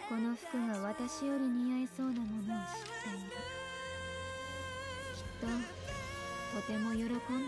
この服が私より似合いそうなものを知っている。きっととても喜んだであろう。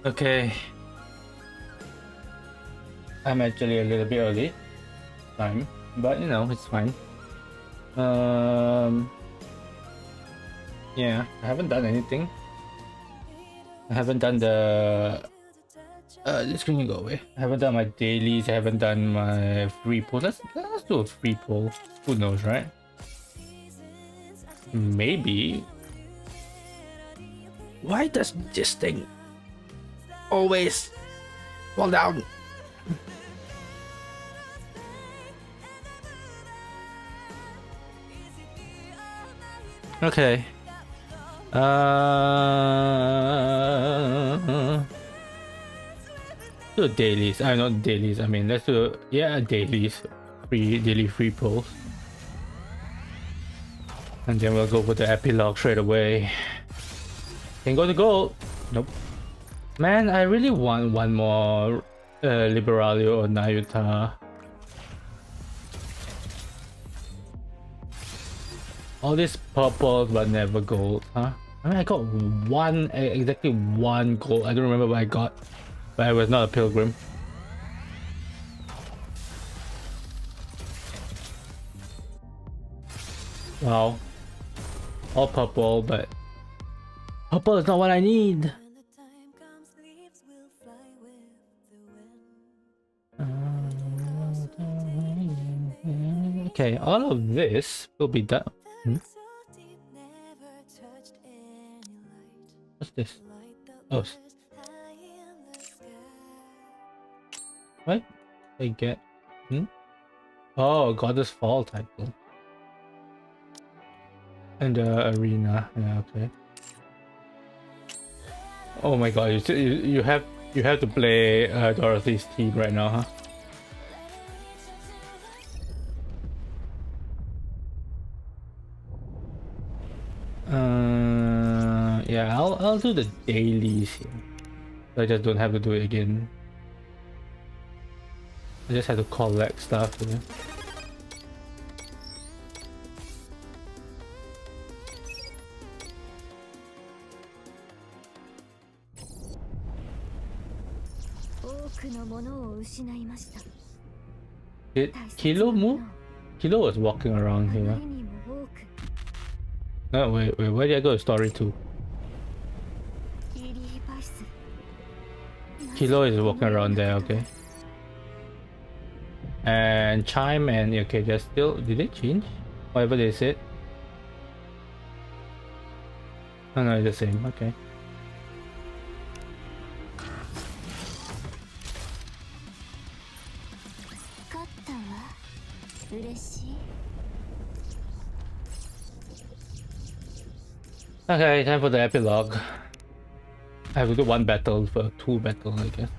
Okay, I'm actually a little bit early time, but you know, it's fine. Yeah, I haven't done anything. I haven't done the this can go away. I haven't done my dailies. I haven't done my free poll. Let's do a free poll. Who knows, right? Maybe. Why does this thing always fall down? Okay. Do dailies. I not dailies. I mean, let's do dailies. Daily free polls. And then we'll go for the epilogue straight away. Can go to gold. Nope. Man, I really want one more Liberalio or Nayuta. All these purples but never gold, huh? I mean, I got exactly one gold. I don't remember what I got, but I was not a pilgrim. Wow. All purple, but purple is not what I need. Okay, all of this will be done. What's this? Oh. What? I get? Oh, Goddess Fall title. And the arena. Yeah, okay. Oh my god, you have to play Dorothy's team right now, huh? Yeah, I'll do the dailies here. So I just don't have to do it again. I just have to collect stuff here. Did Kilo move? Kilo was walking around here. No, wait, where did I go to story 2? Kilo is walking around there, okay. And Chime and okay, just still, did they change? Whatever they said? Oh no, it's the same, okay. Okay, time for the epilogue. I have to do one battle for 2 battles, I guess.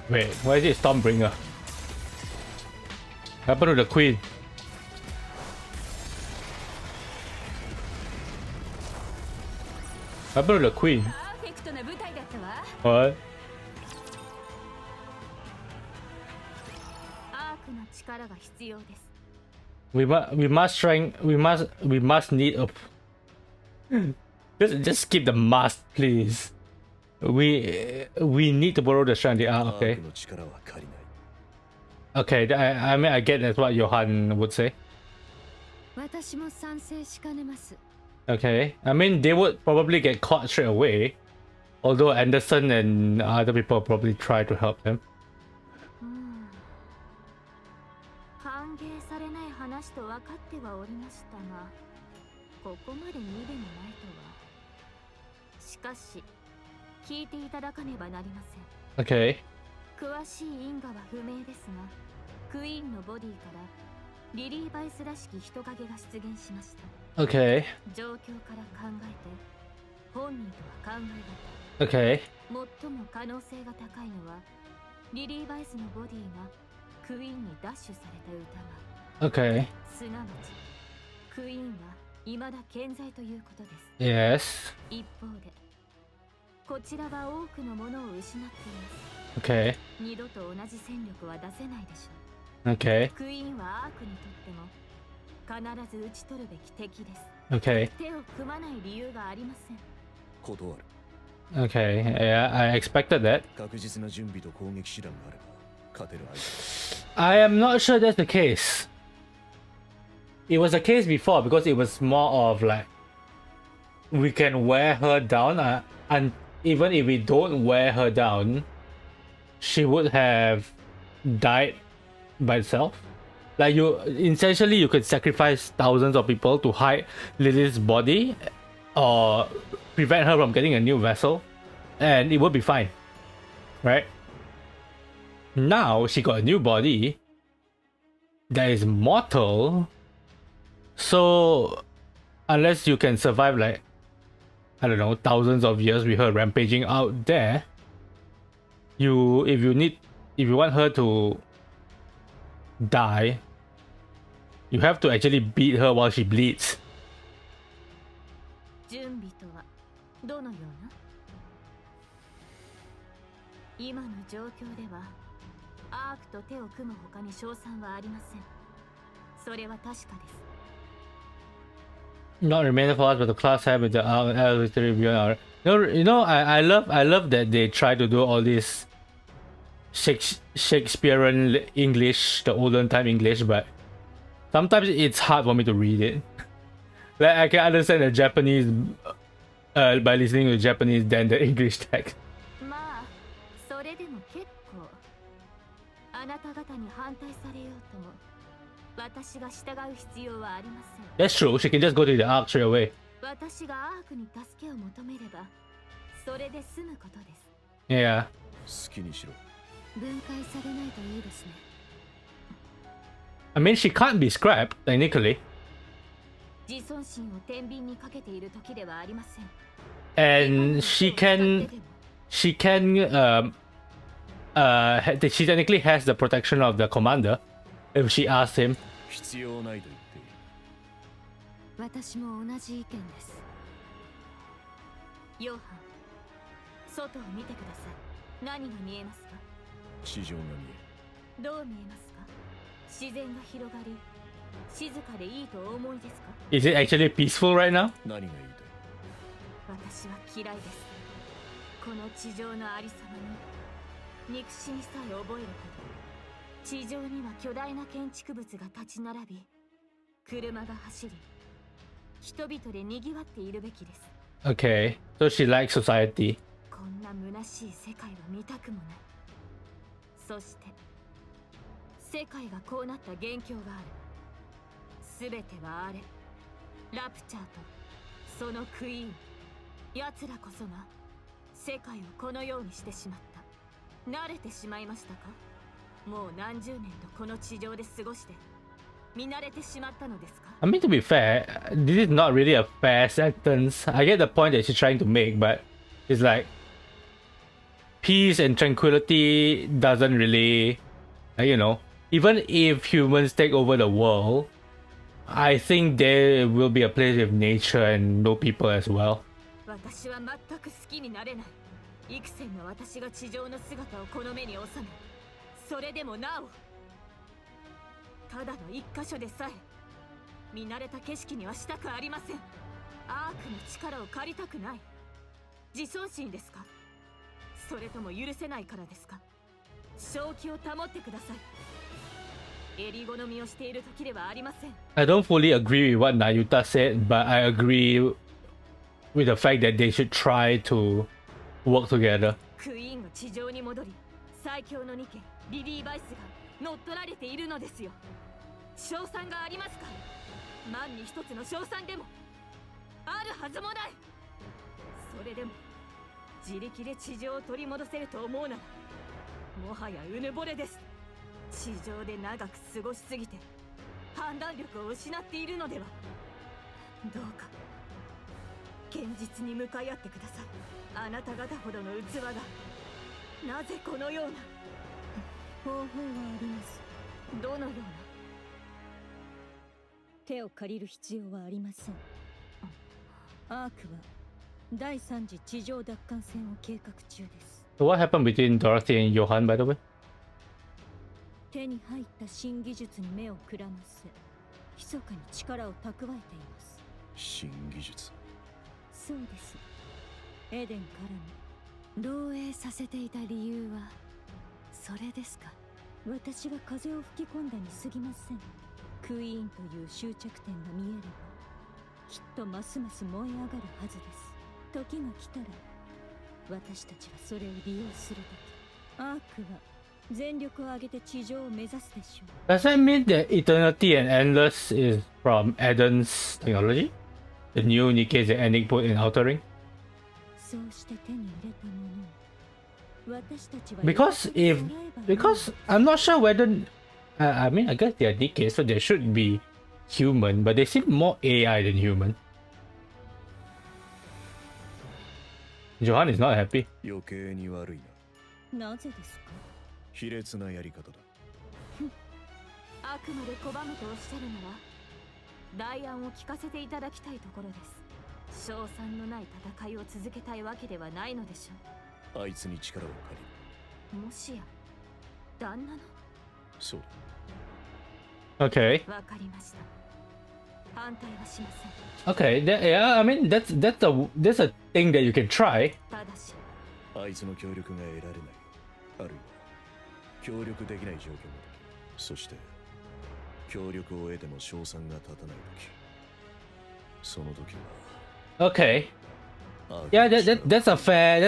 Wait, why is it Stormbringer? What happened to the queen? What happened to the queen? What? We must need a. Just skip the must, please. We need to borrow the strength. Okay. Okay, I mean I get that's what Johan would say. Okay, I mean they would probably get caught straight away, although Anderson and other people probably try to help them. Okay. 詳しい因果は不明ですが、クイーンのボディからリリー・バイスらしき人影が出現しました。Okay. 状況から考えて本人とは考え難い。Okay. 最も可能性が高いのはリリー・バイスのボディがクイーンに奪取された疑い。Okay. すなわちクイーンは未だ健在ということです。Yes. 一方でこちらは多くのものを失っています。Okay. 二度と同じ戦力は出せないでしょう。Okay. クイーンはアークにとっても必ず討ち取るべき敵です。Okay. 手を組まない理由がありません。断る。 Okay. Yeah, I expected that. 確実な準備と攻撃手段があれば勝てる相手。 I am not sure that's the case. It was the case before because it was more of like we can wear her down, and even if we don't wear her down, she would have died by itself. Like you, essentially, you could sacrifice thousands of people to hide Lily's body, or prevent her from getting a new vessel, and it would be fine, right? Now she got a new body that is mortal, so unless you can survive like, I don't know, thousands of years with her rampaging out there, if you want her to die, you have to actually beat her while she bleeds. 準備とはどのような？今の状況ではアークと手を組む他に勝算はありません。それは確かです。Not remaining for us, but the class have with the victory beyond our. I love that they try to do all this Shakespearean English, the olden time English, but sometimes it's hard for me to read it. Like I can understand the Japanese by listening to Japanese than the English text. まあ、それでも結構。あなた方に反対されようとも、私が従う必要はありません。That's true. She can just go to the arc straight away. 私がアークに助けを求めれば、それで済むことです。Yeah. 好きにしろ。分解されないといいですね。I mean, she can't be scrapped technically. 自尊心を天秤にかけている時ではありません。And she technically has the protection of the commander if she asks him. 必要ないと言っている。私も同じ意見です。ヨハン、外を見てください。何が見えますか？地上が見え。どう見えますか？自然が広がり、静かでいいとお思いですか？ Is it actually peaceful right now? 何が言いたい？私は嫌いです。この地上のありさまに憎しみさえ覚えるほど。地上には巨大な建築物が立ち並び、車が走り、人々で賑わっているべきです。Okay, so she likes society. こんな虚しい世界は見たくもない。そして、世界がこうなった元凶がある。すべてはあれ、ラプチャーとそのクイーン、奴らこそが世界をこのようにしてしまった。慣れてしまいましたか？もう何十年とこの地上で過ごして見慣れてしまったのですか？ I mean, to be fair, this is not really a fair sentence. I get the point that she's trying to make, but it's like peace and tranquility doesn't really, even if humans take over the world, I think there will be a place with nature and no people as well. 私は全く好きになれない。幾千の私が地上の姿をこの目に収め、それでもなおただの一箇所でさえ見慣れた景色にはしたくありません。アークの力を借りたくない。自尊心ですか、それとも許せないからですか。正気を保ってください。襟好みをしている時ではありません。 I don't fully agree with what Nayuta said, but I agree with the fact that they should try to work together. クイーンが地上に戻り、最強のニケリリー・バイスが乗っ取られているのですよ。賞賛がありますか。万に一つの賞賛でもあるはずもない。それでも自力で地上を取り戻せると思うなら、もはやうぬぼれです。地上で長く過ごしすぎて判断力を失っているのでは。どうか現実に向かい合ってください。あなた方ほどの器がなぜこのような。方法はあります。どのような。手を借りる必要はありません。アークは第3次地上奪還戦を計画中です。So what happened between Dorothy and Johan, by the way? 手に入った新技術に目をくらませ、密かに力を蓄えています。新技術。そうです。エデンからの漏洩させていた理由はそれですか。私が風を吹き込んだに過ぎません。クイーンという終着点が見えれば、きっとますます燃え上がるはずです。時が来たら私たちはそれを利用するとき、アークは全力を挙げて地上を目指すでしょう。 Does that mean that Eternity and Endless is from Eden's technology? The new Nikke's ending point in Outer Ring? そうして手に入れたものを私たちは Because I'm not sure whether I mean I guess they are Nikke, so they should be human, but they seem more AI than human. Johan is not happy. 余計に悪いな。なぜですか。卑劣なやり方だ。あくまで拒むとおっしゃるなら、代案を聞かせていただきたいところです。賞賛のない戦いを続けたいわけではないのでしょう。あいつに力を借りる。もしや旦那の。そう Okay. わかりました。反対はしません。 Okay. Yeah. I mean that's a thing that you can try. ただしだ。あいつの協力が得られない。あるいは協力できない状況の時、そして協力を得ても賞賛が立たない時、その時は Okay. Yeah. That's a fair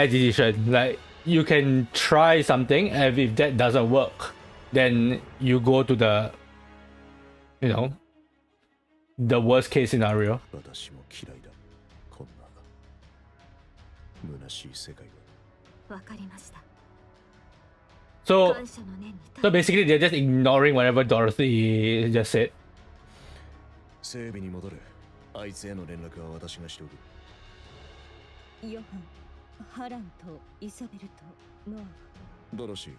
decision. Like you can try something, and if that doesn't work, then you go to the the worst case scenario. 私も嫌いだ。こんな虚しい世界は。わかりました。 So 感謝の念に so basically they're just ignoring whatever Dorothy just said. 整備に戻る。あいつへの連絡は私がしておく。ヨハン、ハランとイサベルとノア。ドロシー、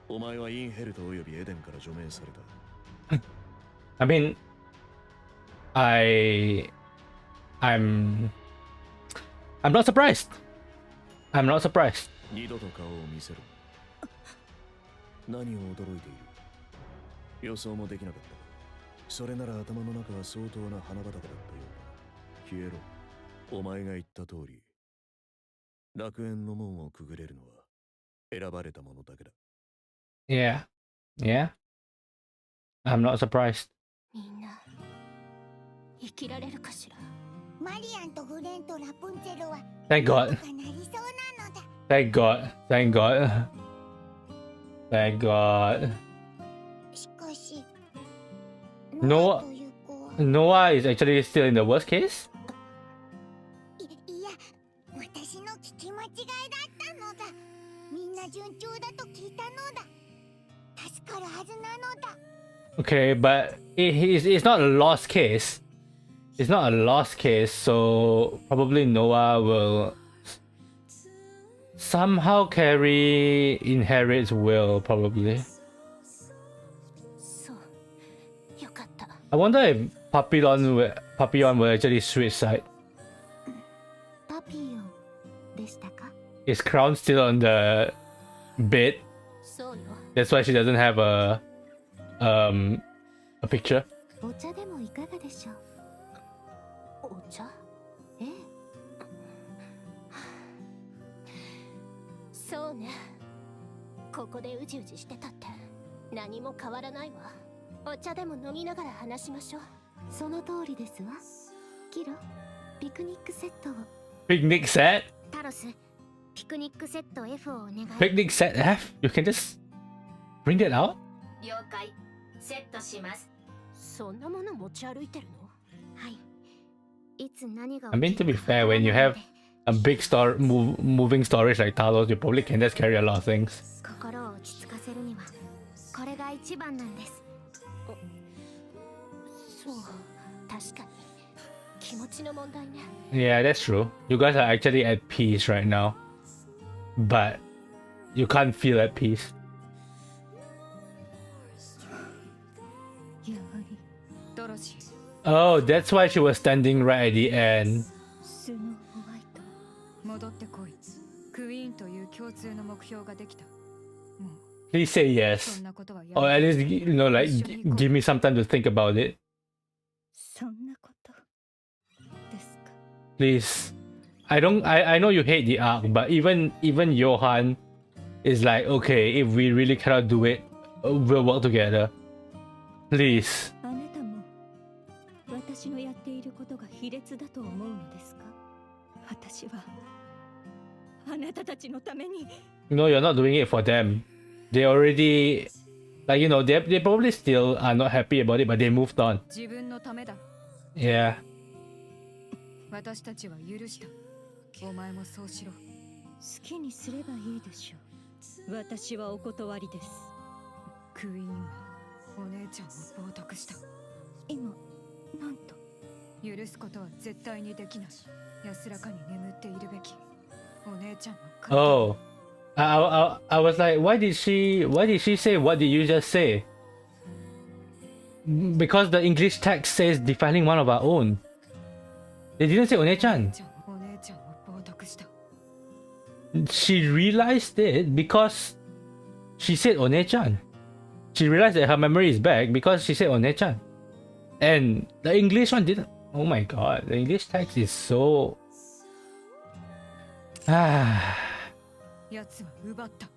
お前はインヘルトおよびエデンから除名された。I mean, I'm not surprised. I'm not surprised. 二度と顔を見せろ。何を驚いている。予想もできなかった。それなら頭の中は相当な花畑だったようだ。消えろ。お前が言った通り、楽園の門をくぐれるのは選ばれた者だけだ。Yeah. Yeah. I'm not surprised. みんな生きられるかしら。マリアンとフレンとラプンツェルは Thank どう God. かなりそうなのだ。 Thank God. Thank God. Thank God. しかし、ノアノアという子は Noah is actually still in the worst case? いや、私の聞き間違いだったのだ。みんな順調だと聞いたのだ。助かるはずなのだ。 Okay, but it's not a lost case. It's not a lost case, so probably Noah will somehow carry inherits will probably. そう、よかった。 I wonder if Papillon will actually switch side. パピヨンでしたか。 Is Crown still on the bed? そうよ。 That's why she doesn't have a a picture. お茶でもいかがでしょう。お茶？ええ。そうね。ここでうじうじしてたって何も変わらないわ。お茶でも飲みながら話しましょう。その通りですわ。キロ、ピクニックセットを。Picnic set? タロス、ピクニックセット F をお願い。 Picnic set F? You can just bring that out? 了解。セットします。そんなもの持ち歩いてるの？はい。いつ何が I mean, to be fair, when you have a big moving storage like Talos, you probably can just carry a lot of things. 心を落ち着かせるにはこれが一番なんです。そう、確かに気持ちの問題ね。 Yeah, that's true. You guys are actually at peace right now. But you can't feel at peace. やはりドロシー。 Oh, that's why she was standing right at the end. スノーホワイト。戻ってこい。クイーンという共通の目標ができた。もう Please say yes. そんなことはや Or め at least, you know, like, give me some time to think about it. そんなことですか。 Please. I know you hate the arc, but even Johan is like, okay, if we really cannot do it, we'll work together. Please. あなたも私のやっていることが卑劣だと思うのですか。私はあなたたちのために。 No, you're not doing it for them. They already, like, you know, they probably still are not happy about it, but they moved on. 自分のためだ。 Yeah. 私たちは許した。お前もそうしろ。好きにすればいいでしょう。私はお断りです。クイーンはお姉ちゃんを冒涜した。今、なんと。許すことは絶対にできない。安らかに眠っているべき。お姉ちゃんの肩。 Oh. I was like, why did she say what did you just say? Because the English text says defiling one of our own. They didn't say One-chan. お姉ちゃんを冒涜した。 She realized it because she said One-chan. She realized that her memory is back because she said One-chan. And the English one didn't. Oh my god, the English text is so... やつは奪った。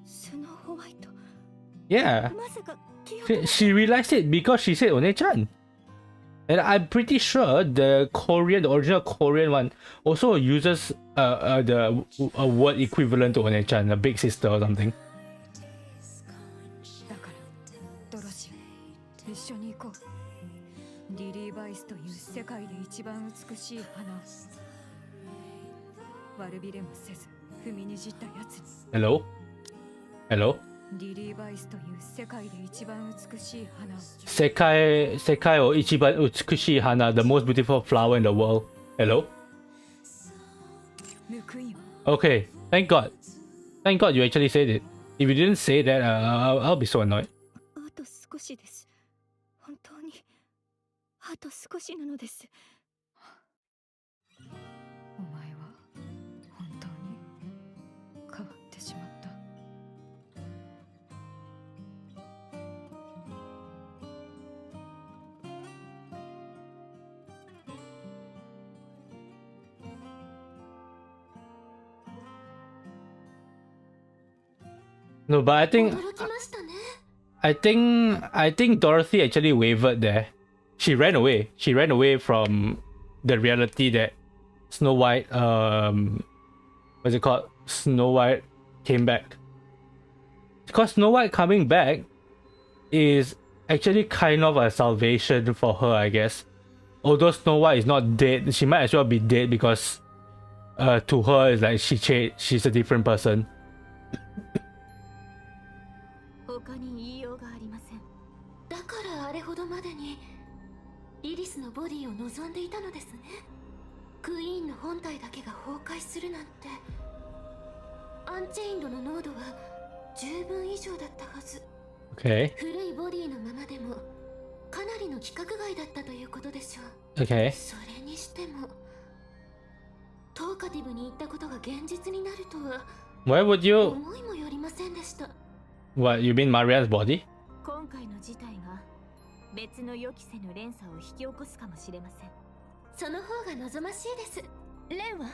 スノーホワイト。 Yeah. まさか記憶 She realized it because she said One-chan. And I'm pretty sure the original Korean one also uses a word equivalent to One-chan, a big sister or something. だからドロシー、一緒に行こう。リリーバイスという世界で一番美しい花を。悪びれもせず踏みにじったやつに。 Hello? Hello? リリーバイスという世界で一番美しい花を。世界を一番美しい花, the most beautiful flower in the world. Hello? 報いよ。 Okay, thank God. Thank God you actually said it. If you didn't say that, I'll be so annoyed. あと少しです。本当にあと少しなのです。お前は本当に変わってしまった。 No, but I think 驚きましたね。 I think Dorothy actually wavered there. She ran away. She ran away from the reality that Snow White, what's it called? Snow White came back. Because Snow White coming back is actually kind of a salvation for her, I guess. Although Snow White is not dead, she might as well be dead because to her it's like she's a different person. 他に言いようがありません。だからあれほどまでにイリスのボディを望んでいたのですね。クイーンの本体だけが崩壊するなんて。アンチェインドの濃度は十分以上だったはず。 Okay. 古いボディのままでもかなりの規格外だったということでしょう。 Okay. それにしてもトーカティブに行ったことが現実になるとは Why would you... 思いもよりませんでした。 What, you mean Marianne's body? 今回の事態が別の予期せぬ連鎖を引き起こすかもしれません。その方が望ましいです。レンは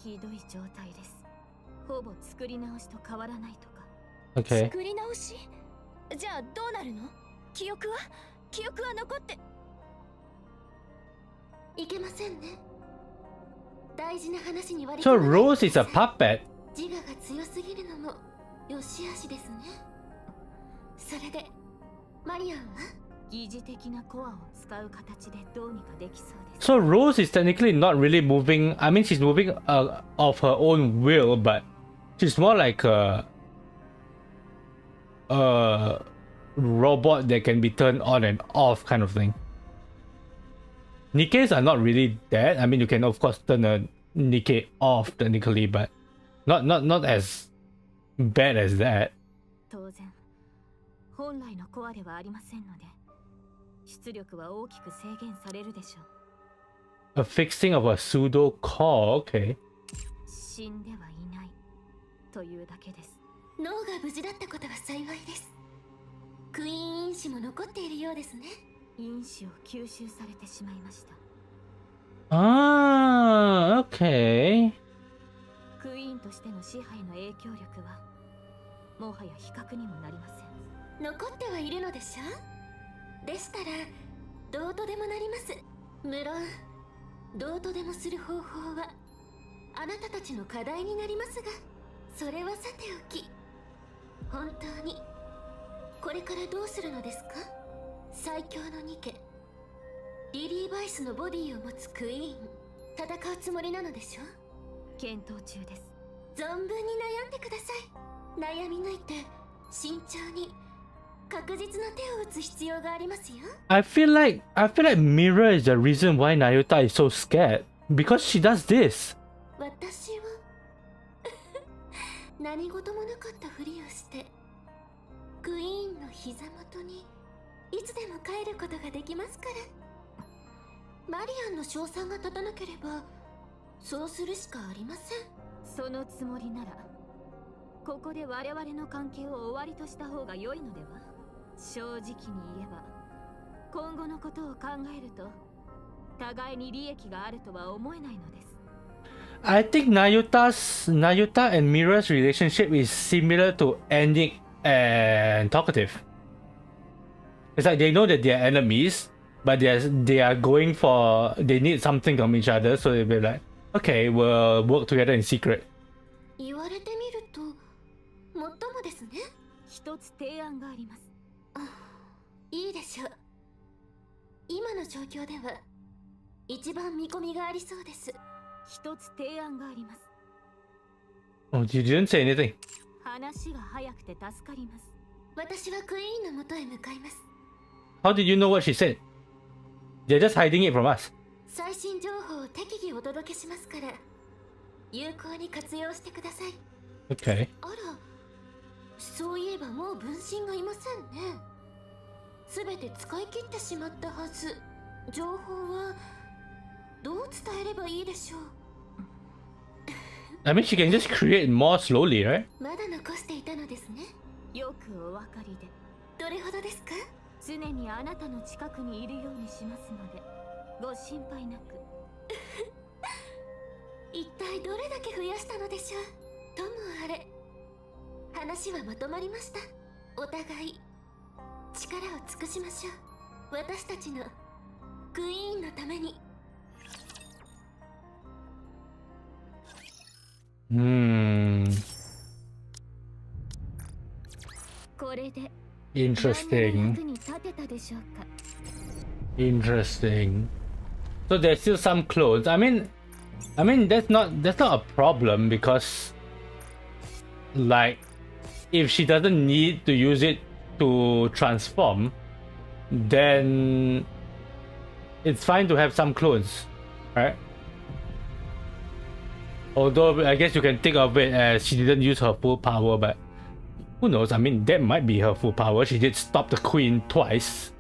ひどい状態です。ほぼ作り直しと変わらないとか。Okay. 作り直し？じゃあどうなるの？記憶は残って。いけませんね。大事な話に割り So 込まないで Rose is a ください。 puppet. 自我が強すぎるのも良し悪しですね。それでマリアンは疑似的なコアを使う形でどうにかできそうです。 So Rose is technically not really moving. I mean, she's moving of her own will, but she's more like a robot that can be turned on and off kind of thing. Nikkes are not really that. I mean, you can of course turn a Nikke off technically, but not as bad as that. 当然本来のコアではありませんので出力は大きく制限されるでしょう。 A fixing of a pseudo core. Okay. 死んではいないというだけです。脳が無事だったことは幸いです。クイーン因子も残っているようですね。因子を吸収されてしまいました。 Ah, okay. クイーンとしての支配の影響力はもはや比較にもなりません。残ってはいるのでしょ。でしたらどうとでもなります。無論どうとでもする方法はあなたたちの課題になりますが、それはさておき、本当にこれからどうするのですか？最強のニケ、リリー・バイスのボディを持つクイーン、戦うつもりなのでしょ？検討中です。存分に悩んでください。悩み抜いて慎重に確実な手を打つ必要がありますよ。 I feel like Mira is the reason why Nayuta is so scared because she does this. 私は何事もなかったふりをしてクイーンの膝元にいつでも帰ることができますから。マリアンの賞賛が立たなければそうするしかありません。そのつもりならここで我々の関係を終わりとした方が良いのでは？正直に言えば今後のことを考えると互いに利益があるとは思えないのです。 I think Nayuta and Mira's relationship is similar to Ennick and Talkative. It's like they know that they are enemies, but they are going for, they need something from each other, so they'll be like, okay, we'll work together in secret. 言われてみるともっともですね。一つ提案があります。いいでしょう。今の状況では一番見込みがありそうです。一つ提案があります。 Oh, you didn't say anything. 話が早くて助かります。私はクイーンの元へ向かいます。 How did you know what she said? They're just hiding it from us. 最新情報を適宜お届けしますから有効に活用してください。 Okay. あら、そういえばもう分身がいませんね。すべて使い切ってしまったはず。情報はどう伝えればいいでしょう。 I mean, she can just create more slowly, right? まだ残していたのですね。よくお分かりで。どれほどですか？常にあなたの近くにいるようにしますのでご心配なく。一体どれだけ増やしたのでしょう。ともあれ話はまとまりました。お互い力を尽くしましょう。私たちのクイーンのために。これで Interesting. 何の役に立てたでしょうか。 Interesting. So there's still some clones. I mean that's not a problem because like if she doesn't need to use it to transform, then it's fine to have some clones, right? Although I guess you can think of it as she didn't use her full power, but who knows? I mean, that might be her full power. She did stop the queen twice.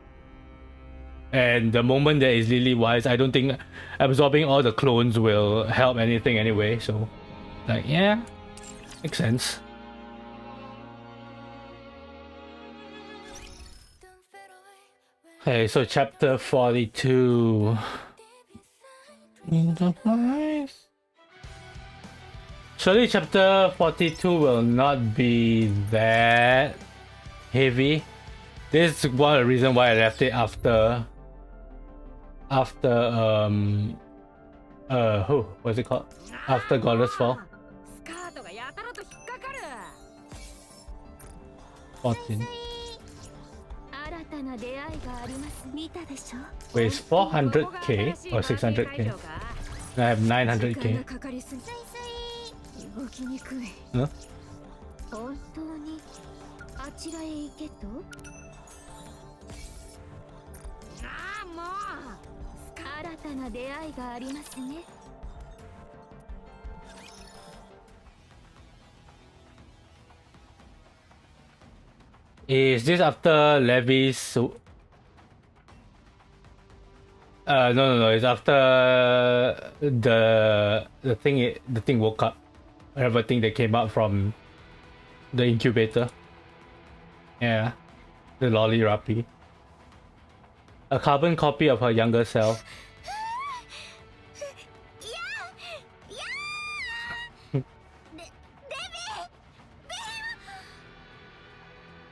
And the moment there is Lily Wise, I don't think absorbing all the clones will help anything anyway. So, like, yeah, makes sense. Okay, so chapter 42. Nice. Surely chapter 42 will not be that heavy. This is one of the reasons why I left it after what's it called? After Godless Fall. 14. Wait, it's 400k or 600k? I have 900k. Huh? 本当にあちらへ行けと？ああもう新たな出会いがありますね。Is this after Levy's? No. It's after the thing woke up. Everything that came out from the incubator. Yeah, the lolly Rapi. A carbon copy of her younger self.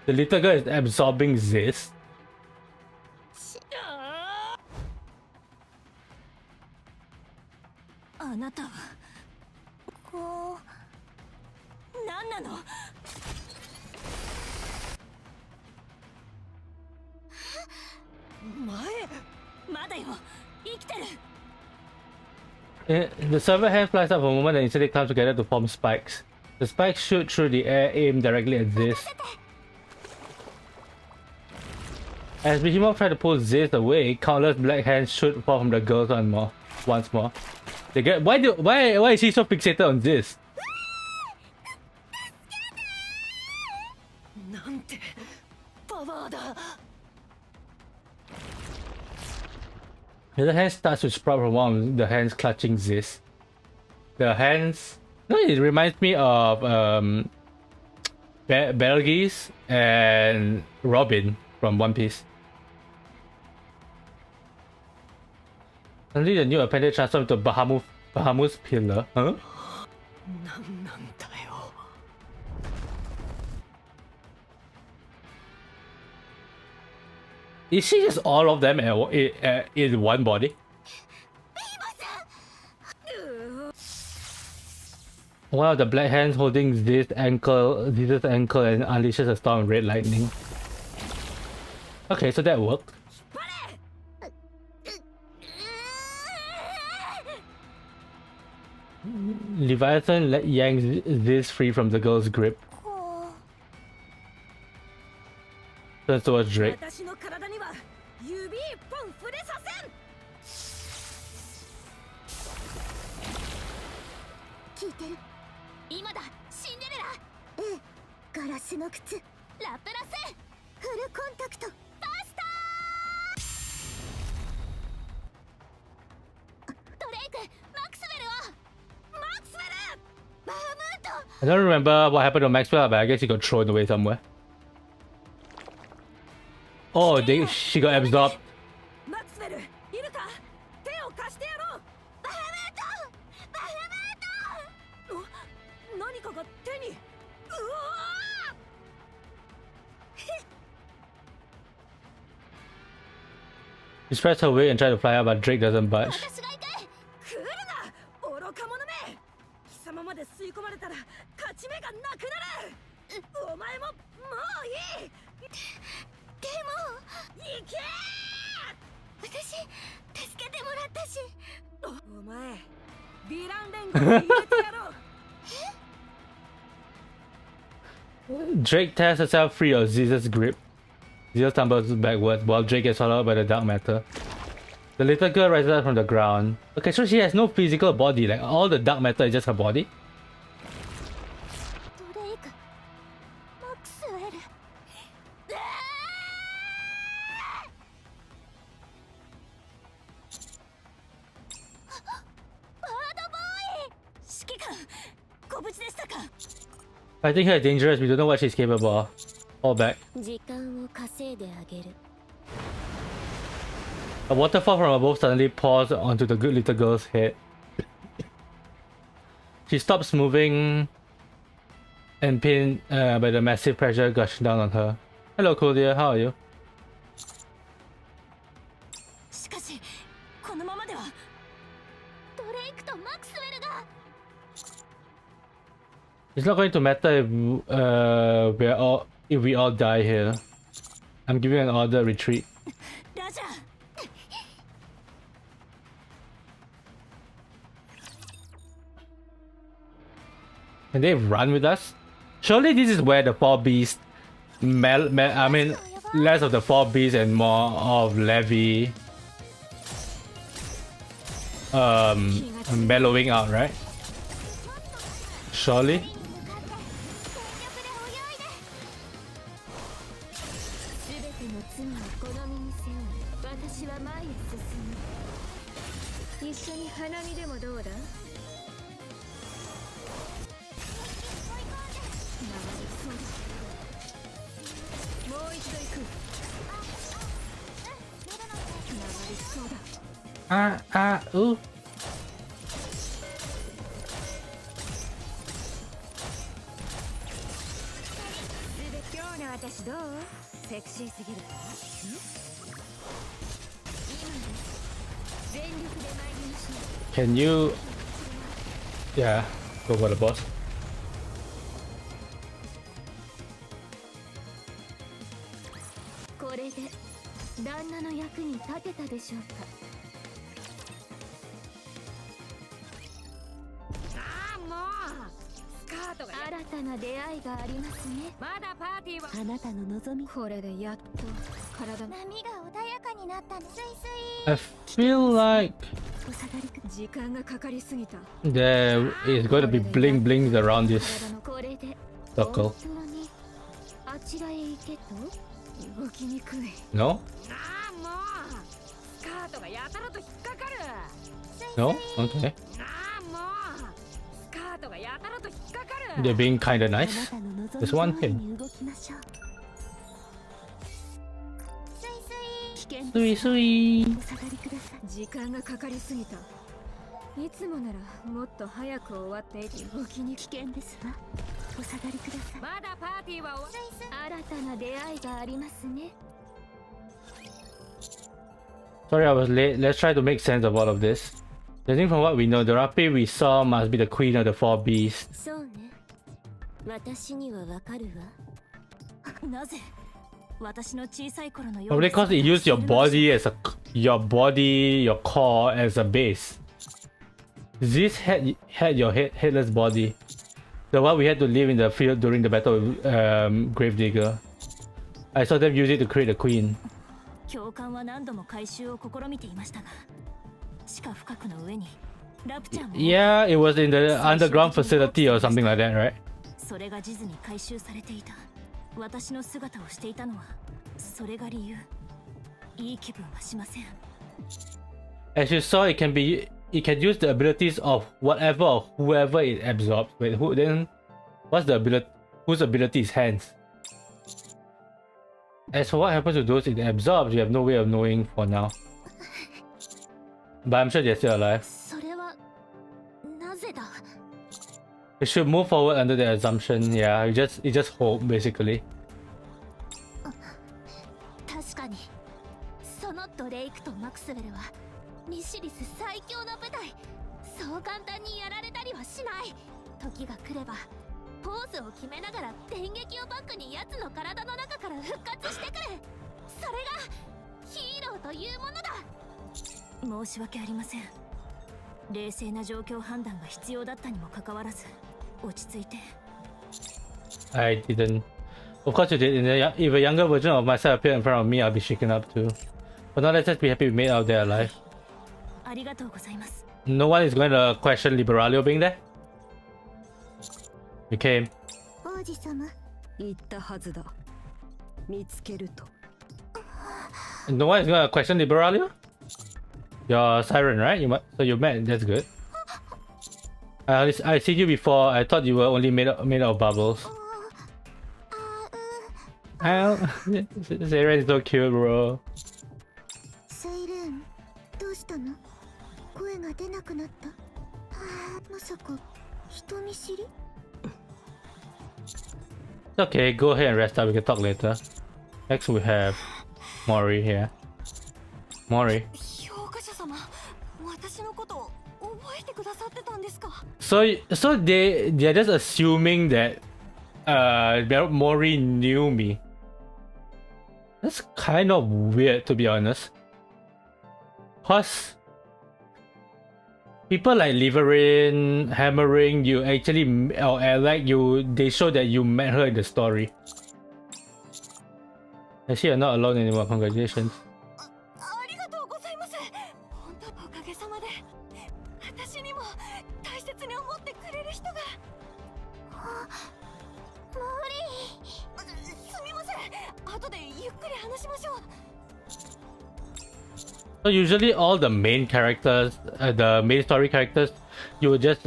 The little girl is absorbing this. あなたはこう何なの？まだよ、生きてる。The server hand flies up for a moment and instantly comes together to form spikes. The spikes shoot through the air, aimed directly at this. As Behemoth tried to pull Ziz away, countless black hands shoot forth from the girls once more. They get why is she so fixated on this? The hand starts to sprout from one of the hands clutching Ziz. The hands... No, it reminds me of Belgis and Robin from One Piece. Suddenly the new appendage transformed into Bahamut's pillar. Huh? Is she just all of them in one body? One of the black hands holding Ziz's ankle and unleashes a storm of red lightning. Okay, so that worked. Leviathan yanks Ziz free from the girl's grip. Turns towards Drake. I don't remember what happened to Maxwell, but I guess he got thrown away somewhere. Oh, she got absorbed. She spreads her weight and tries to fly out, but Drake doesn't budge. Drake tears herself free of Ziz's grip. Ziz stumbles backwards while Drake gets swallowed by the dark matter. The little girl rises up from the ground. Okay, so she has no physical body, like all the dark matter is just her body? I think her is dangerous, we don't know what she's capable of. Fall back. A waterfall from above suddenly pours onto the good little girl's head. She stops moving and pinned by the massive pressure gushing down on her. Hello, Claudia. How are you? しかしこのままではドレイクとマクスウェルが It's not going to matter if we all die here. I'm giving an order retreat. ラジャー Can they run with us? Surely this is where the four beasts I mean, less of the four beasts and more of Levi mellowing out, right? Surely? 全ての罪をこの身に背負い私は前へ進む。一緒に花見でもどうだ？もう一度行く。回りそうだ。Ooh. 今日の私どう？セクシーすぎる。全力で参りましょう。 Can you... Yeah, go for the boss. これで旦那の役に立てたでしょうか。ああもうスカートが新たな出会いがありますね。まだパーティーはあなたの望みこれでやっと体が波が穏やかになったの。スイスイ I feel like お下がりく時間がかかりすぎた。 there is going to be bling blings around this 体のこれで circle. 本当にあちらへ行けと動きにくい。 No? ああもうスカートがやたらと引っかかる。 No? Okay. ああもうスカートがやたらと引っかかる。 They're being kind of あな nice. たの望み There's 通 one り thing. に動きましょうスイスイ危険 Sweet, sweet. お下がりください時間がかかりすぎた。いつもならもっと早く終わっていて動きに危険ですわお下がりくださいまだパーティーは新たな出会いがありますね。 Sorry I was late. Let's try to make sense of all of this. Judging from what we know, the Rapi we saw must be the queen of the four beasts. そうね私にはわかるわなぜ私の小さい頃のよう Probably because it used your body as your core as a base. This had your headless body. The one we had to live in the field during the battle with Gravedigger. I saw them use it to create a queen. 教官は何度も回収を試みていましたが地下深くの上にラプチャーも Yeah, it was in the underground facility or something like that, right? それが地図に回収されていた私の姿をしていたのはそれが理由いい気分はしません As you saw, it can use the abilities of whatever or whoever it absorbs. Wait, what's the ability? Whose ability is hands? As for what happens to those it absorbs, you have no way of knowing for now. But I'm sure they're still alive. それはなぜだ You should move forward under the assumption. Yeah, you just hope basically. 確かにそのドレイクとマクスウェルはミシリス最強の部隊そう簡単にやられたりはしない時が来ればポーズを決めながら電撃をバックに奴の体の中から復活してくるそれがヒーローというものだ申し訳ありません冷静な状況判断が必要だったにもかかわらず落ち着いて I didn't. Of course you did. If a younger version of myself appeared in front of me, I'll be shaken up too. But now let's just be happy we made it out there alive. ありがとうございます No one is going to question Liberalio being there. We came. 王子様言ったはずだ見つけると No one is going to question Liberalio? You're Siren, right? So you met. That's good. I seen you before. I thought you were only made out of bubbles. Siren is so cute, bro. セイレーン、どうしたの？声が出なくなった。まさか人見知り？ Okay, go ahead and rest up. We can talk later. Next we have Mori here. Mori. 評価者様、私のことを覚えてくださってたんですか？ So they're just assuming that Mori knew me. That's kind of weird, to be honest. Cause people like Liverin, Hammering, you actually, or like you, they show that you met her in the story. I see you're not alone anymore. Congratulations. ありがとうございます。本当おかげさまで私にも大切に思ってくれる人が。モーリすみません。後でゆっくり話しましょう。 So usually all the main characters, the main story characters, you would just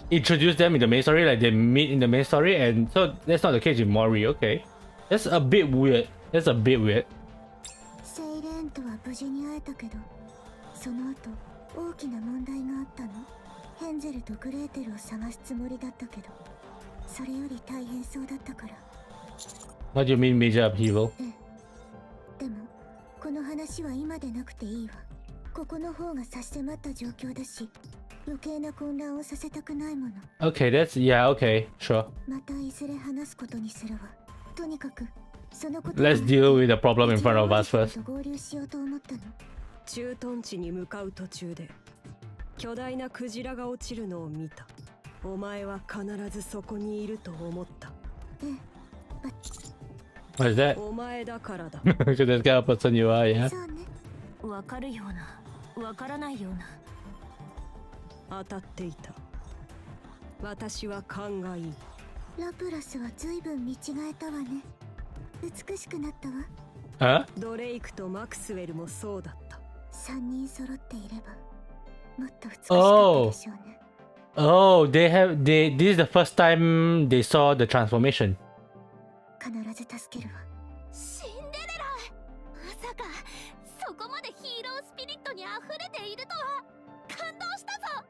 introduce them in the main story, like they meet in the main story, and so that's not the case with Mori. Okay, that's a bit weird. That's a bit weird. セイレーンとは無事に会えたけど、その後大きな問題があったの。ヘンゼルとグレーテルを探すつもりだったけど、それより大変そうだったから。 What do you mean major upheaval? でもこの話は今でなくていいわ。ここの方が差し迫った状況だし、余計な混乱をさせたくないもの。 Okay, that's yeah. Okay, sure. またいずれ話すことにするわ。とにかくそのこと。 Let's deal with the problem in front of us first. 合流しようと思ったの。駐屯地に向かう途中で巨大なクジラが落ちるのを見た。お前は必ずそこにいると思った。ええ、 What is that? お前だからだ。Because that's kind of person you are, yeah. そうね。わかるような、わからないような。当たっていた。私は勘がいい。ラプラスは随分見違えたわね。美しくなったわ。 Huh? ドレイクとマクスウェルもそうだった。3人揃っていればもっと美しかったでしょうね。 Oh, this is the first time they saw the transformation. 必ず助けるわ。シンデレラ、まさかそこまでヒーロースピリットに溢れているとは。感動したぞ。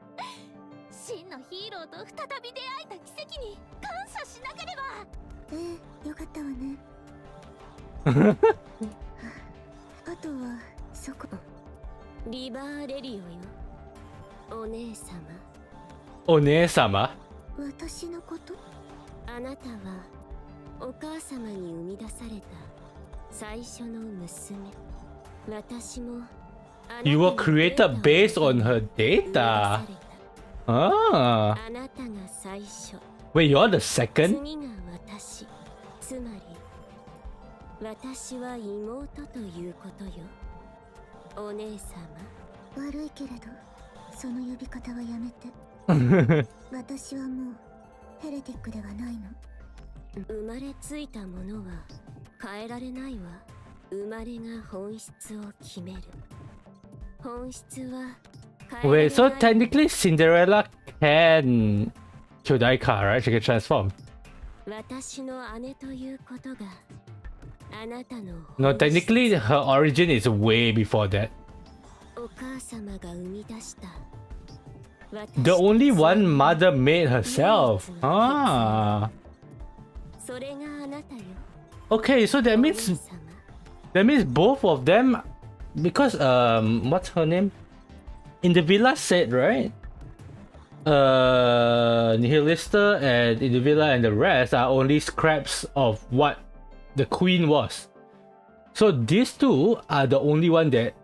真のヒーローと再び出会えた奇跡に感謝しなければ。ええ、よかったわね。あとはそこ。リバーレリオよ、お姉様。 One-sama? 私のこと？あなたはお母様に生み出された最初の娘。私も You were created based on her data. Ah. あなたが最初。 Wait, you're the second? 次が私。つまり私は妹ということよ、お姉様。悪いけれどその呼び方はやめて。私はもうヘレティックではないの。生まれついたものは変えられないわ。生まれが本質を決める。本質は変えられ Wait, so ない。 technically Cinderella can Kyodai-ka, right? She can transform. 私の姉ということがあなたの No, 本質。 technically her origin is way before that. お母様が生み出した私 The only one mother made herself. Ah. それがあなたよ。 Okay, so that お姉 means 様。 both of them, because what's her name? In the villa said, right? Nihilista and in the villa and the rest are only scraps of what the queen was. So these two are the only one that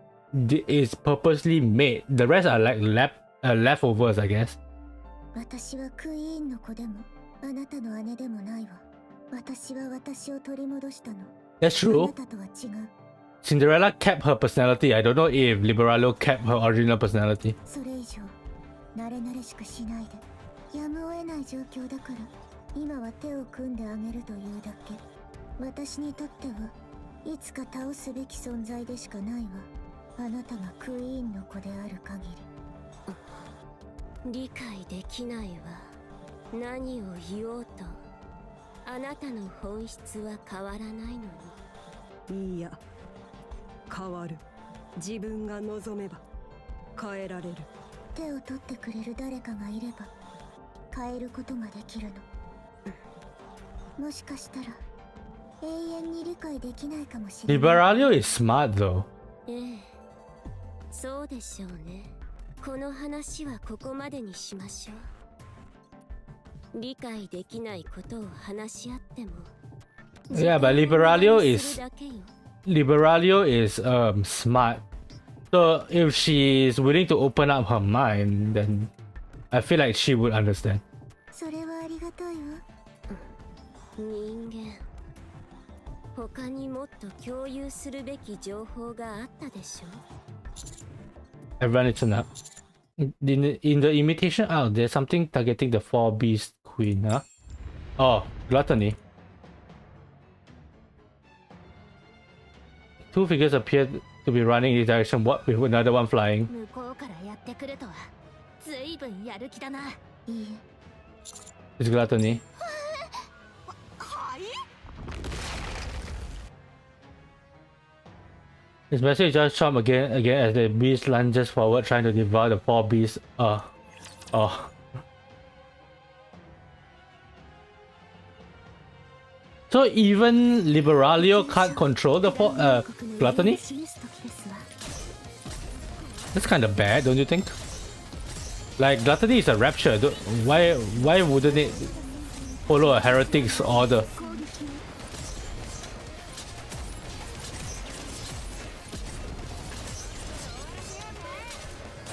is purposely made. The rest are like leftovers, I guess. 私はクイーンの子でもあなたの姉でもないわ。私は私を取り戻したの。 That's あな true. たとは違う。 Cinderella kept her personality. I don't know if Liberalo kept her original personality. それ以上慣れ慣れしくしないで。やむを得ない状況だから今は手を組んであげるというだけ。私にとってはいつか倒すべき存在でしかないわ。あなたがクイーンの子である限り。理解できないわ。何を言おうとあなたの本質は変わらないのに。いいや、変わる。自分が望めば変えられる。手を取ってくれる誰かがいれば変えることができるの。もしかしたら永遠に理解できないかもしれない。 Liberalio is smart though. ええ、そうでしょうね。この話はここまでにしましょう。理解できないことを話し合っても Yeah, but Liberalio is smart. So if she's willing to open up her mind, then I feel like she would understand. それはありがたいわ。人間、他にもっと共有するべき情報があったでしょう。 Everyone listen up. In the imitation out, there's something targeting the 4 beast queen, huh? Oh, gluttony. 2 figures appear to be running in this direction, what with another one flying. 向こうからやってくるとは随分やる気だな。いいえ。 It's gluttony. His message just chomp again as the beast lunges forward, trying to devour the 4 beasts. So even Liberalio can't control the gluttony? That's kind of bad, don't you think? Like, gluttony is a rapture. Why wouldn't it follow a heretic's order?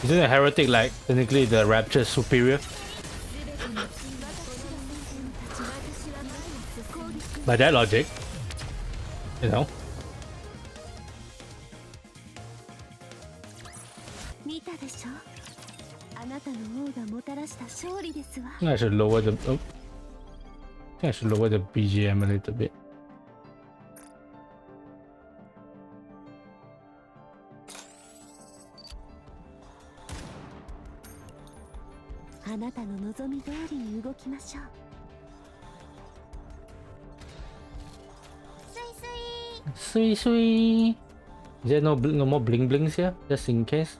Isn't a heretic like technically the rapture superior? By that logic, you know. 見たでしょ。あなたの王がもたらした勝利ですわ。 I think I should lower the. Oh. I think I should lower the BGM a little bit. あなたの望み通りに動きましょう。スイスイ。 Sweet. Is there no more bling blings here? Just in case?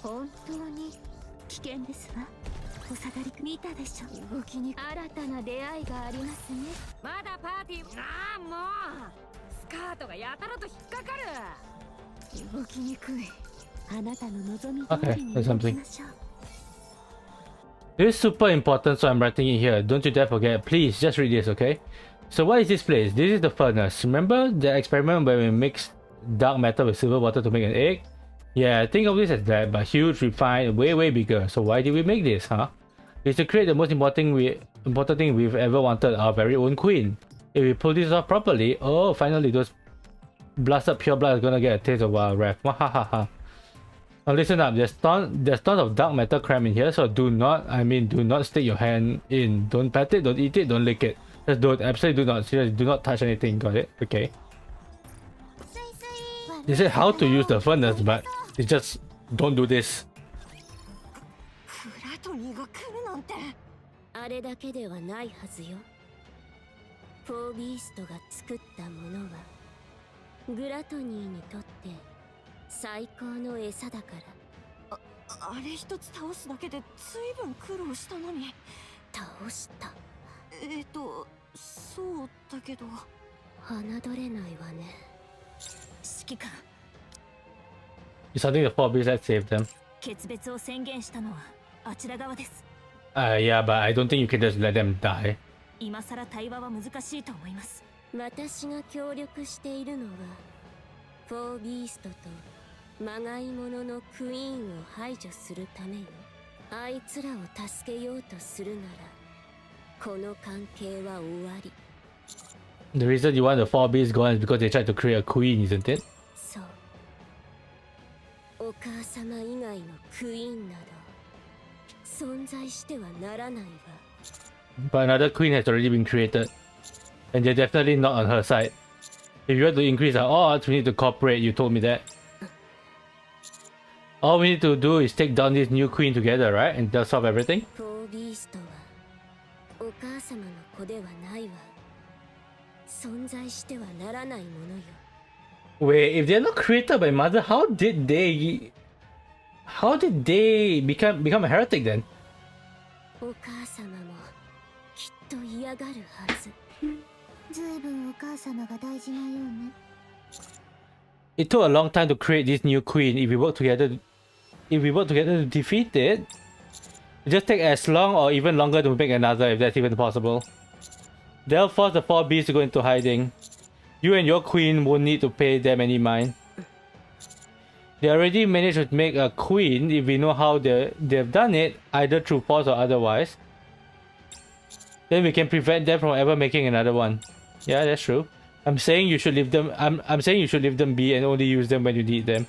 本当に危険ですわ。お下がり見たでしょ。動きに新たな出会いがありますね。まだパーティー。ああもうスカートがやたらと引っかかる。動きにくい。あなたの望み Okay, 通りに there's 動き something. ましょう。 This is super important, so I'm writing it here. Don't you dare forget. Please, just read this, okay? So what is this place? This is the furnace. Remember the experiment where we mixed dark matter with silver water to make an egg? Yeah, think of this as that, but huge, refined, way bigger. So why did we make this, huh? It's to create the most important thing we've ever wanted, our very own queen. If we pull this off properly, oh, finally those blasted pure blood is gonna get a taste of wild wrath. Wahahaha. Now listen up, there's tons of dark matter crammed in here, so do not stick your hand in. Don't pat it, don't eat it, don't lick it. Just don't, absolutely do not, seriously, do not touch anything, got it? Okay. They said how to use the furnace, but it's just, don't do this. グラトニーが来るなんて。あれだけではないはずよ。フォービーストが作ったものはグラトニーにとって最高の餌だから。あれ一つ倒すだけで随分苦労したのに。倒した。そうだけど。侮れないわね。指揮官、 It's something the 4 beasts that saved them. 決別を宣言したのはあちら側です。 Yeah, but I don't think you can just let them die. 今さら対話は難しいと思います。私が協力しているのはフォービーストとまがいもののクイーンを排除するためよ。あいつらを助けようとするならこの関係は終わり。 The reason you want the 4 beasts gone is because they tried to create a queen, isn't it? そう。お母様以外のクイーンなど存在してはならないわ。 But another queen has already been created. And they're definitely not on her side. If you want to increase our odds, we need to cooperate, you told me that. All we need to do is take down this new queen together, right? And they'll solve everything? フォービーストはお母様の子ではないわ。存在してはならないものよ。Wait, if they're not created by mother, how did they become a heretic then? お母様もきっと嫌がるはず。ずいぶんお母様が大事なようね。It took a long time to create this new queen. If we work together to defeat it, it just take as long or even longer to make another, if that's even possible. They'll force the 4 beasts to go into hiding. You and your queen won't need to pay them any mind. They already managed to make a queen if we know how they've done it, either through force or otherwise. Then we can prevent them from ever making another one. Yeah, that's true. I'm saying you should leave them. I'm saying you should leave them be and only use them when you need them.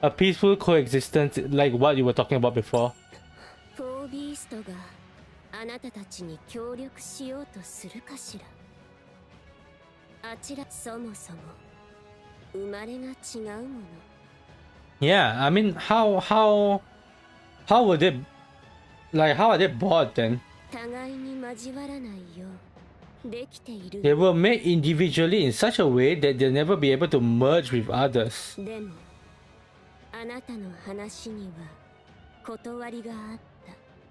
A peaceful coexistence, like what you were talking about before. 4ビーストがあなたたちに協力しようとするかしら。あちらそもそも生まれが違うもの。Yeah, I mean, how would they, like, how are they bought then? 互いに交わらないようできている。 They were made individually in such a way that they'll never be able to merge with others. でもあなたの話には断りがあっ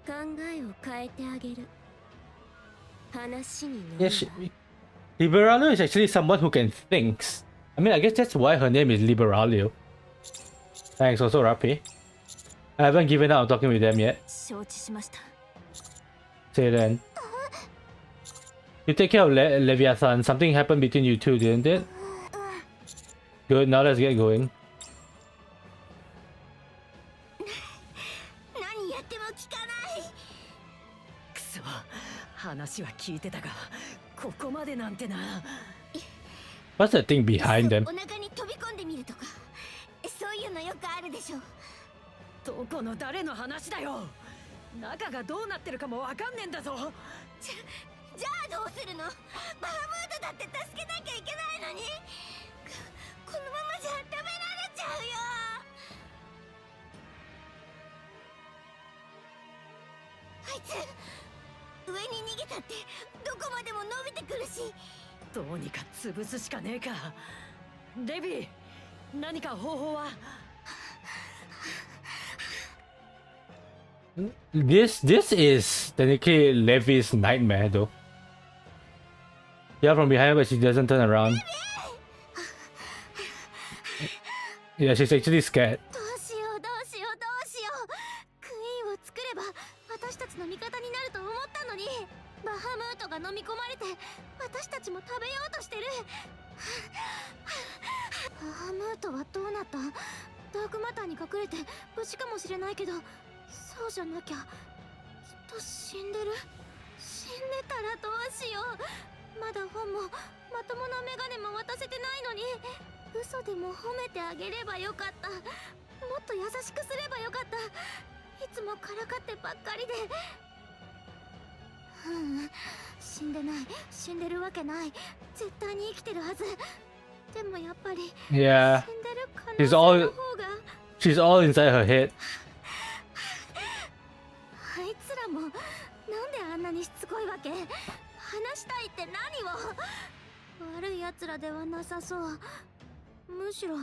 た。考えを変えてあげる。話に乗る Yes, Liberalio is actually someone who can think. I mean, I guess that's why her name is Liberalio. Thanks, also Rapi. I haven't given up on talking with them yet. 承知しました。 Say then. You take care of Leviathan. Something happened between you two, didn't it? Good, now let's get going. 何やっても聞かない。くそ、話は聞いてたが、ここまでなんてな。What's the thing behind them? お腹に飛び込んでみるとか、そういうのよくあるでしょ。どこの誰の話だよ。中がどうなってるかもわかんねえんだぞ。じゃあどうするの。バハムートだって助けなきゃいけないのに。このままじゃ食べられちゃうよ。あいつ上に逃げたってどこまでも伸びてくるし。どうにか潰すしかねえか。レビー、何か方法は。This is technically Levi's nightmare though. Yeah, from behind but she doesn't turn around. Yeah, she's actually scared. どうしようどうしようどうしよう。クイーンを作れば私たちの味方になると思ったのに、バハムートが飲み込まれて私たちも食べようとしてる。バハムートはどうなった。ダークマターに隠れて無事かもしれないけど、そうじゃなきゃきっと死んでる。死んでたらどうしよう。まだ本もまともなメガネも渡せてないのに。嘘でも褒めてあげればよかった。もっと優しくすればよかった。いつもからかってばっかりで。死んでない。死んでるわけない。絶対に生きてるはず。でもやっぱり Yeah, 死んでる可能性の方が。 she's all inside her head. あいつらもなんであんなにしつこいわけ。話したいって何を。悪いやつらではなさそう。むしろ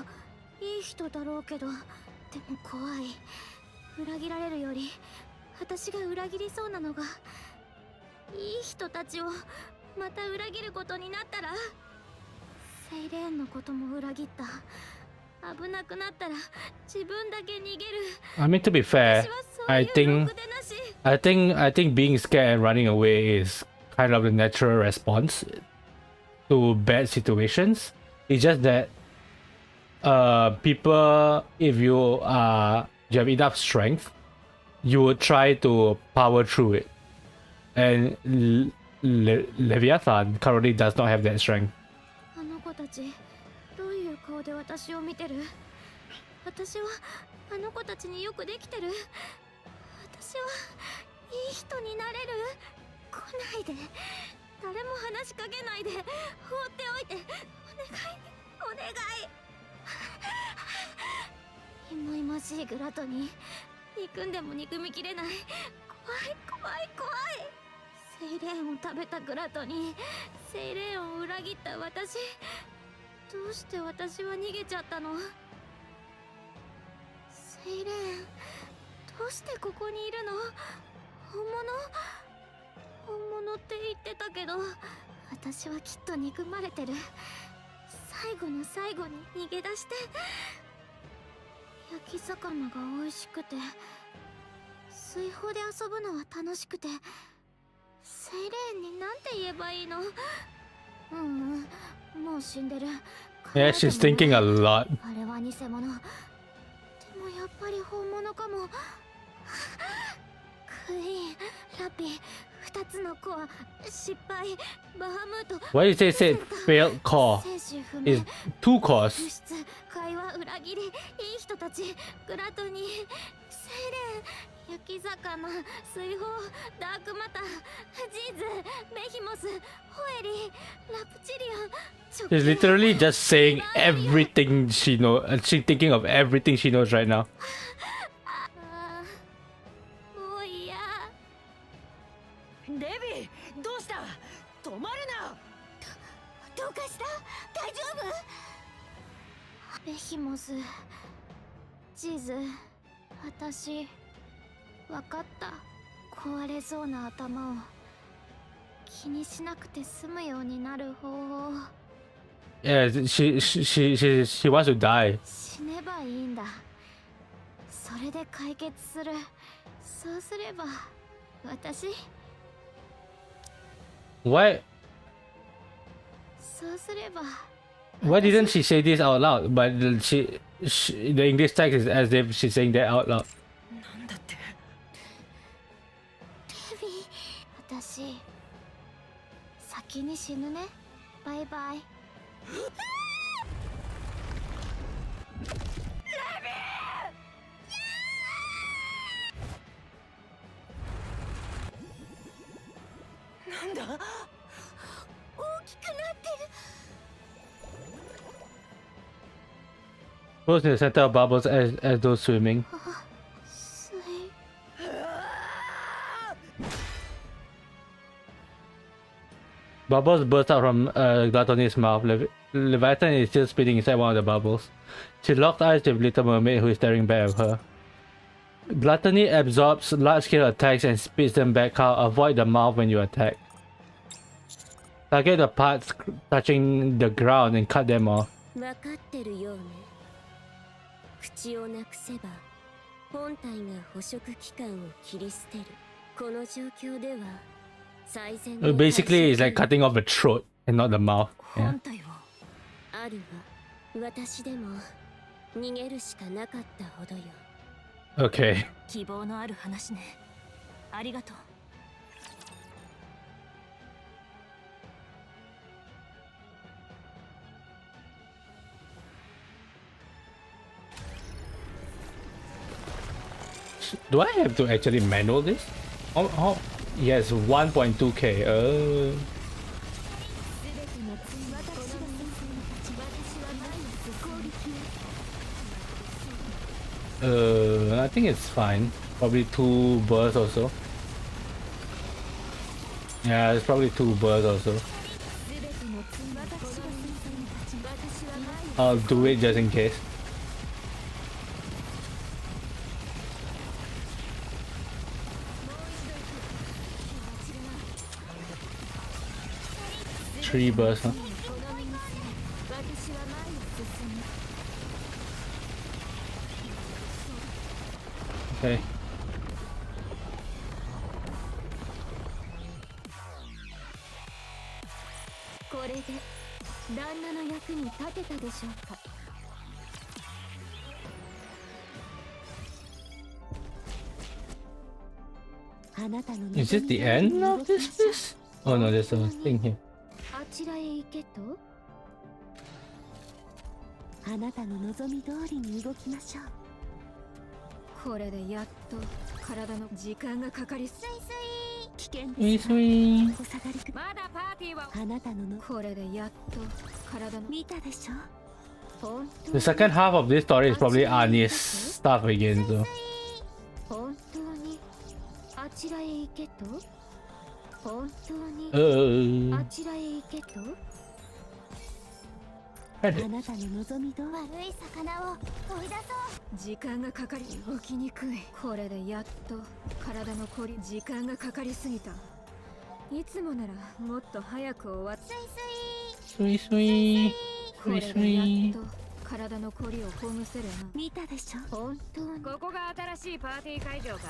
いい人だろうけど、でも怖い。裏切られるより私が裏切りそうなのが、いい人たちをまた裏切ることになったら。セイレーンのことも裏切った。危なくなったら自分だけ逃げる。 I mean, to be fair, I think being scared and running away is kind of the natural response to bad situations. It's just that people, if you have enough strength, you would try to power through it. And Leviathan currently does not have that strength. あの子たちどういう顔で私を見てる。私はあの子たちによくできてる。私はいい人になれる。来ないで。誰も話しかけないで。放っておいて。お願いお願い。いもいましいグラトニー。憎んでも憎みきれない。怖い怖い怖い。セイレーンを食べたグラトニー。セイレーンを裏切った私。どうして私は逃げちゃったの？セイレーン、どうしてここにいるの？本物って言ってたけど、私はきっと憎まれてる。最後の最後に逃げ出して、焼き魚が美味しくて、水泡で遊ぶのは楽しくて、セイレーンになんて言えばいいの？もう死んでる。 Yeah, she's thinking a lot. あれは偽物。でもやっぱり本物かも。クイーン、ラピ、2つのコア、失敗、バハムート。 Why did they say failed core? 生死不明。 It's 2 cores. 物質、会話、裏切り、いい人たち、グラトニー、セイレン、焼き魚、水泡、ダークマター、ジーズ、メヒモス、ホエリ、ラプチリアン。 She's literally just saying everything she knows. She's thinking of everything she knows right now. もういや。デビー、どうした？止まるな。どうかした？大丈夫？メヒモス、ジーズ、私、わかった。壊れそうな頭を気にしなくて済むようになる方法。 Yeah, she wants to die. 死ねばいいんだ。それで解決する。そうすれば私。 Why そうすれば。 why didn't she say this out loud? But the English text is as if she's saying that out loud. なんだって。デビー、私先に死ぬね。バイバイ。なんだ？大きくなってる。 Close in the center of bubbles as though swimming. 水。 Bubbles burst out from Gluttony's mouth. Leviathan is still spitting inside one of the bubbles. She locks eyes with Little Mermaid, who is staring back at her. Gluttony absorbs large-scale attacks and spits them back out. Avoid the mouth when you attack. Target the parts touching the ground and cut them off. 分かってるようね。口をなくせば本体が捕食器官を切り捨てる。この状況では最善の Basically, it's like cutting off the throat and not the mouth. Yeah. 本体を。あるわ。私でも逃げるしかなかったほどよ。 Okay. 希望のある話ね。ありがとう。 Do I have to actually manual this? Oh, yes, 1.2k. I think it's fine. Probably 2 bursts or so. Yeah, it's probably 2 bursts or so. I'll do it just in case. Three bursts, huh? Okay. Is this the end of this? Oh no, there's a thing here. あちらへ行けと。あなたの望み通りに動きましょう。これでやっと体の時間がかかりす危険ウィですがスウィー。お下がりくまだパーティーはあなたののこれでやっと体の見たでしょ。本当 The second half of this story is probably Annie's stuff again, so. 本当にあちらへ行けと。本当にあちらへ行けと。credit. なたの望みど悪い魚を追い出そう時間がかかり動きにくい。これでやっと体のこり時間がかかりすぎた。いつもならもっと早く終わっスイスイ Sweet, sweet, これ sweet, でや sweet. っと体のこりをほぐせるな。見たでしょ本当にここが新しいパーティー会場か。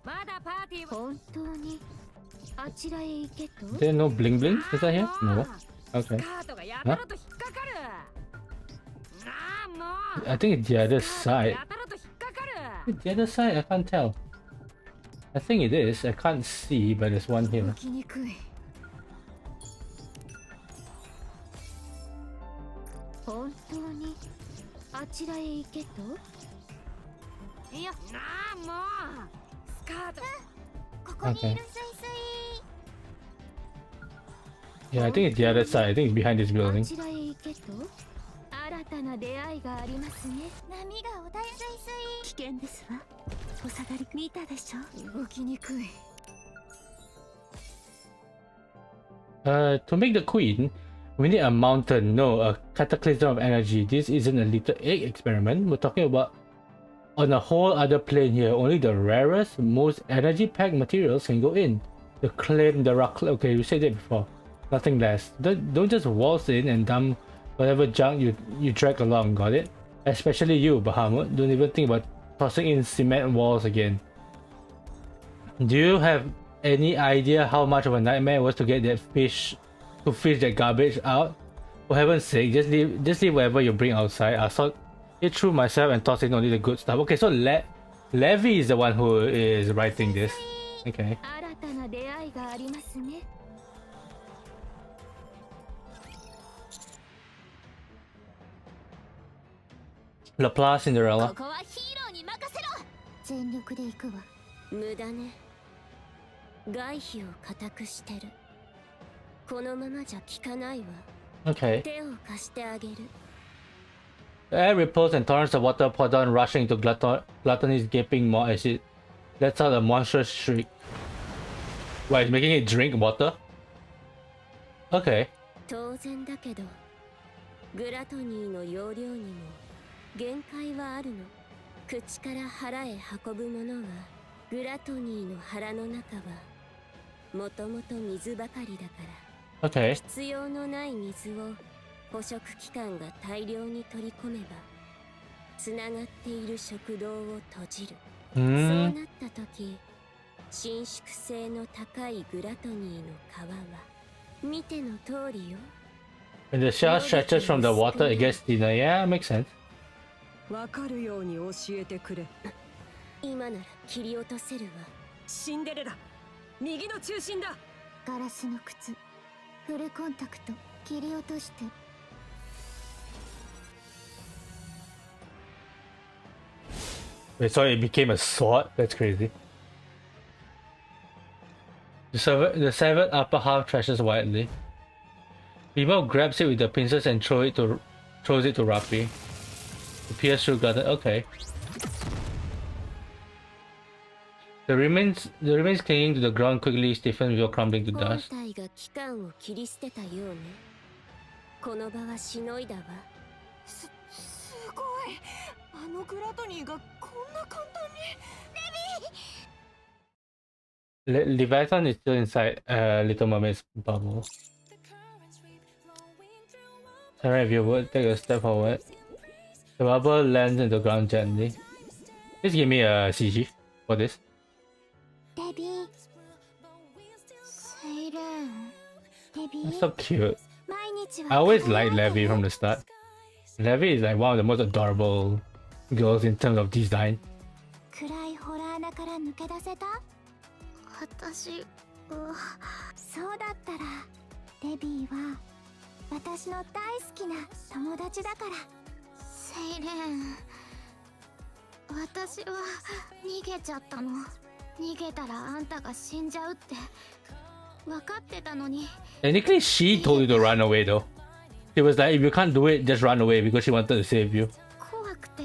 まだパーティーは本当にあちらへ行けと Is there no bling bling? Is that here? No. ス Okay. カートがやたらと引っかかる。ああもう I think it's the other スカートが side. やたらと引っかかる。 The other side, I can't tell. I think it is. I can't see, but there's one 動 here. きにくい。本当にあちらへ行けといやああもうスカートここにい Okay. るスイス Yeah, I think it's the other side. I think it's behind this イ building. あちらへ行けと新たな出会いがありますね波が穏やスイスイ危険ですわお下がり見たでしょ動きにくい。 To make the queen, we need a mountain, no, a cataclysm of energy. This isn't a little egg experiment. We're talking about on a whole other plane here. Only the rarest, most energy-packed materials can go in. The claim, the rock. Okay, we said that before. Nothing less. Don't just waltz in and dump whatever junk you drag along. Got it? Especially you, Bahamut. Don't even think about tossing in cement walls again. Do you have any idea how much of a nightmare it was to get that fish, to fish that garbage out? For heaven's sake, just leave whatever you bring outside. I'll sort it through myself and toss in only the good stuff. Okay, so Levi is the one who is writing this. Okay. 新たな出会いがありますね Laplace こ Cinderella. こはヒーローに任せろ全力で行くわ無駄ね。外皮を固くしてる。このままじゃ効かないわ。 Okay. 手を貸してあげる。 The air ripples and torrents of water pour down, rushing into Gluttony's gaping maw as it lets out a monstrous shriek. Why, it's making it drink water? Okay. 当然だけど、グラトニーの容量にも限界はあるの。口から腹へ運ぶものは、グラトニーの腹の中はもともと水ばかりだから、 Okay. 必要のない水を捕食器官が大量に取り込めば、つながっている食道を閉じる。そうなった時、伸縮性の高いグラトニーの皮は見ての通りよ。 When the shell stretches from the water, it gets thinner. Yeah, makes sense. わかるように教えてくれ。今なら切り落とせるわ。シンデレラ、右の中心だ。ガラスの靴フルコンタクト切り落として Wait, so it became a sword? That's crazy. The severed upper half thrashes wildly. Bebo grabs it with the pincers and throws it to Rapi. It pierces through Glutton. Okay. The remains clinging to the ground quickly stiffen before crumbling to 本 dust. 体が器官を切り捨てたようね。この場はしのいだわ。すごい。あのグラトニーがこんな簡単に。 Leviathan is still inside Little Mermaid's bubble. Sarah, if you would, take a step forward. The bubble lands into the ground gently. Just give me a CG for this. デビーセイレンデビ That's ー so cute. 毎日 I は always liked Levi from the start. Levi is like one of the most adorable girls in terms of design. 暗いホラー穴から抜け出せた私そうだったらデビーは私の大好きな友達だからセイレン私は逃げちゃったの逃げたらあんたが死んじゃうって分かってたのに Technically, she told you to run away though. She was like, if you can't do it, just run away because she wanted to save you. 怖くて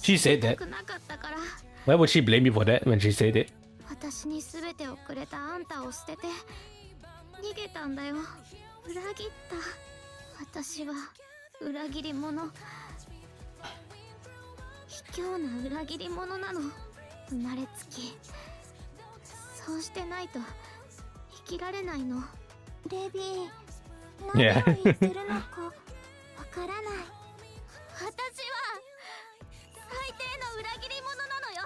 She said た that. くなかったから Why would she blame you for that when she said it? 私に全てをくれたあんたを捨てて逃げたんだよ裏切った私は裏切り者、卑怯な裏切り者なの。生まれつきそうしてないと生きられないの。レビー、 Yeah. 何を言ってるのかわからない。私は最低の裏切り者なのよ。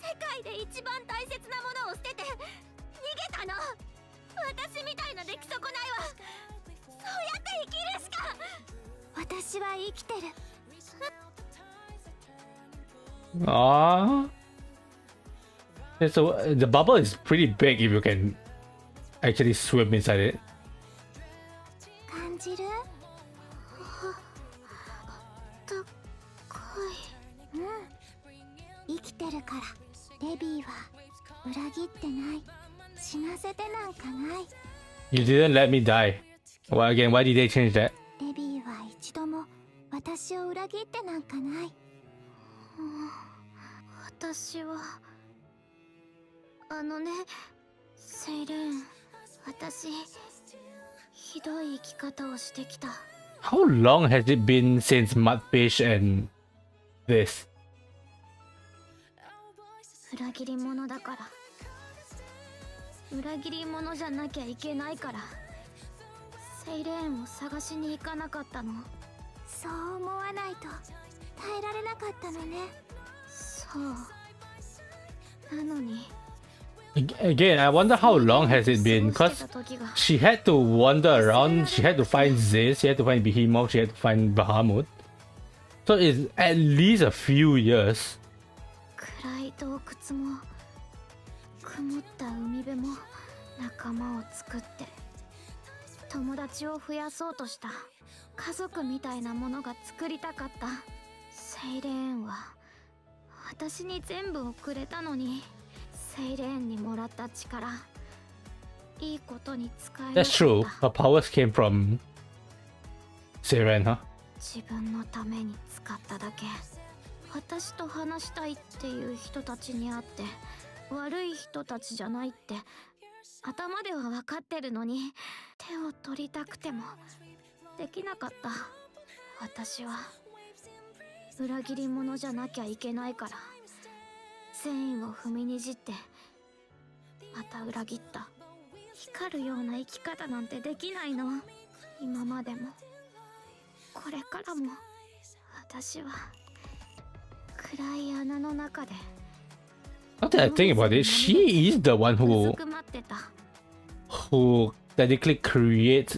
世界で一番大切なものを捨てて逃げたの。私みたいな出来損ないはそうやって生きるしか。私は生きてる。 Aww. Yeah, so the bubble is pretty big if you can actually swim inside it. 感じる？高い。うん、生きてるから。レビーは裏切ってない。死なせてなんかない。 You didn't let me die. Well, again, why did they change that? レビーは一度も私を裏切ってなんかない。私はセイレーン、私ひどい生き方をしてきた。 How long has it been since Mudfish and this? 裏切り者だから、裏切り者じゃなきゃいけないからセイレーンを探しに行かなかったの。そう思わないと耐えられなかったのね。そうなのに。 Again, I wonder how long has it been, because she had to wander around, she had to find Zeus, she had to find Behemoth, she had to find Bahamut. So it's at least a few years. 暗い洞窟も曇った海辺も仲間を作って友達を増やそうとした。家族みたいなものが作りたかった。セイレーンは私に全部をくれたのに、セイレーンにもらった力、いいことに使えなかった。 That's true. Her powers came from Seren, huh? 自分のために使っただけ。私と話したいっていう人たちに会って悪い人たちじゃないって頭では分かってるのに、手を取りたくてもできなかった。私は裏切り者じゃなきゃいけないから善意を踏みにじってまた裏切った。光るような生き方なんてできないの。今までもこれからも私は暗い穴の中で。 Now that I think about it, she is the one who technically creates.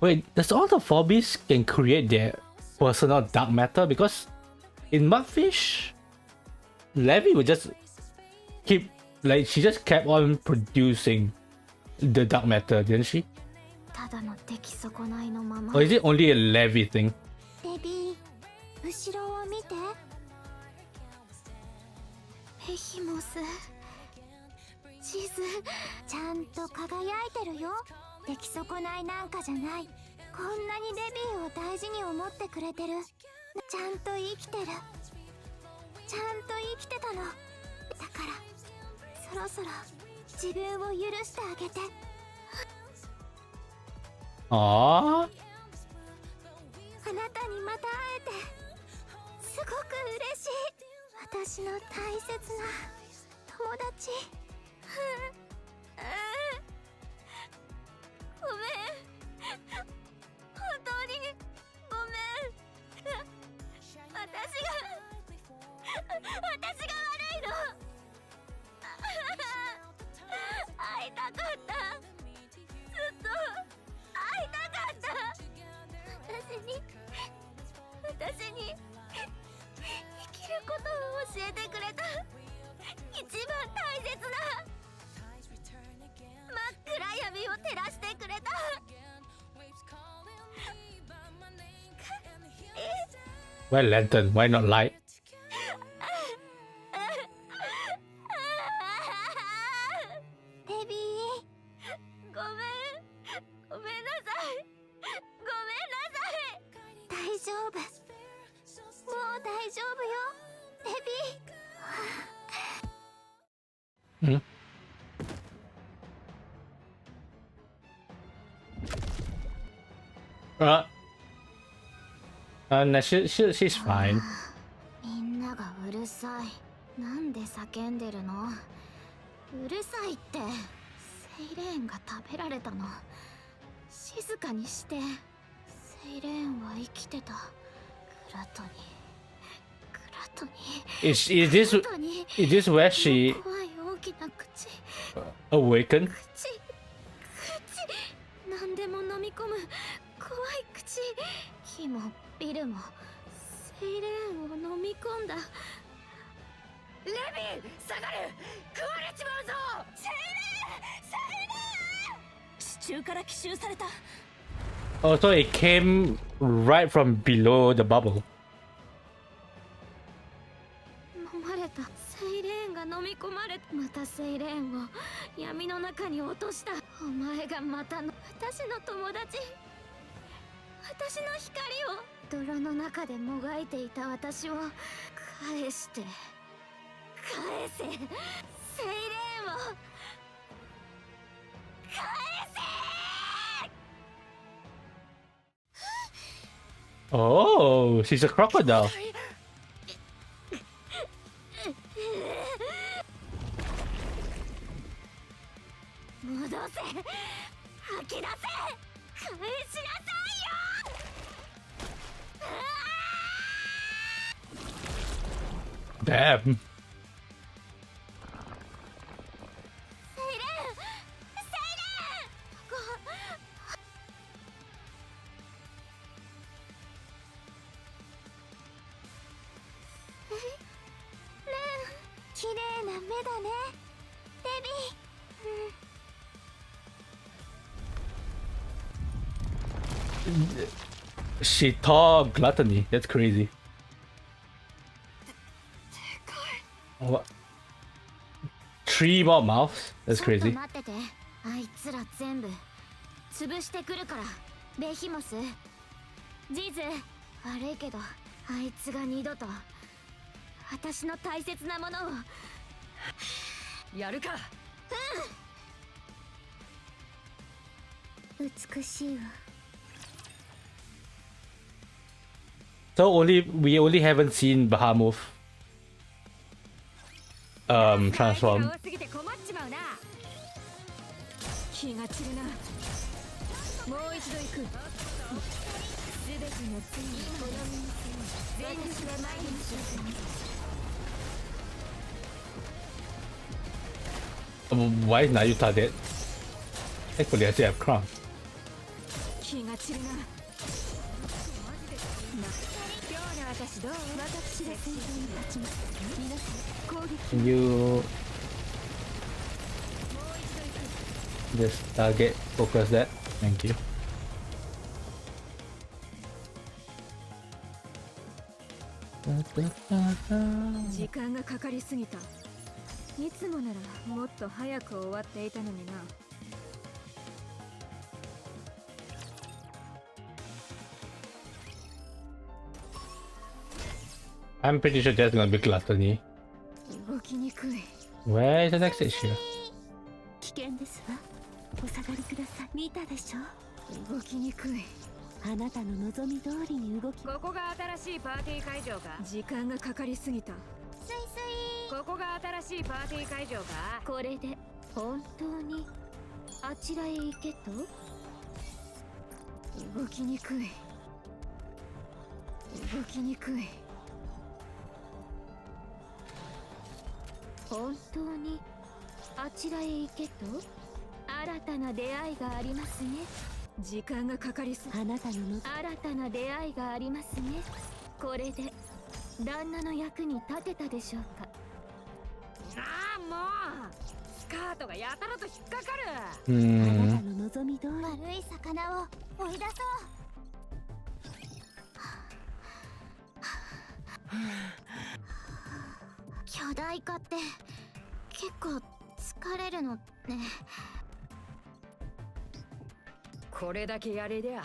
Wait, does all the Phobes can create their personal dark matter? Because in Mudfish, Levi would just keep, like, she just kept on producing the dark matter, didn't she? ただの出来損ないのまま。 Or is it only a Levi thing? レビー、後ろを見て。ベヒモス、地図ちゃんと輝いてるよ。出来損ないなんかじゃない。こんなにレビーを大事に思ってくれてる。ちゃんと生きてる。ちゃんと生きてたの。だからそろそろ自分を許してあげて。 Aww. あなたにまた会えてすごく嬉しい。私の大切な友達。ごめん、本当にごめん。私が悪いの。会いたかった。ずっと会いたかった。私に生きることを教えてくれた一番大切な真っ暗闇を照らしてくれた。Why lantern? Why not light? レビー、ごめんなさい。ごめんなさい。大丈夫。もう大丈夫よ、レビー。No, she's fine. みんながうるさい。なんで叫んでるの？うるさいって。セイレーンが食べられたの。静かにして。セイレーンは生きてた。グラトニー。グラトニー。Is this where she 怖い大きな口。awakened? 口。何でも飲み込む怖い口。木もビルもセイレーンを飲み込んだ。レビン下がる。食われちまうぞ。セイレーン地中から奇襲された。 Oh, so it came right from below the bubble. 飲まれた。セイレーンが飲み込まれた。またセイレーンを闇の中に落とした。お前がまたの私の友達、私の光を。泥の中でもがいていた私を返して、返せ。セイレーンを返せ。 Oh, she's a crocodile. 戻せ。吐き出せ。返しなさいよ。 Damn. 綺麗な目だね、レビー。She taught gluttony. That's crazy. What? 3 more mouths? That's ちょっ crazy. と待ってて。あいつら全部潰してくるから。ベヒモス、ジズ、悪いけどあいつが二度と私の大切なものを。やるか。美しいわ。 So we only haven't seen Bahamut transform. 気が散るな。もう一度行く。すべての罪をこの身に背負い、私は前に進む。 Why is Nayuta dead? Thankfully, I still have Crown. 気が散るな。今日の私どう？私が先頭に立ちます。皆さん攻撃。 Can you just target focus that? Thank you. 時間がかかりすぎた。いつもならもっと早く終わっていたのにな。 I'm pretty sure there's gonna be gluttony. 動きにくい。 Where is the next issue? 危険ですわ。お下がりください。見たでしょ。動きにくい。あなたの望み通りに動き。ここが新しいパーティー会場か。時間がかかりすぎた。スイスイ。ここが新しいパーティー会場か。これで本当にあちらへ行けと。動きにくい。動きにくい。本当にあちらへ行けと。新たな出会いがありますね。時間がかかりすぎ。あなたの新たな出会いがありますね。これで旦那の役に立てたでしょうか。ああもうスカートがやたらと引っかかる。あなたの望み通り。悪い魚を追い出そう。巨大化って結構疲れるのね。これだけやれりゃ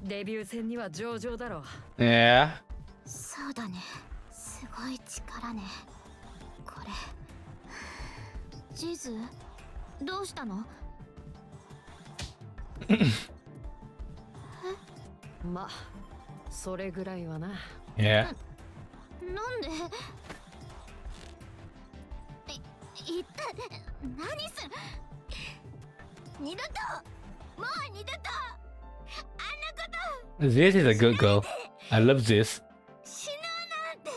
デビュー戦には上々だろう。 Yeah. そうだね。すごい力ね。これ。ジズ、どうしたの？え？ま、それぐらいはな。Yeah. なんでいった何する二度ともう二度とあんなこと This is a good girl. I love this. 死ぬなんて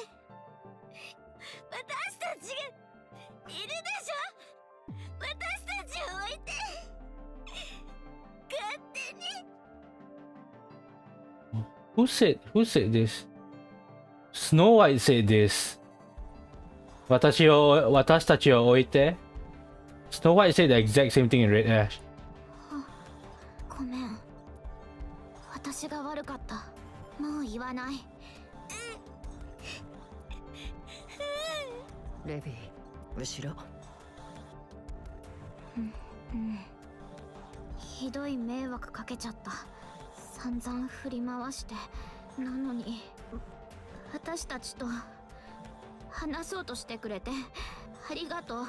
私たちがいるでしょ私たちを置いて勝手に Who said this? Snow White said this. 私たちを置いて Snow White said the exact same thing in Red Ash. ごめん私が悪かったもう言わないレビー、後ろ。ひどい迷惑かけちゃった散々振り回してなのに私たちと話そうとしてくれてありがとう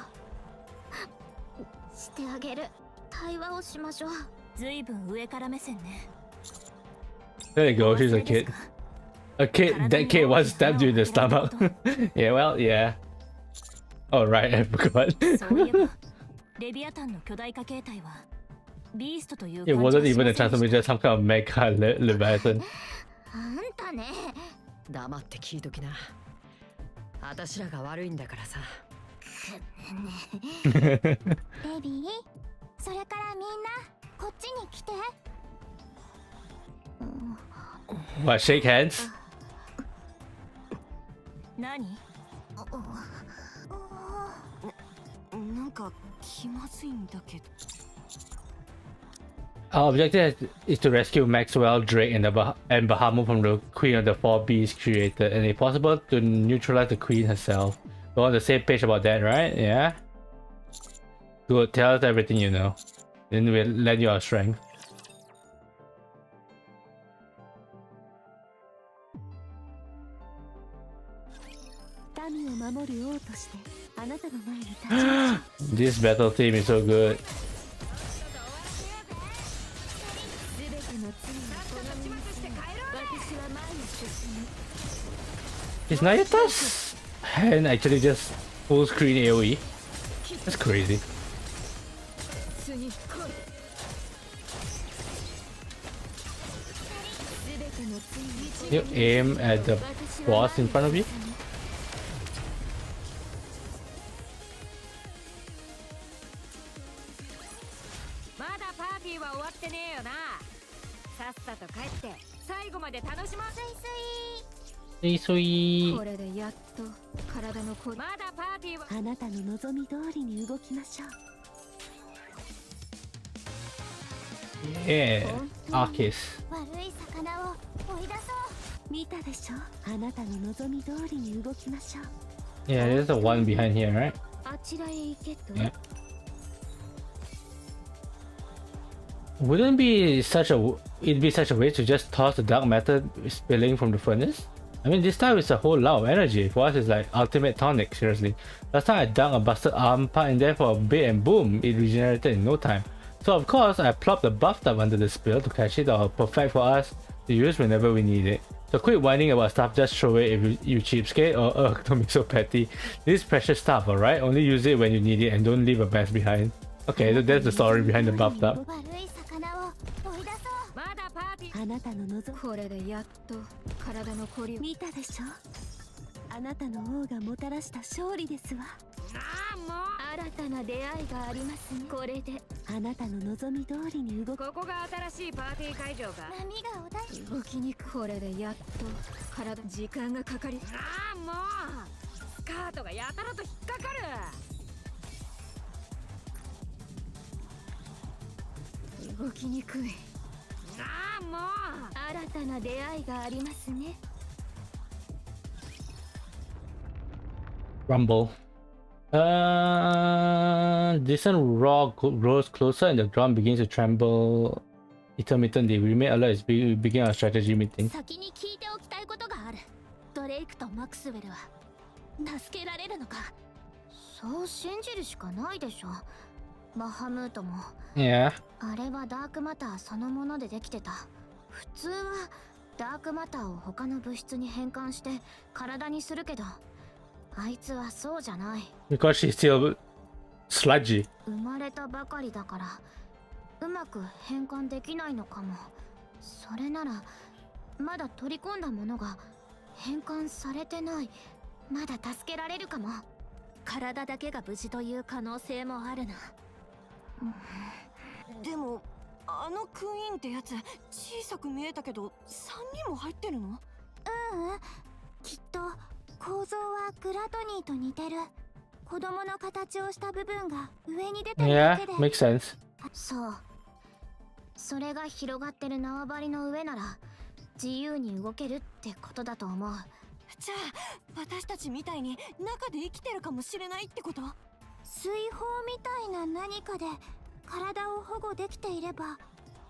してあげる対話をしましょうずいぶん上から目線ね There you go, she's a kid. That kid was stabbed you in the stomach. Yeah, well, yeah. Alright, I forgot. そういえばレビアタンの巨大化形態はビーストという It 感じ wasn't はし even ま a せんでした transformation, some kind of mecha Leviathan. あんたね黙って聞いときな。私らが悪いんだからさ。レビーそれからみんなこっちに来て What, shake hands? 何なんか気まずいんだけど Our objective is to rescue Maxwell, Drake, and Bahamut from the Queen of the Four Beasts created, and if possible, to neutralize the Queen herself. We're on the same page about that, right? Yeah? Good, tell us everything you know. Then we'll lend you our strength. 民を守る王としてあなたの前に立ちましょう This battle theme is so good. Is Nayata's hand actually just full screen AoE? That's crazy. You aim at the boss in front of you? まだパーティーは終わってねえよなさっさと帰って最後まで楽しませいSweet. これでやっと体のこまだパーティーはあなたの望み通りに動きましょう Yeah. Arcus. 悪い魚を追い出そう見たでしょあなたの望み通りに動きましょう Yeah, there's a one behind here, right? あちらへ行けと Yeah. Wouldn't it be such a waste to just toss the dark matter spilling from the furnace? I mean, this time it's a whole lot of energy. For us, it's like ultimate tonic, seriously. Last time I dunked a busted arm part in there for a bit and boom, it regenerated in no time. So of course, I plopped the buff up under the spill to catch it, or perfect for us to use whenever we need it. So quit whining about stuff, just throw it if you cheapskate, or ugh, don't be so petty. This is precious stuff, alright? Only use it when you need it and don't leave a mess behind. Okay, so that's the story behind the buffed up. 悪い魚を追い出そうまだパーティーあなたの望これでやっと体のこりを見たでしょあなたの王がもたらした勝利ですわああもう新たな出会いがありますねこれであなたの望み通りに動くここが新しいパーティー会場か波が穏やか動きにくこれでやっと体時間がかかりああもうスカートがやたらと引っかかる動きにくいああもう新たな出会いがありますね Rumble. Distant roar grows closer and the ground begins to tremble intermittently. We remain alert as we begin our strategy meeting. 先に聞いておきたいことがあるドレイクとマクスウェルは助けられるのかそう信じるしかないでしょバハムートも Yeah. あれはダークマターそのものでできてた普通はダークマターを他の物質に変換して体にするけど、あいつはそうじゃない。 Because she's still sludgy. 生まれたばかりだからうまく変換できないのかも。それならまだ取り込んだものが変換されてない。まだ助けられるかも。体だけが無事という可能性もあるな。でもあのクイーンってやつ小さく見えたけど3人も入ってるの？きっと構造はグラトニーと似てる。子供の形をした部分が上に出てるだ Yeah, けで。 makes sense. そう。それが広がってる縄張りの上なら自由に動けるってことだと思う。じゃあ私たちみたいに中で生きてるかもしれないってこと？水泡みたいな何かで体を保護できていれば。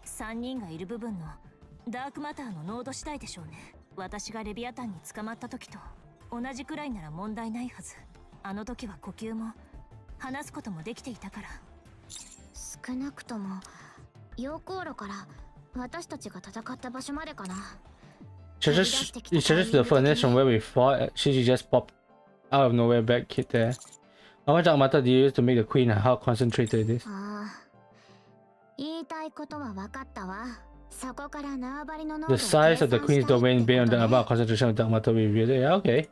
3人がいる部分のダークマターの濃度次第でしょうね。私がレビアタンに捕まった時と同じくらいなら問題ないはず。あの時は呼吸も話すこともできていたから。少なくとも溶鉱炉から私たちが戦った場所までかな。It's just the furnace from where we fought. She just popped out of nowhere back there. How much dark matter do you use to make the queen and how concentrated it is? ああ、言いたいことは分かったわ。そこから縄張りの濃 The 度を size of the 計 queen's 算したい domain って based こ on と the ね。 amount of concentration of dark matter we revealed. Yeah, okay.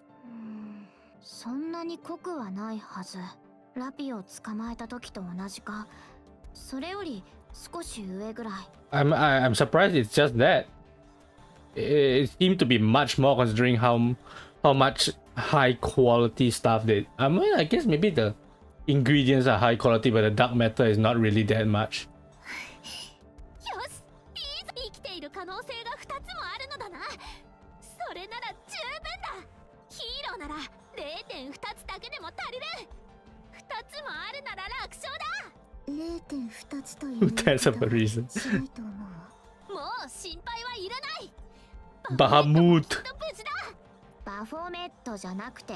そんなに濃くはないはず。ラピを捕まえた時と同じか、それより少し上ぐらい。I'm surprised it's just that. It seemed to be much more considering how much high quality stuff they. I mean, I guess maybe the ingredients are high quality, but the dark matter is not really that much. よし、いいぞ。生きている可能性が2つもあるのだな。それなら十分だ。ヒーローなら 0.2 つだけでも足りる。2つもあるなら楽勝だ。 0.2 つという That's of a reason. しないと思うわ。もう心配はいらない。 Bahamut. 無事だ。バフォメットじゃなくて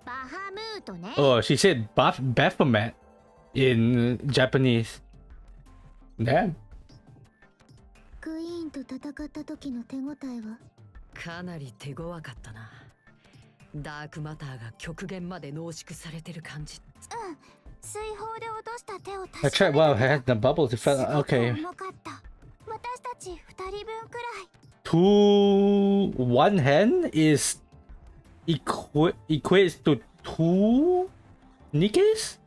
バハムートね。 Oh, she said Baphomet in Japanese. Damn. クイーンと戦った時の手応えは？かなり手強かったな。ダークマターが極限まで濃縮されてる感じ。水泡で落とした手を I 確か tried. め Wow, て it み had the bubbles. It た。 felt すごく okay. 重かった。私たち2人分くらい。 To one hand is equates to 2 Nikkes?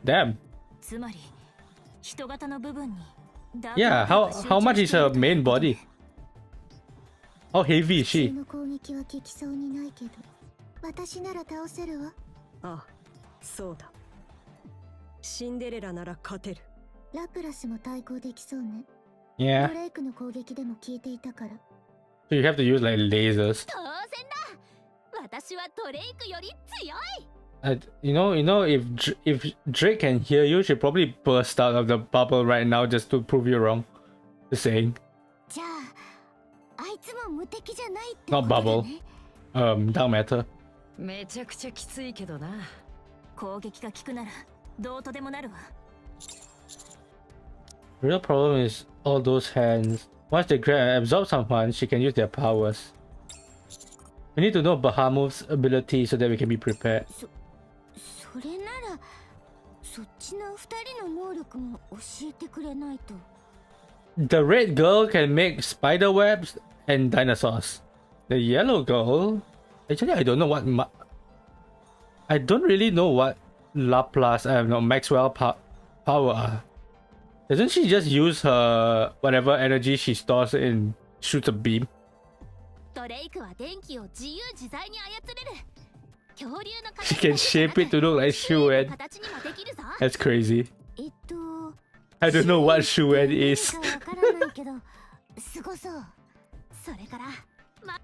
Damn. つまり人型の部分にダーク Yeah, マターが how much 集中 is してい her るという main こと body? ね。 How heavy is 普通 she? の攻撃は効きそうにないけど、私なら倒せるわ。あ、そうだ。シンデレラなら勝てる。ラプラスも対抗できそうね。 Yeah. ドレイクの攻撃でも効いていたから。 So you have to use like lasers. 当然だ。私はドレイクより強い。You know, if Drake can hear you, she'll probably burst out of the bubble right now just to prove you wrong. Just saying. じゃあ、あいつも無敵じゃないってこ Not とだ bubble. ね。Dark matter. めちゃくちゃきついけどな。攻撃が効くならどうとでもなるわ。 The real problem is all those hands. Once they grab and absorb someone, she can use their powers. We need to know Bahamut's ability so that we can be prepared. それなら、そっちの2人の能力も教えてくれないと。 The red girl can make spider webs and dinosaurs. The yellow girl, actually I don't know what I don't really know what Laplace Maxwell power are. Doesn't she just use her whatever energy she stores and shoots a beam? ドレイクは電気を自由自在に操れる。恐竜の She can shape it to look like Shuen. 形にもできるぞ。 That's crazy. と、 I don't know what Shuen is. 何かわからないけど、すごそう。それから、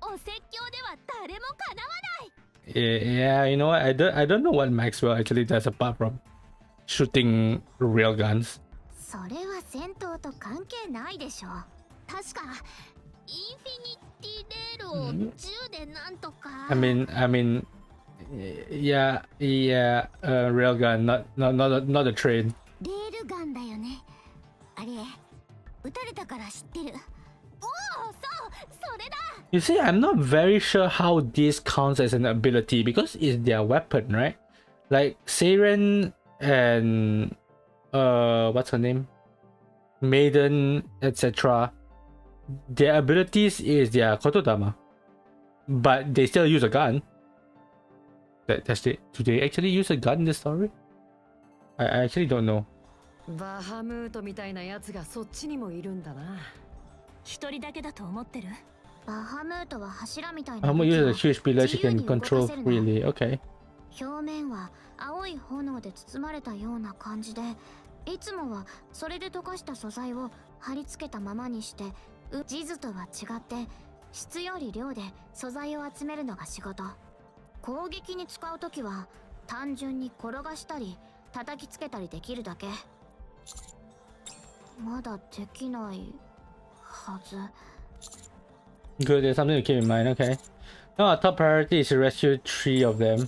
お説教では誰もかなわない。 Yeah, you know what? I don't know what Maxwell actually does apart from shooting real guns. それは戦闘と関係ないでしょ。確か、インフィニティレールを銃でなんとか。I mean, yeah, real gun, not a train. レールガンだよね。あれ、撃たれたから知ってる。You see, I'm not very sure how this counts as an ability because it's their weapon, right? Like Seiren and what's her name? Maiden, etc. Their abilities is their kotodama. But they still use a gun. That's it. Do they actually use a gun in the story? I actually don't know. バハムートみたいなやつがそっちにもいるんだな。一人だけだと思ってる？バハムートは柱みたいな I'm 武 gonna 器 use a huge pillar she 自由 can に動か control せるの。 freely. Okay. 表面は青い炎で包まれたような感じで、いつもはそれで溶かした素材を貼り付けたままにして、地図とは違って質より量で素材を集めるのが仕事。攻撃に使うときは単純に転がしたり叩きつけたりできるだけ。まだできないはず。 Good, there's something to keep in mind. Okay. Now our top priority is to rescue 3 of them.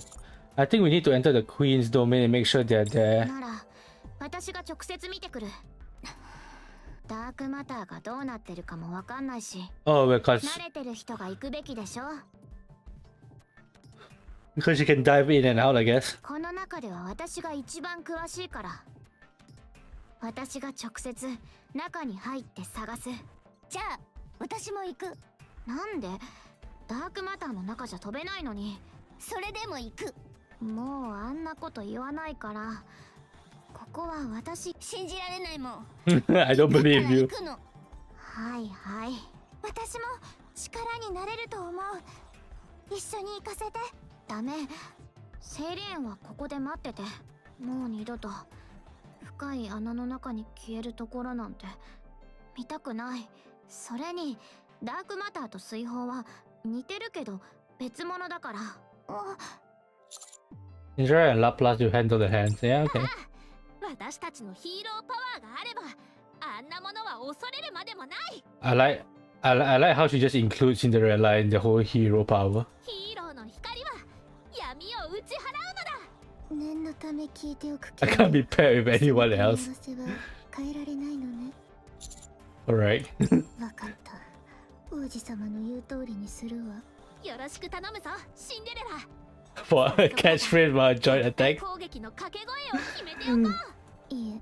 I think we need to enter the Queen's domain and make sure they're there. なら私が直接見てくる。ダークマターがどうなってるかもわかんないし。 Oh, because 慣れてる人が行くべきでしょ。 you can dive in and out, I guess. この中では私が一番詳しいから。私が直接中に入って探す。じゃあ私も行く。なんでダークマターの中じゃ飛べないのに。それでも行く。もうあんなこと言わないから。ここは私信じられないもん。I don't believe you. はいはい。私も力になれると思う。一緒に行かせて。ダメ。セイレーンはここで待ってて。もう二度と深い穴の中に消えるところなんて見たくない。それにダークマターと水泡は似てるけど別物だから。Enjoy and Laplace to handle the hands. Yeah, okay. 私たちのヒーローパワーがあれば、あんなものは恐れるまでもない。I like how she just includes Cinderella in the whole hero power. ヒーローの光は闇を打ち払うのだ。念のため聞いておく I can't be paired with anyone else. 変えられないのね。Alright. わかった。王子様の言う通りにするわ。よろしく頼むぞ、シンデレラ。 For a catchphrase while joint attack. 攻撃の掛け声を決めておこう。いい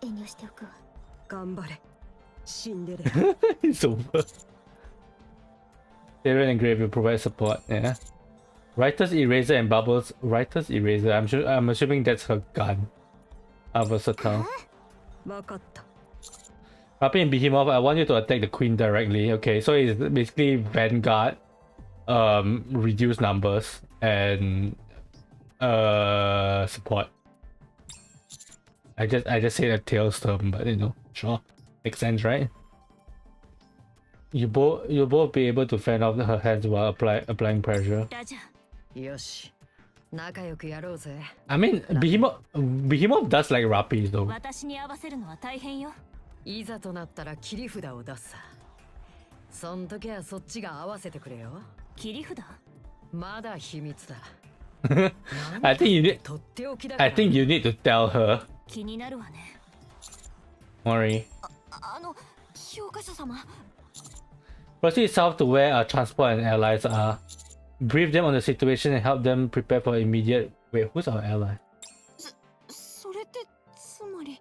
え、遠慮しておくわ。頑張れシンデレラ。 It's over. Seiren and Grave will provide support. Yeah. Writer's eraser and bubbles. Writer's eraser. I'm assuming that's her gun. Versatile. わかった。 Rapi and Behemoth, I want you to attack the Queen directly. Okay, so it's basically Vanguard, reduce numbers and support. I just said a tails term, but you know, sure, makes sense, right? You'll both be able to fend off her hands while applying pressure. よし、仲良くやろうぜ。 I mean, Behemoth does like Rapis though. 私に合わせるのは大変よ。いざとなったら切り札を出すさ。そん時はそっちが合わせてくれよ。切り札？まだ秘密だ。I think you need とっておきだから。 I think you need to tell her. 気になるわね。Mori. 評価者様。 Proceed south to where our transport and allies are. Brief them on the situation and help them prepare for immediate. Wait, who's our ally? それってつまり。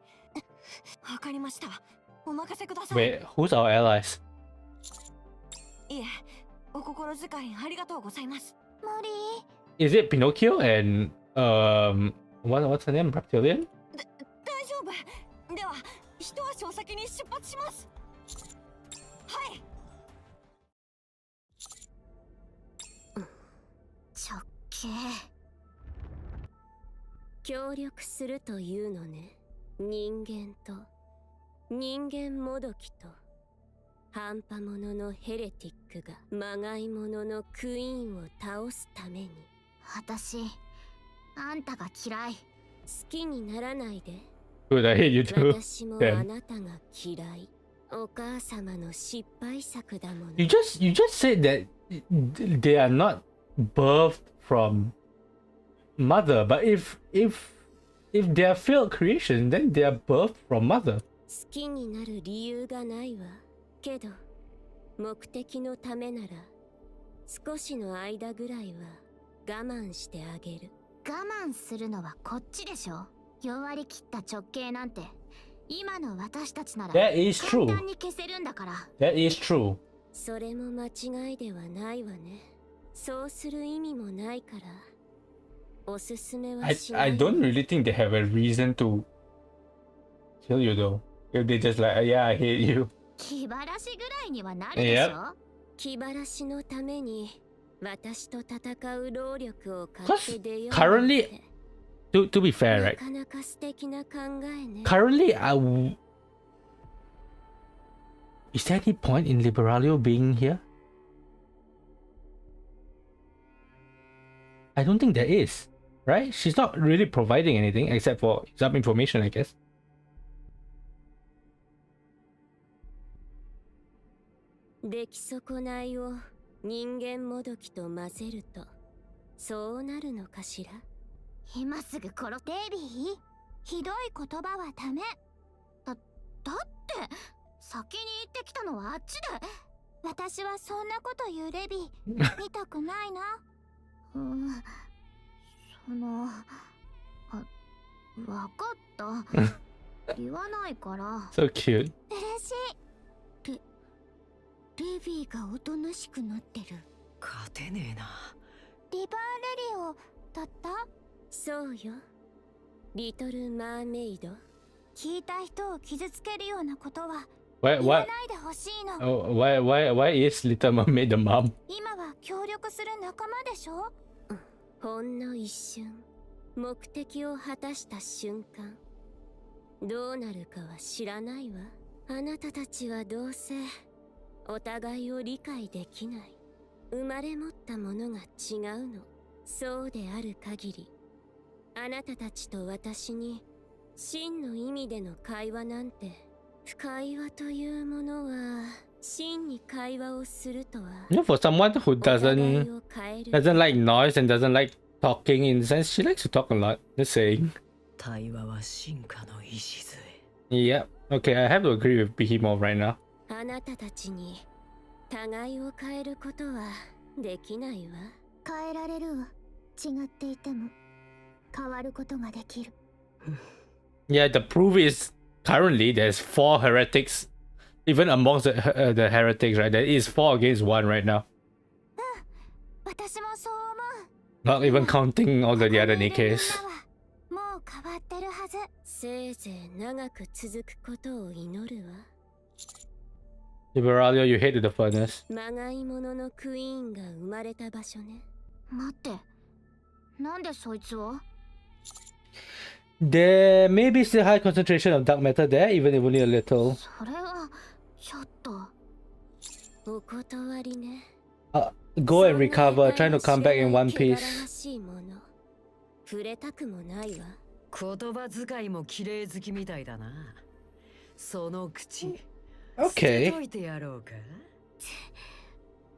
わかりました。お任せください。 Wait, who's our allies? いえ、お心遣いありがとうございます。モリ Is it Pinocchio and what's her name? Reptilian? 大丈夫。では、一足お先に出発します。はい。直径。協力するというのね。人間と人間もどきと半端者のヘレティックがまがいもののクイーンを倒すために。私、あんたが嫌い。好きにならないで。 Good, I hate you too. 私も Then. あなたが嫌い。お母様の失敗作だもの。You just said that they are not birthed from mother, but if they are failed creation, then they are birthed from mother. 好きになる理由がないわ。けど目的のためなら少しの間ぐらいは我慢してあげる。我慢するのはこっちでしょ。弱りきった直径なんて今の私たちなら That is 簡 true. 単に消せるんだから。 That is true. それも間違いではないわね。そうする意味もないからおすすめはしない。 I don't really think they have a reason to kill you though. If they just like, yeah, I hate you. 気晴らしぐらいにはなるでしょ。気晴らしのために私と戦う労力を買って出ようなんて。 Currently, to be fair, な right? かなか素敵な考えね。 Currently, is there any point in Liberalio being here? I don't think there is, right? She's not really providing anything except for some information, I guess. 出来損ないを人間もどきと混ぜるとそうなるのかしら。今すぐ殺デイビー。ひどい言葉はダメだって先に言ってきたのはあっちで。私はそんなこと言うレビー見たくないな。わかった言わないから。 So cute. 嬉しい。レビーがおとなしくなってる。勝てねえな。リバーレリオだった。そうよ、リトル・マーメイド。聞いた人を傷つけるようなことは Why 言わないでほしいの。 why is Little Mermaid the mom? 今は協力する仲間でしょ。ほんの一瞬目的を果たした瞬間どうなるかは知らないわ。あなたたちはどうせお互いを理解できない。生まれ持ったものが違うの。そうである限りあなたたちと私に真の意味での会話なんて、会話というものは真に会話をするとは。 For someone who doesn't like noise and doesn't like talking in the sense, she likes to talk a lot. Just saying. 対話は進化の礎。 Yeah. Okay, I have to agree with Behemoth right now. あなたたちに互いを変えることはできないわ。変えられるわ。違っていても変わることができる。Yeah, the proof is currently there's 4 heretics, even amongst the heretics, right? There is 4 against 1 right now. 私もそう思う。 Not even counting all the other Nikkes. もう変わってるはず。せいぜい長く続くことを祈るわ。 Liberalio, you hated the furnace. まがいもののクイーンが生まれた場所ね。待って、なんでそいつを？ There may be still high concentration of dark matter there, even if only a little. それはちょっと。お断りね。 Go and recover, trying to come back in one piece. 触れたくもないわ。言葉遣いも綺麗好きみたいだな。その口。Okay. 捨てといてやろうか。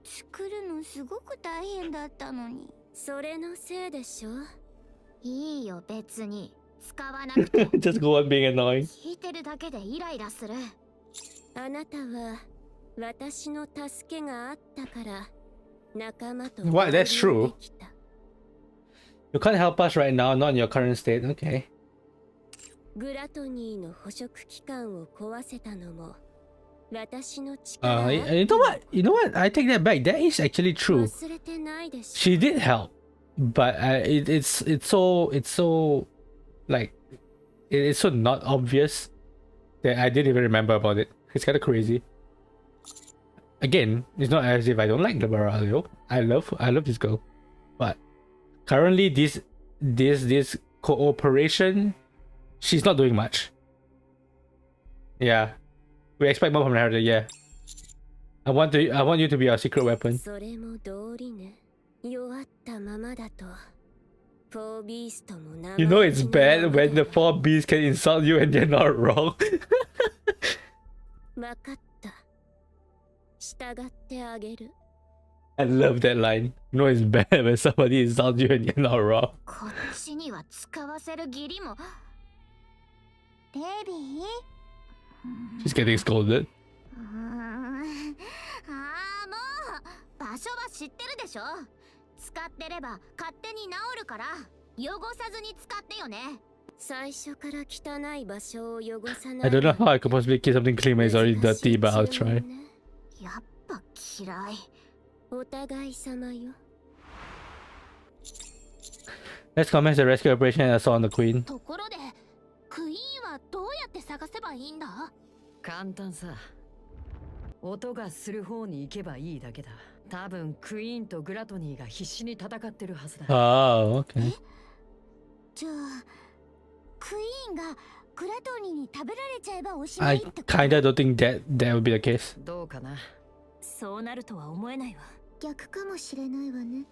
作るのすごく大変だったのに。それのせいでしょ。いいよ別に。使わなくて。Just go on being annoying. 聞いてるだけでイライラする。あなたは私の助けがあったから仲間と。 What? That's true. You can't help us right now, not in your current state. Okay. グラトニーの捕食器官を壊せたのも私の力。You know what? You know what? I take that back. That is actually true. 忘れてないでしょ。 She did help, but it's so like it's so not obvious that I didn't even remember about it. It's kind of crazy. Again, it's not as if I don't like Liberalio. I love this girl, but currently this cooperation, she's not doing much. Yeah, we expect more from her. Yeah, I want you to be our secret weapon. それも道理ね。弱ったままだと。4 beast も名前 You know it's bad when the 4 beasts can insult you and you're not wrong. わかった。従ってあげる。 I love that line. You know it's bad when somebody insults you and you're not wrong. こっちには使わせる義理も。デビー？ She's getting scolded. あ知ってるでしょ。使ってれば勝手に治るから汚さずに使ってよね。最初から汚い場所を汚さない。 I don't know how I could possibly keep something clean when it's already dirty, but I'll try. やっぱ嫌い。お互い様よ。 Let's commence the rescue operation and assault on the queen. ところでクイーンはどうやって探せばいいんだ。簡単さ。音がする方に行けばいいだけだ。多分クイーンとグラトニーが必死に戦ってるはずだ。Oh, okay. じゃあクイーンがグラトニーに食べられちゃえばおしま I いってこと。 kinda don't think that would be the case. どうかな。そうなるとは思えないわ。逆かもしれないわね。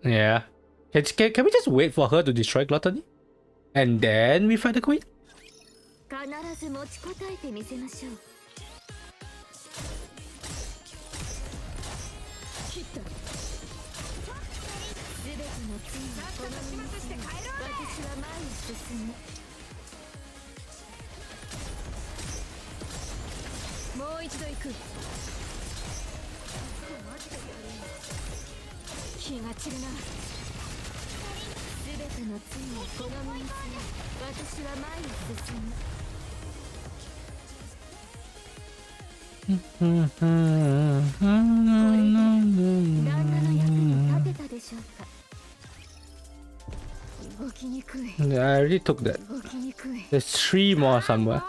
Yeah. Can we just wait for her to destroy Gluttony? And then we fight the queen? 必ず持ちこたえてみせましょう。全ての罪をこの身に背負い、私は前に進む。もう一度行く。気が散るな。全ての罪をこの身に背負い、私は前に進む。これで旦那の役に立てたでしょうか。動きにくい。Yeah, I already took that. 動きにくい。 There's 3 more somewhere. ス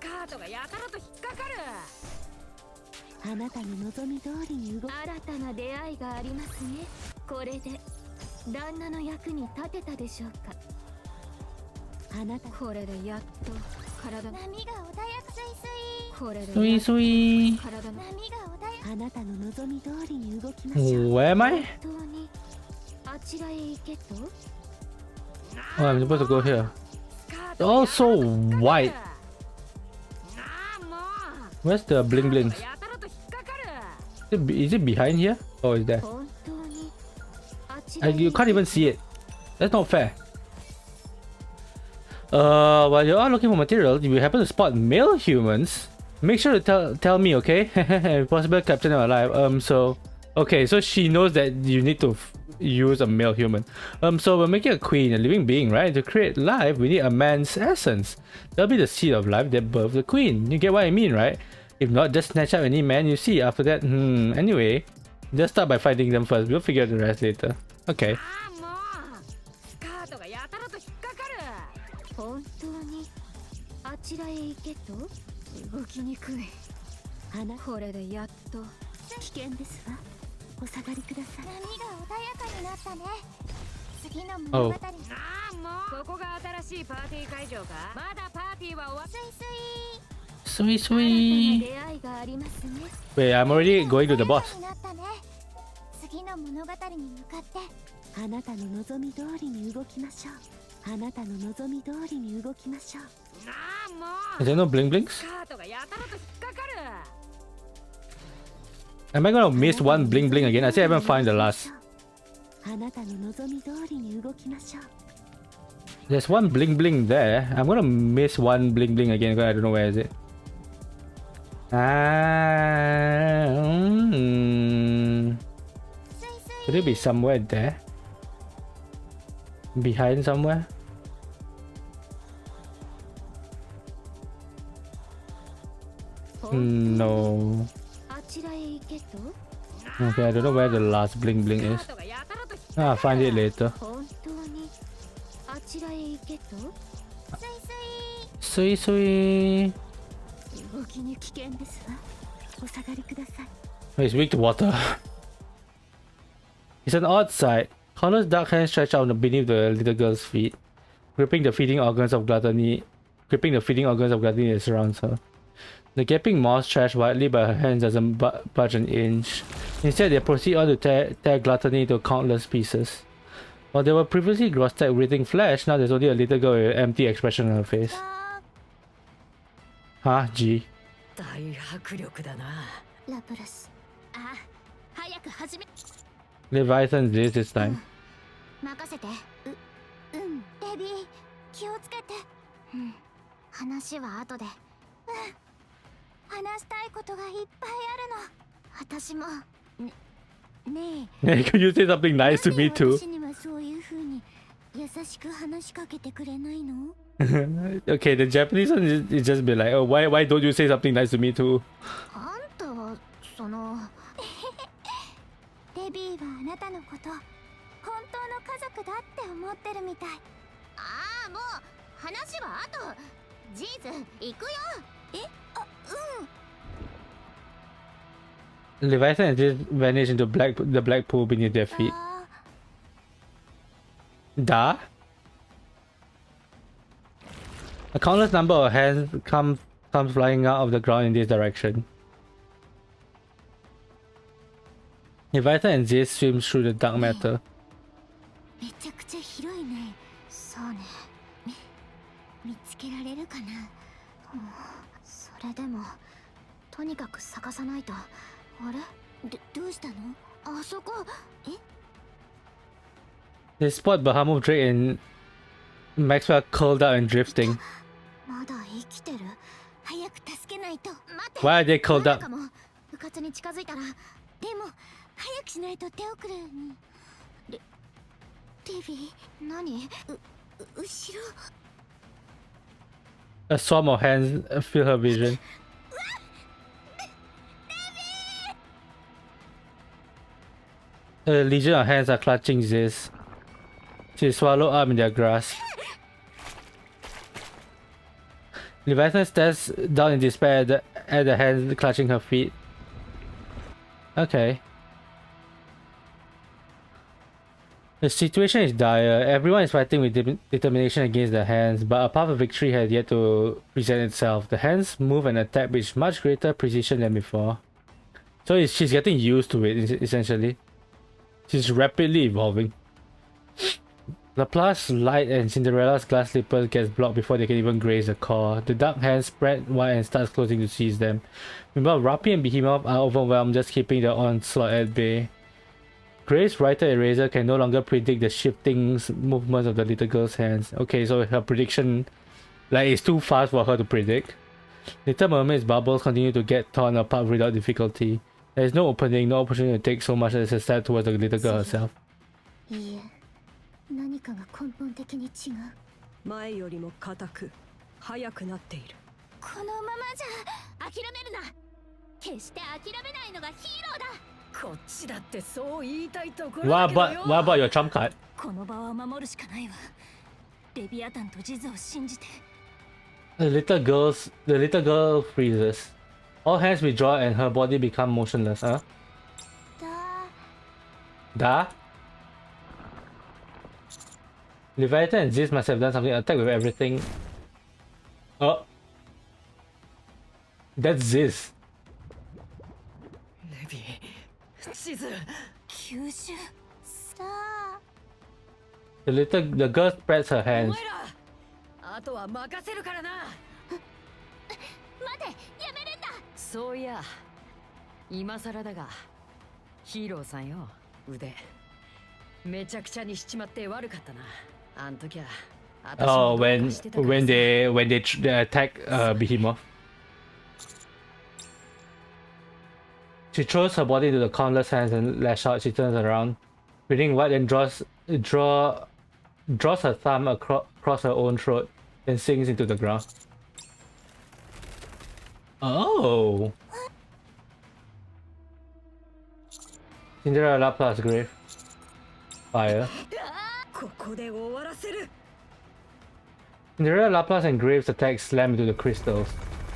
カートがやたらと引っかかる。あなたの望み通りに動く。新たな出会いがありますね。これで旦那の役に立てたでしょうか。あなたこれでやっと体が。波が穏やかすいすい。これでスイスイ。体が。波が穏やか。あなたの望み通りに動きましょう。 Where am I? 本当にあちらへ行けと。 Oh, I'm supposed to go here. Oh, so white. Where's the bling blings? Is it behind here? Oh, it's there. 本当にあちらへ You can't even see it. That's not fair. While you are looking for material, if you happen to spot male humans, make sure to tell me, okay? If possible, capture them alive. Okay, so she knows that you need to use a male human. So we're making a queen, a living being, right? To create life, we need a man's essence. That'll be the seed of life that births the queen. You get what I mean, right? If not, just snatch up any man you see. After that, anyway, just start by fighting them first. We'll figure out the rest later. Okay. スカートがやたらと引っかかる。本当にあちらへ行けと。動きにくい。これでやっと。危険ですわ。お下がりください。波が穏やかになったね。次の物語。ああもうここが新しいパーティー会場か。まだパーティーは終わっ。すいすい。 Sweet, 新たな出会いがありますね。 Wait, I'm already going to the boss. 次の物語に向かってあなたの望み通りに動きましょう。あなたの望み通りに動きましょう。ああもう Is there no bling blings? スカートがやたらと引っかかる。 Am I gonna miss one bling bling again? I say I haven't found the last. あなたの望み通りに動きましょう。 There's one bling bling there. I'm gonna miss one bling bling again because I don't know where is it. Could it be somewhere there? Behind somewhere? No. あちらへ行けと。 Okay, I don't know where the last bling bling is. スカートがやたらと引っかかる。 I'll find it later. 本当にあちらへ行けと。Sweet, sweet. 動きに危険ですわ。お下がりください。 Oh, he's weak to water. It's an odd sight. Color's dark hands stretch out beneath the little girl's feet, gripping the feeding organs of gluttony that surrounds her. The gaping moss trashed widely, but her hands doesn't budge an inch. Instead, they proceed on to tear gluttony to countless pieces. While they were previously grotesque breathing flesh, now there's only a little girl with an empty expression on her face. Huh? G. 大迫力だな。ラプラス。あ、早く始め。 Leviathan's this time. 任せて。デビー、気をつけて。話は後で。話したいことがいっぱいあるの。私もね Could you say something え、 nice to なんで me too? 私にはそういう風に優しく話しかけてくれないの？ Okay, the Japanese one is just be like, oh, why don't you say something nice to me too? あんたはそのデビーはあなたのこと本当の家族だって思ってるみたい。ああ、もう話はあと。ジーズ行くよ。え、あ、うん。 Leviathan just vanished into the black pool beneath their feet. あ Da? A countless number of hands comes flying out of the ground in this direction. Leviathan and Ziz swim through the dark matter. ー、めちゃくちゃ広いね。そうね。見つけられるかな。うん、それでもとにかく探さないと。あれ？どうしたの？あそこ。え？ They spot Bahamut Drake and Maxwell curled up and drifting. まだ生きてる。早く助けないと。待って。 Why are they curled up? うかつに近づいたら。でも早くしないと手遅れに。デビー、何？後ろ。 A swarm of hands fill her vision. A legion of hands are clutching Ziz. She is swallowed up in their grasp. Leviathan stares down in despair at the hands clutching her feet. Okay. The situation is dire. Everyone is fighting with determination against the hands, but a path of victory has yet to present itself. The hands move and attack with much greater precision than before. So she's getting used to it, essentially. She's rapidly evolving. Laplace, Light, and Cinderella's glass slippers gets blocked before they can even graze the core. The dark hand spread wide and starts closing to seize them. Meanwhile, Rapi and Behemoth are overwhelmed, just keeping the onslaught at bay. Grace, Writer, and Razor can no longer predict the shifting movements of the little girl's hands. Okay, so her prediction, like, is too fast for her to predict. Little Mermaid's bubbles continue to get torn apart without difficulty. There is no opening, no opportunity to take so much as a step towards the little girl herself. いいえ、何かが根本的に違う。前よりも硬く速くなっている。このままじゃ諦めるな。決して諦めないのがヒーローだ。こっちだってそう言いたいところだけどよ。 What about your trump card? この場は守るしかないわ。レビアタンとジズを信じて。The little girl freezes. All hands withdraw and her body becomes motionless. Huh? だ。 Da? Leviathan and Ziz must have done something. Attack with everything. Oh. That's Ziz. レビー、地図。吸収。さあ。The girl spreads her お hands. 前ら、あとは任せるからな。待て、やめるんだ。そういや、今更だが、ヒーローさんよ、腕。めちゃくちゃにしちまって悪かったな。あん時は。Oh, when they attack Behemoth. She throws her body into the countless hands and lash out. She turns around, breathing wide, and draws her thumb across her own throat, then sinks into the ground. Oh. Cinderella plus grave. Fire. ここで終わらせる。 Cinderella, Laplace, and Graves attack slam into the crystals.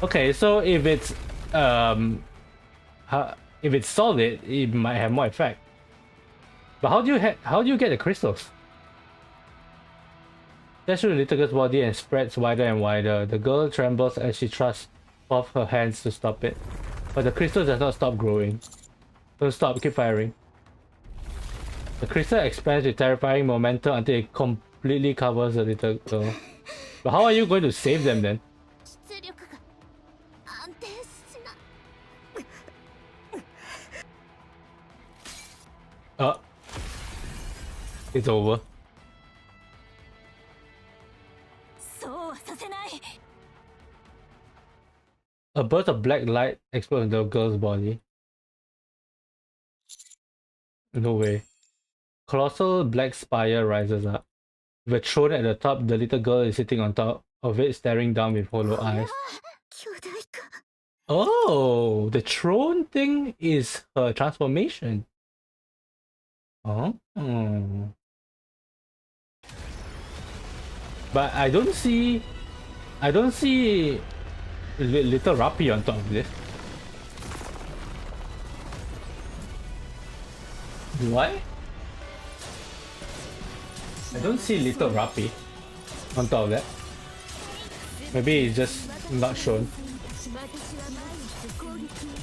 Okay, so if it's solid, it might have more effect. But how do you get the crystals? Dash through the little girl's body and spreads wider and wider. The girl trembles as she thrusts off her hands to stop it, but the crystal does not stop growing. Don't stop, keep firing. The crystal expands with terrifying momentum until it completely covers the little girl. But how are you going to save them then? 出力が安定しな。It's over. そうはさせない。 A burst of black light explodes in the girl's body. No way. Colossal black spire rises up. With a throne at the top, the little girl is sitting on top of it, staring down with hollow eyes. Oh, the throne thing is her transformation. Oh. But I don't see little Rapi on top of this. Do I? I don't see little Rapi on top of that. Maybe it's just not shown.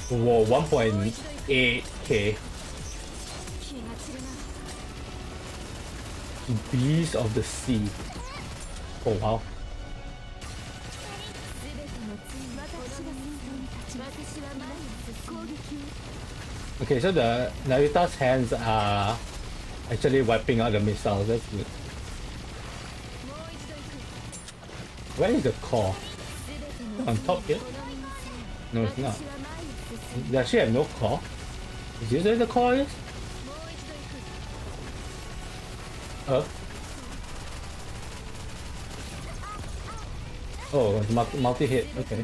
Whoa, 1.8k. Beast of the Sea. Oh wow. Okay, so the Narita's hands are actually wiping out the missiles. That's good. Where is the core? On top here? No, it's not. Does she have no core? Is this where the core is? Oh, it's multi-hit. Okay.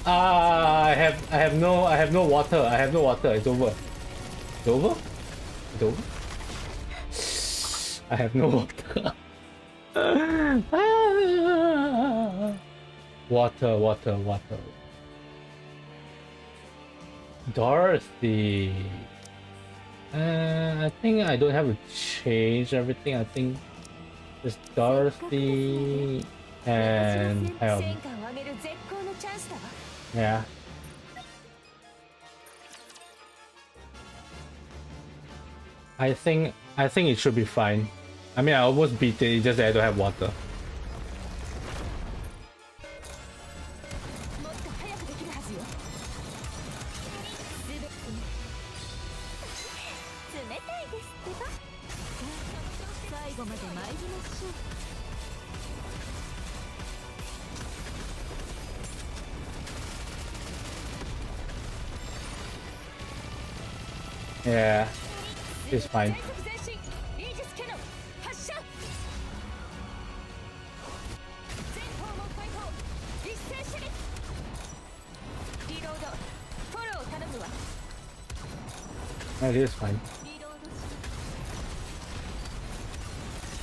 I have no water. I have no water. It's over. It's over? It's over? I have no water. Water. Dorothy. I think I don't have to change everything. I think just Dorothy and Helm. Yeah. I think it should be fine. I mean, I almost beat it. It's just that I don't have water. Yeah, it's fine. It is fine.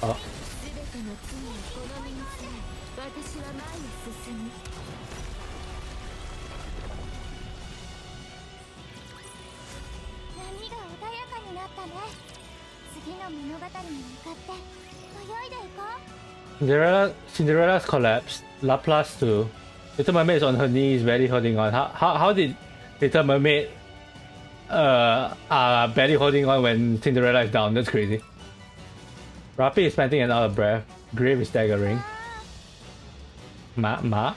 Oh. Cinderella's collapsed. Laplace too. Little Mermaid is on her knees, barely holding on. How did Little Mermaid barely holding on when Cinderella is down? That's crazy. Rapi is panting and out of breath. Grave is staggering. Ma?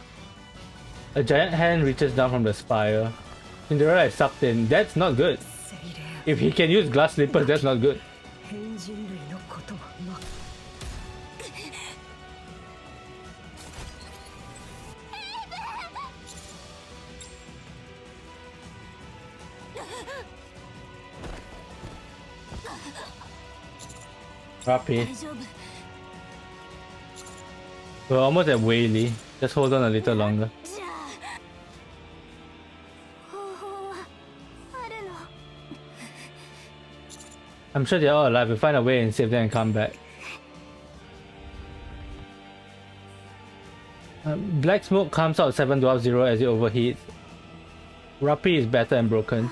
A giant hand reaches down from the spire. Cinderella is sucked in. That's not good. If he can use glass slippers, that's not good. Rapi. We're almost at Whaley. Just hold on a little longer. I'm sure they're all alive. We'll find a way and save them and come back. Black smoke comes out 7 dwarf 0 as it overheats. Rapi is battered and broken.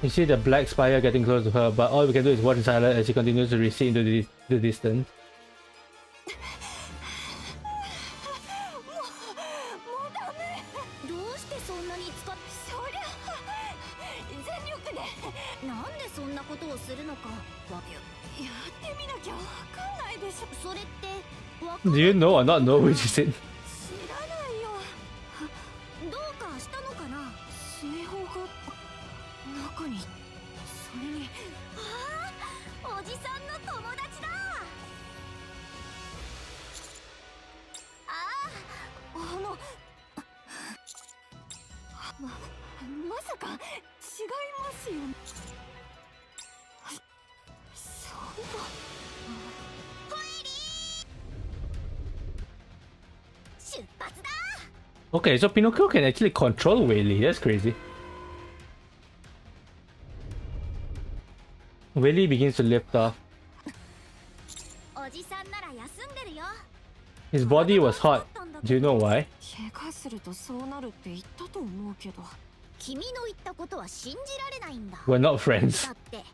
You see the black spire getting close to her, but all we can do is watch in silence as she continues to recede into the distance. Do you know or not know which is it? おじさんの友達だ。まさか違いますよ。そんな。ホイリー出発だ。 Okay, so Pinocchio can actually control Whaley. That's crazy. Whaley begins to lift off. おじさんなら休んでるよ。 His body was hot. Do you know why? 怪我するとそうなるって言ったと思うけど。君の言ったことは信じられないんだ。 We're not friends. だって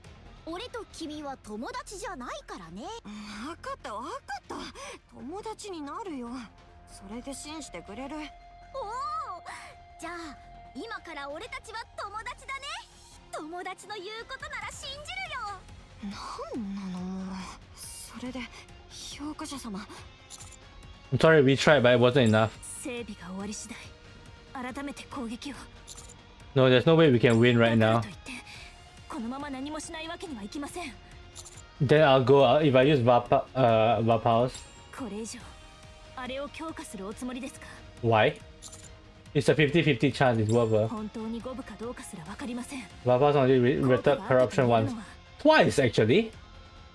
俺と君は友達じゃないからね。分かった分かった。友達になるよ。それで信じてくれる。おお、じゃあ今から俺たちは友達だね。友達の言うことなら信じるよ。なんなのもう。それで評価者様。 I'm sorry, we tried, but it wasn't enough. 整備が終わり次第改めて攻撃を。 No, there's no way we can win right だから now. といってこのまま何もしないわけにはいきません。 Then I'll go if I use VAR powers. これ以上あれを強化するおつもりですか。 Why? It's a 50-50 chance it's worth. 本当に五分かどうかすらわかりません。 VAR powers only 効果 return があったと corruption 言える once. のは Twice, actually.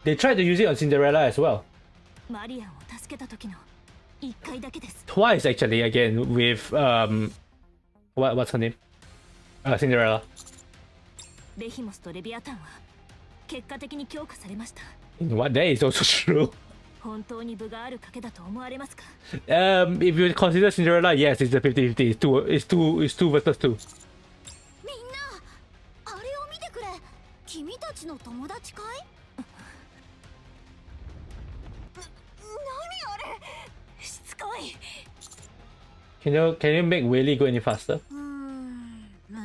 They tried to use it on Cinderella as well. マリアンを助けた時の一回だけです。 Twice, actually, again, with, what's her name? Cinderella. ベヒモスとレビアタンは結果的に強化されました。 In what day is also true. 本当に分がある賭けだと思われますか。 If you consider Cinderella, yes, it's a 50-50. It's two versus two. みんなあれを見てくれ。君たちの友達かい。何あれ。しつこい。 Can you make Whaley go any faster?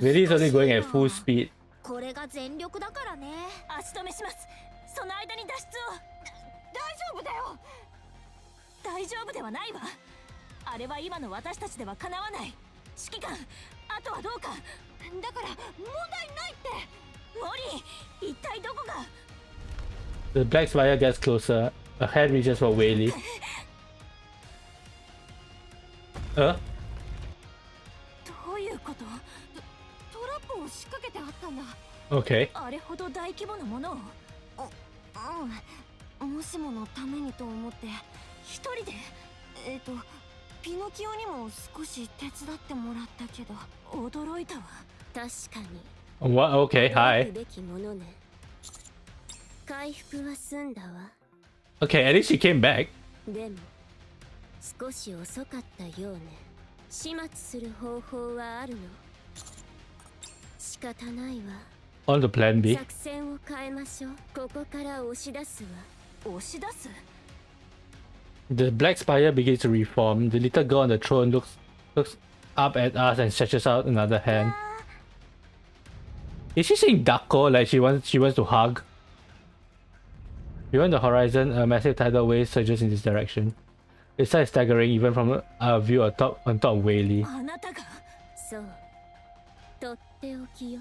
Whaley is only going at full speed. これが全力だからね。足止めします。その間に脱出を。大丈夫だよ。大丈夫ではないわ。あれは今の私たちではかなわない。指揮官、あとはどうか。だから問題ないって。モリー、一体どこが。 The black spire gets closer. A hand reaches for Whaley. どういうこと。トラップを仕掛けてあったんだ。 Okay. あれほど大規模なものを。もしものためにと思って一人でピノキオにも少し手伝ってもらったけど驚いたわ。確かに What? Okay, 驚 hi. くべきものね。回復は済んだわ。 Okay, at least she came back. でも少し遅かったようね。始末する方法はあるの。仕方ないわ。 On to plan B. 作戦を変えましょう。ここから押し出すわ。押し出す。 The black spire begins to reform. The little girl on the throne looks up at us and stretches out another hand. Is she saying Dako like she wants to hug? Beyond the horizon, a massive tidal wave surges in this direction. Its size is staggering even from our view on top of Whaley. あなたが。そう。とっておきよ。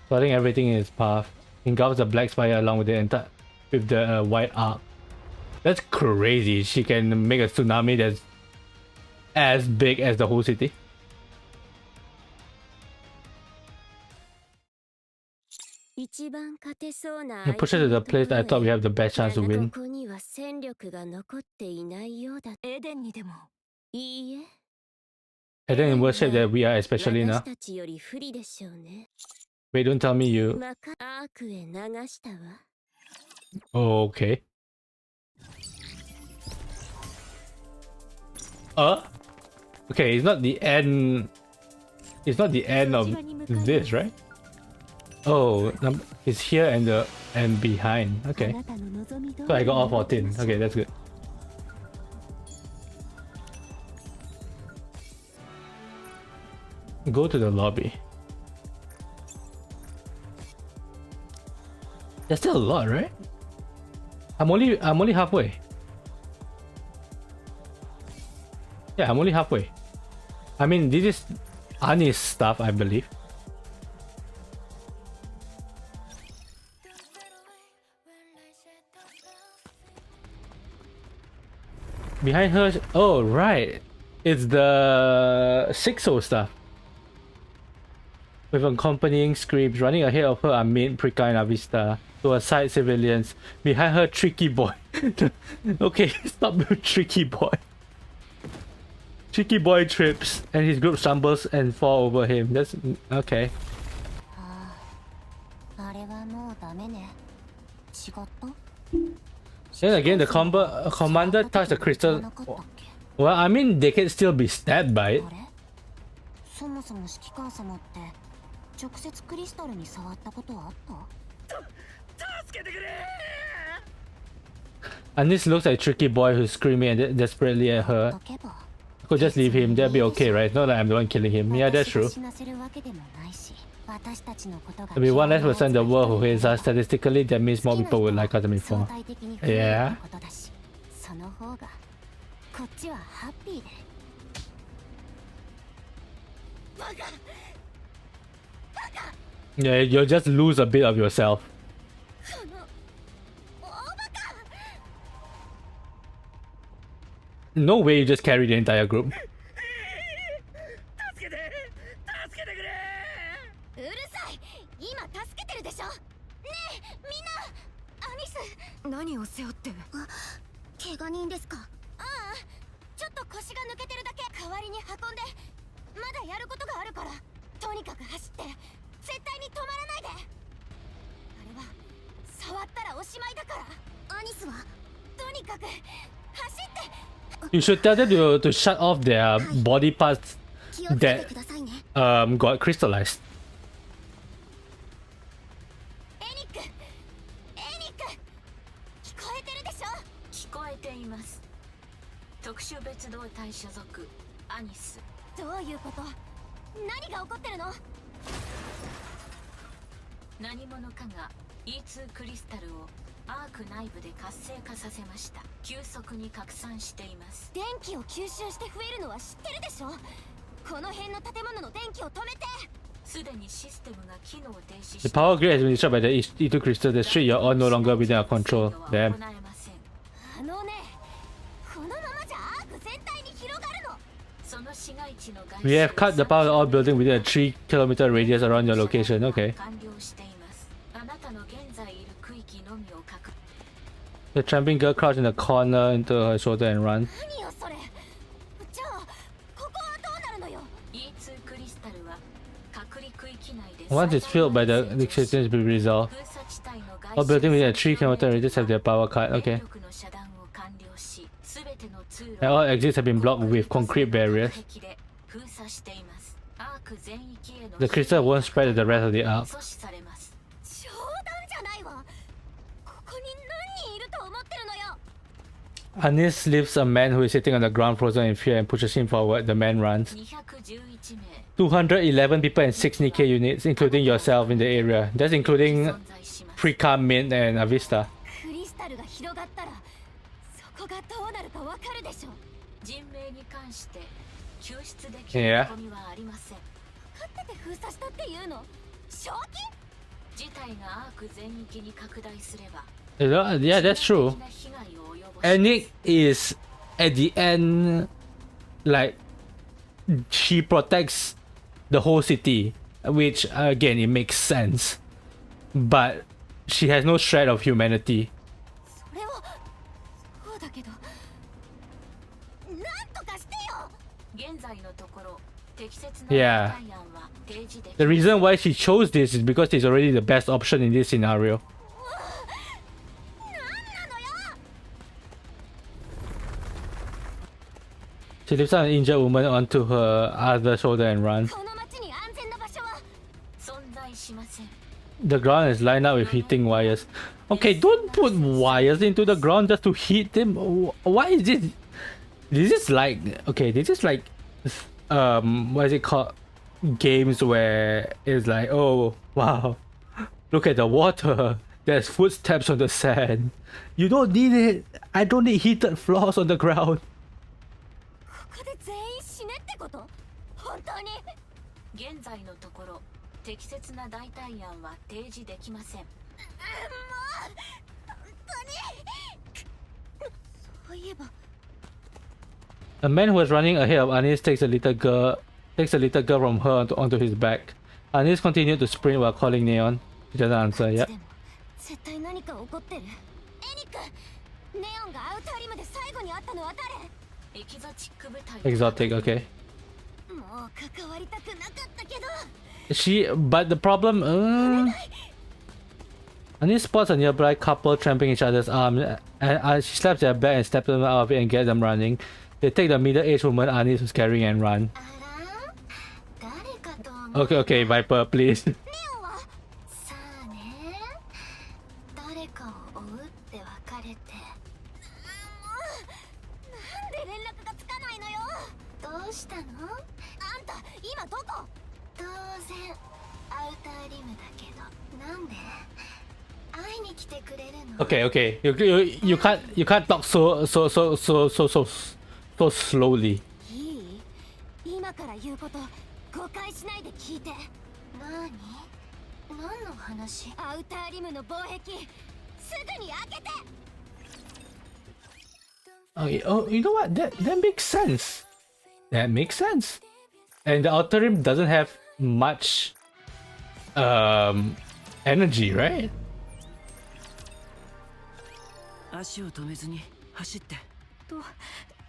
Flooding everything in its path, engulfs the black spire along with the white arc. That's crazy. She can make a tsunami that's as big as the whole city. And push it to the place that I thought we have the best chance to win. ここには戦力が残っていないようだ。エデンにでも。いいえ。 And then in worse shape that we are, especially now. 私たちより不利でしょうね。 Wait, don't tell me you. アークへ流したわ。 Oh, okay. Okay, it's not the end. It's not the end of this, right? Oh, it's here and behind. Okay. So I got all 14. Okay, that's good. Go to the lobby. There's still a lot, right? I'm only halfway. Yeah, I'm only halfway. I mean, this is Ani's stuff, I believe. Behind her. Oh, right. It's the Sixo stuff. With accompanying screams. Running ahead of her are Maid, Prika, and Avista. To her side, civilians. Behind her, Tricky Boy. Okay, stop with Tricky Boy. Tricky Boy trips, and his group stumbles and fall over him. That's okay. Then again, the commander touched the crystal. Well, I mean, they can still be stabbed by it. And this looks like a tricky boy who's screaming desperately at her. I could just leave him, that'd be okay, right? Not that I'm the one killing him. Yeah, that's true. There'll be one less person in the world who hates us. Statistically, that means more people would like us than before. Yeah. Yeah, you'll just lose a bit of yourself. No way you just carry the entire group. You should tell them to shut off their body parts that got crystallized. The power grid has been destroyed by the E2 crystal. The street you're on no longer within our control. Damn. We have cut the power of all buildings within a 3-kilometer radius around your location. Okay. The tramping girl crouched in the corner into her shoulder and ran. Once it's filled by the existence will be resolved. All buildings within a 3-kilometer radius have their power cut. Okay. And all exits have been blocked with concrete barriers. The crystal won't spread to the rest of the arc. Anis lifts a man who is sitting on the ground frozen in fear and pushes him forward. The man runs. 211 people and 6 Nikke units, including yourself in the area. That's including Prika, Mint, and Avista. Yeah. Yeah, that's true. And Nick is at the end, like, she protects the whole city, which again it makes sense, but she has no shred of humanity. Yeah. The reason why she chose this is because it's already the best option in this scenario. She lifts up an injured woman onto her other shoulder and runs. The ground is lined up with heating wires. Okay, don't put wires into the ground just to heat them. Why is this? This is like, okay, this is like, what is it called? Games where it's like, oh wow, look at the water. There's footsteps on the sand. You don't need it. I don't need heated floors on the ground. A man who was running ahead of Anis takes a little girl from her onto his back. Anis continued to sprint while calling Neon. She doesn't answer yet. 絶対何か起こってる。エニック、ネオンがアウターリムで最後に会ったのは誰？エキゾチック部隊。 Exotic, okay. もう関わりたくなかったけど。But the problem, Anis spots a nearby couple trampling each other's arms, and she slaps their back and snaps them out of it and gets them running. They take the middle-aged woman Anis was carrying and run. Okay, okay, Viper, please. Okay, okay, you can't talk so slowly. 今から言うこと誤解しないで聞いて。何の話？アウターリムの防壁すぐに開けて。 Okay, oh, you know what? That makes sense. That makes sense. And the outer rim doesn't have much energy, right? 足を止めずに走って。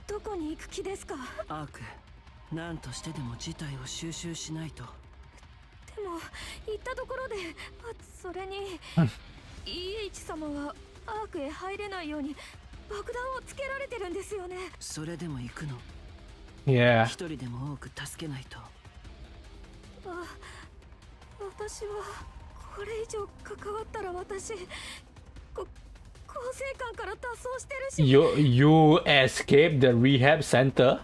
どこに行く気ですか？アーク、何としてでも事態を収集しないと。でも行ったところで、それに EH 様はアークへ入れないように爆弾をつけられてるんですよね。それでも行くの？ Yeah. 一人でも多く助けないと。私はこれ以上関わったら私構成官から脱走してるし。You escaped the rehab center?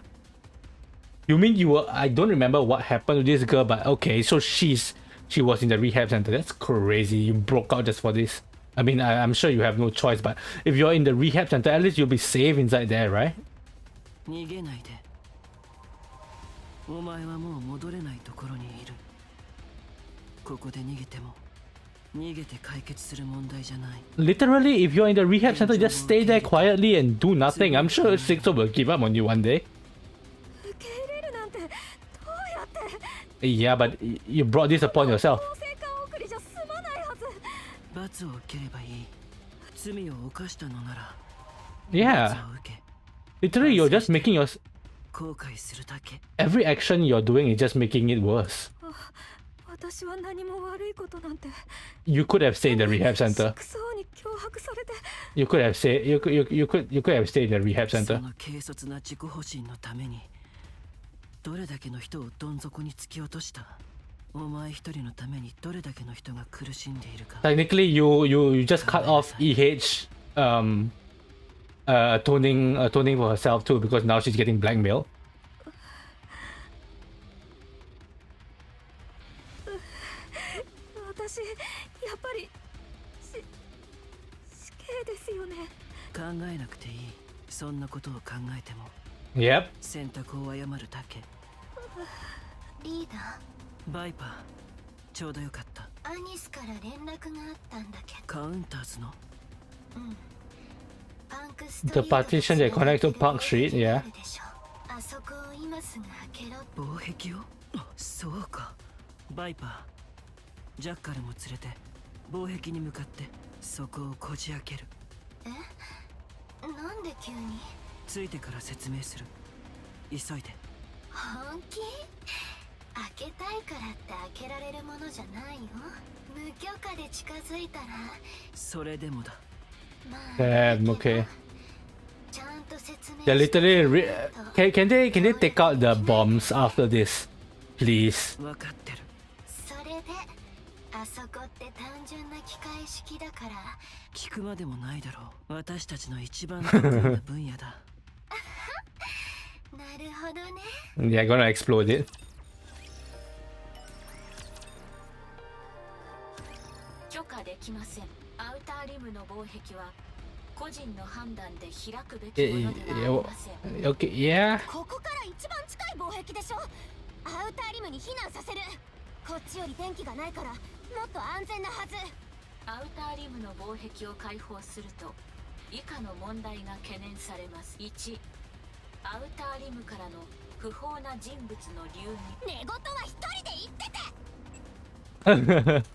You mean you were? I don't remember what happened to this girl, but okay, so she was in the rehab center. That's crazy. You broke out just for this. I mean, I'm sure you have no choice, but if you're in the rehab center, at least you'll be safe inside there, right? 逃げないで。お前はもう戻れないところにいる。ここで逃げても逃げて解決する問題じゃない。 Literally, if you're in the rehab center, just stay there quietly and do nothing. I'm sure Sixto will give up on you one day. 受け入れるなんてどうやって？ Yeah, but you brought this upon yourself. 構成官送りじゃ済まないはず。罰を受ければいい。罪を犯したのなら。 Yeah. 罰を受け。 Literally, you're just making your 後悔するだけ。 every action you're doing is just making it worse. 私は何も悪いことなんて。 You could have stayed in the rehab center. クソに脅迫されて。 You could have stayed. You could have stayed in the rehab そ center. の軽率な自己保身のためにどれだけの人をどん底に突き落とした。お前一人のためにどれだけの人が苦しんでいるか。 Technically, you just cut off EH atoning for herself too, because now she's getting blackmailed. 私やっぱり死刑ですよね。考えなくていい。そんなことを考えても Yep. 選択を誤るだけ。リーダー、バイパー、ちょうどよかった。アニスから連絡があったんだけど。カウンターズの。パンクスト The リート partition that connects to Park Street, yeah. あそこを今すぐ開けろ。防壁を？そうか。バイパー、ジャッカルも連れて防壁に向かってそこをこじ開ける。え？なんで急に？ついてから説明する。急いで。本気？開けたいからって開けられるものじゃないよ。無許可で近づいたら。それでもだ。まあ、Okay. ちゃんと説明 They're literally. Can they take out the bombs after this, please? 分かってる。それで、あそこって単純な機械式だから。聞くまでもないだろう。私たちの一番得意な分野だ。なるほどね。They're gonna explode it. 許可できません。アウターリムの防壁は個人の判断で開くべきものではありません。Okay, yeah. ここから一番近い防壁でしょ。アウターリムに避難させる。こっちより電気がないからもっと安全なはず。アウターリムの防壁を開放すると以下の問題が懸念されます。1、アウターリムからの不法な人物の流入。寝言は一人で言ってて。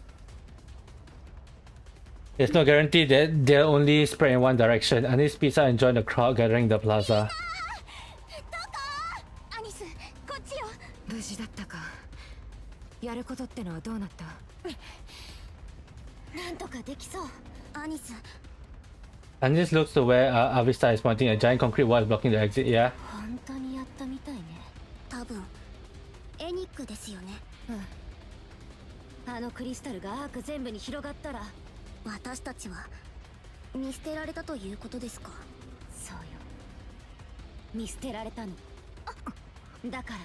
There's no guarantee that they'll only spread in one direction. I need speed out and join the crowd gathering in the plaza. アニス、こっちよ。無事だったか。やることってのはどうなった？なんとかできそう。アニス。Anis looks to where Avista is pointing. A giant concrete wall is blocking the exit. Yeah. 本当にやったみたいね。多分エニックですよね。あのクリスタルがアーク全部に広がったら、私たちは見捨てられたということですか？そうよ。見捨てられたの。だから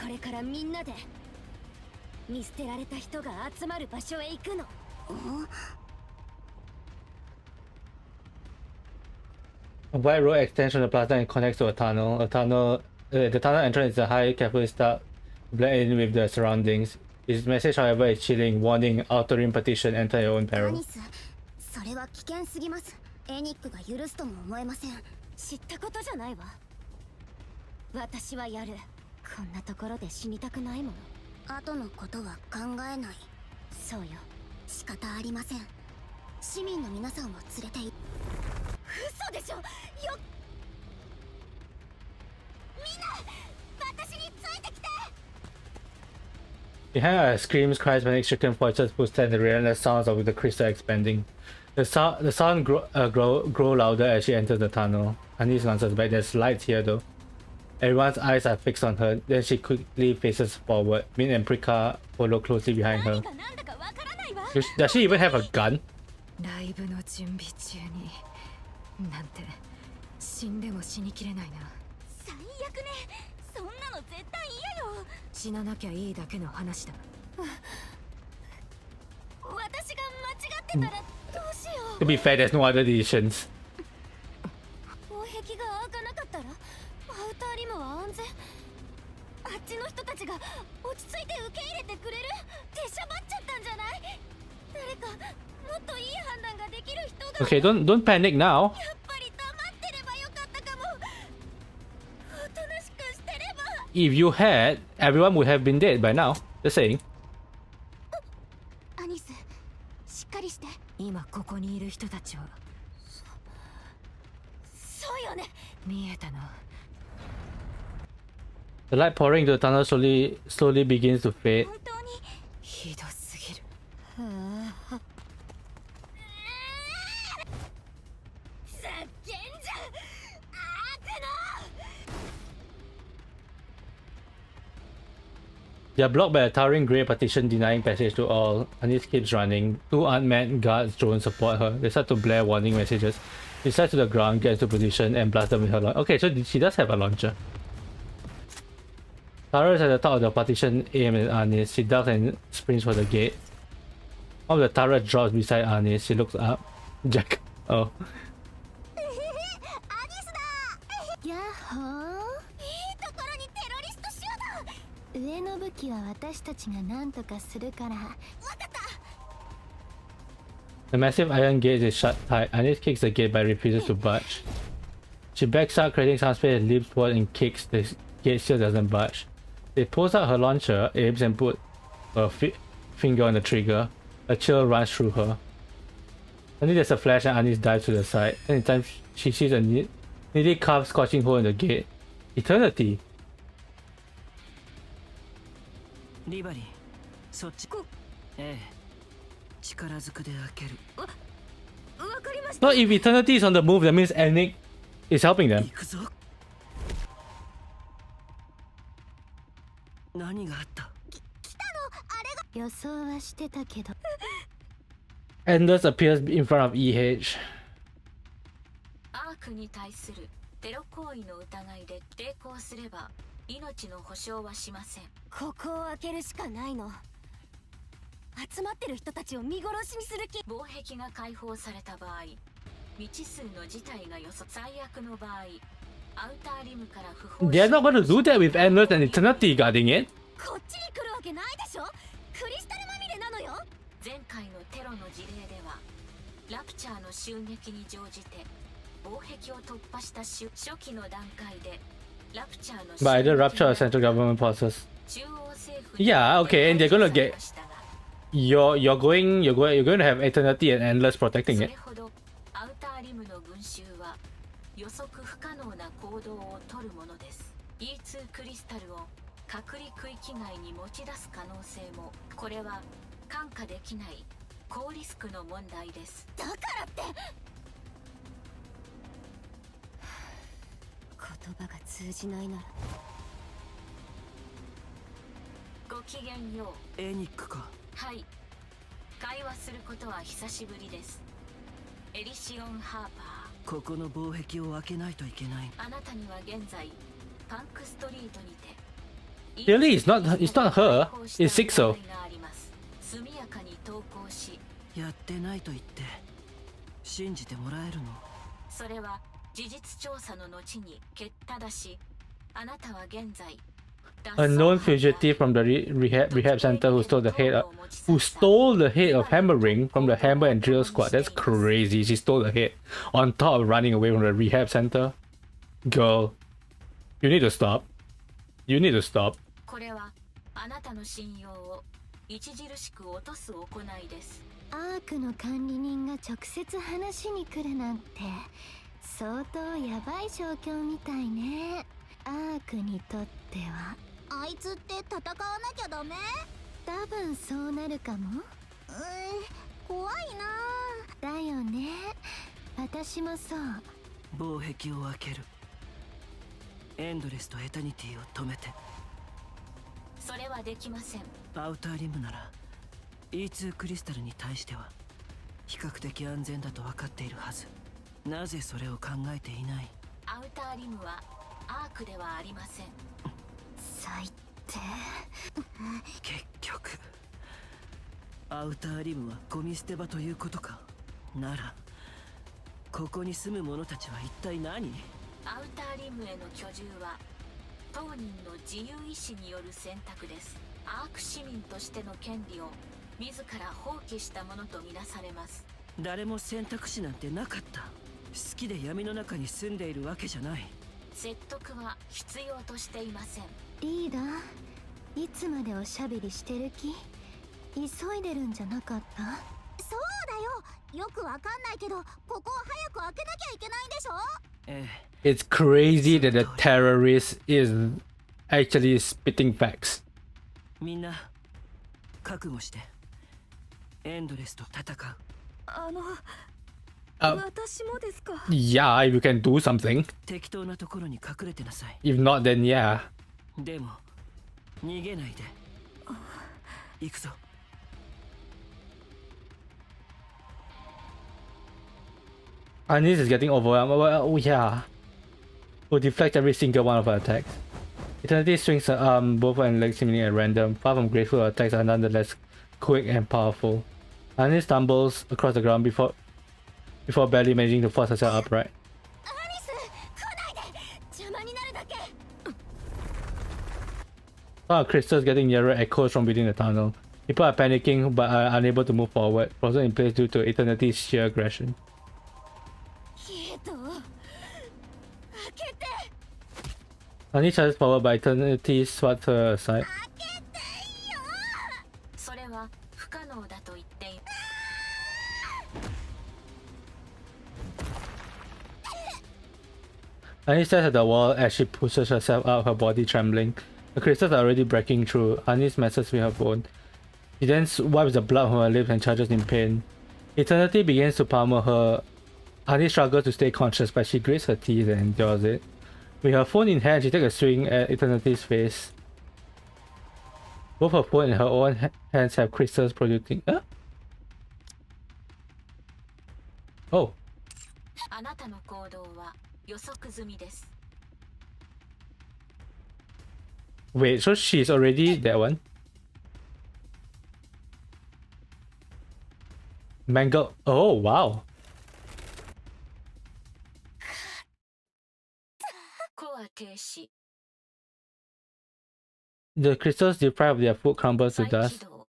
これからみんなで見捨てられた人が集まる場所へ行くの。A wide road extends from the plaza and connects to a tunnel. The tunnel entrance is a high, carefully stuck, blend in with the surroundings. His message, however, is chilling, warning, altering petition, enter your own peril. それは危険すぎます。エニックが許すとも思えません。知ったことじゃないわ。私はやる。こんなところで死にたくないもの。後のことは考えない。そうよ。仕方ありません。市民の皆さんを連れてい。嘘でしょ。よ。みんな、私についてきて。Behind her, screams, cries, panic-stricken voices boosted the relentless sounds of the crystal expanding. The sound grow louder as she enters the tunnel. Anis answers back. There's lights here though. Everyone's eyes are fixed on her. Then she quickly faces forward. Min and Prika follow closely behind her. Does she even have a gun? ライブの準備中になんて死んでも死にきれないな。最悪ね。そんなの絶対嫌よ。死ななきゃいいだけの話だ。私が間違ってたらどうしよう。 To be fair, there's no other decisions. 防壁が開かなかったらアウターリムは安全。あっちの人たちが落ち着いて受け入れてくれる。出しゃばっちゃったんじゃない？誰かもっといい判断ができる人が。 Okay, don't panic now. やっぱり黙ってればよかったかも。おとなしくしてれば。 If you had, everyone would have been dead by now. Just saying. アニス、しっかりして。今ここにいる人たちは。そうよね。見えたの。 The light pouring into the tunnel slowly begins to fade. 本当にひどすぎる。ざけんじゃアークの。 They are blocked by a towering grey partition denying passage to all. Anis keeps running. Two unmanned guards drone support her. They start to blare warning messages. She slides to the ground, gets to position, and blasts them with her launcher. Okay, so she does have a launcher. Tara is at the top of the partition, aimed at Anis. She ducks and sprints for the gate. One of the turrets drops beside Anis. She looks up. Jack. Oh. やっほー。いいところにテロリスト集団。上の武器は私たちが何とかするから。わかった。 The massive iron gate is shut tight. Anis kicks the gate but refuses to budge. She backs out, creating some space, leaps forward and kicks. The gate still doesn't budge. She pulls out her launcher, aims and puts her finger on the trigger. A chill runs through her. Suddenly there's a flash and Anis dives to the side. And in time she sees a neatly carved scorching hole in the gate. Eternity! リバリー、そっち。ええ、力ずくで開ける。わかりました。 So if Eternity is on the move, that means Enik is helping them. 行くぞ。何があった？来たのあれが。予想はしてたけど。Endless appears in front of EH. アークに対するテロ行為の疑いで抵抗すれば命の保証はしません。ここを開けるしかないの。集まってる人たちを見殺しにする気。防壁が解放された場合、未知数の事態が予想。最悪の場合、アウターリムから不法。 They're not going to do that with Endless and Eternity guarding it. こっちに来るわけないでしょ。クリスタルまみれなのよ。前回のテロの事例ではラプチャーの襲撃に乗じて防壁を突破した初期の段階でラプチャーの By the rupture of central government process. 中央政府 Yeah, okay, and they're gonna get you're going to have eternity and endless protecting そ it. れほどアウターリムの群衆は予測不可能な行動を取るものです。 E2 クリスタルを隔離区域外に持ち出す可能性も、これは看過できない高リスクの問題です。だからって言葉が通じないならごきげんよう。エニックか。はい、会話することは久しぶりです。エリシオン・ハーパここの防壁を開けないといけない。ー、あなたには現在パンクストリートにて Really, it's not her. It's Sixo. 速やかに投稿し、やってないと言って信じてもらえるの？それは事実調査の後にただし、あなたは現在 A known fugitive from the rehab center who stole the head of hammering from the hammer and drill squad. That's crazy. She stole the head on top of running away from the rehab center. Girl, you need to stop. You need to stop. これはあなたの信用を著しく落とす行いです。アークの管理人が直接話に来るなんて相当ヤバい状況みたいね。アークにとってはあいつって戦わなきゃダメ？多分そうなるかも。怖いな。だよね、私もそう。防壁を開ける。エンドレスとエタニティを止めて。それはできません。アウターリムなら E2 クリスタルに対しては比較的安全だと分かっているはず。なぜそれを考えていない？アウターリムはアークではありません。最低。結局アウターリムはゴミ捨て場ということか。ならここに住む者たちは一体何？アウターリムへの居住は当人の自由意志による選択です。アーク市民としての権利を自ら放棄したものとみなされます。誰も選択肢なんてなかった。好きで闇の中に住んでいるわけじゃない。説得は必要としていません。リーダー、いつまでおしゃべりしてる気？急いでるんじゃなかった？そうだよ。よくわかんないけど、ここを早く開けなきゃいけないんでしょ？It's crazy that the terrorist is actually spitting facts. みんな覚悟してエンドレスと戦う。私もですか？ Yeah, if you can do something. 適当なところに隠れてなさい。 If not, then yeah. でも逃げないで。行くぞ。Anis is getting overwhelmed. Oh yeah. Will deflect every single one of her attacks. Eternity swings her arm, both her legs seemingly at random. Far from graceful, her attacks are nonetheless quick and powerful. Anis stumbles across the ground before barely managing to force herself upright. Sound of crystals getting nearer echoes from within the tunnel. People are panicking but are unable to move forward, frozen in place due to Eternity's sheer aggression. Anis charges forward but Eternity swats her aside. それは不可能だと言っている。Anis stares at the wall as she pushes herself out, her body trembling. The crystals are already breaking through. Anis messes with her bone. She then wipes the blood from her lips and charges in pain. Eternity begins to pummel her. Anis struggles to stay conscious, but she grits her teeth and endures it. With her phone in hand, she takes a swing at Eternity's face. Both her phone and her own hands have crystals producing. Oh. あなたの行動は予測済みです。 Wait, so she's already that one? Mango. Oh, wow. コア停止。 The crystals deprived of their food crumble to 再起 dust. 動。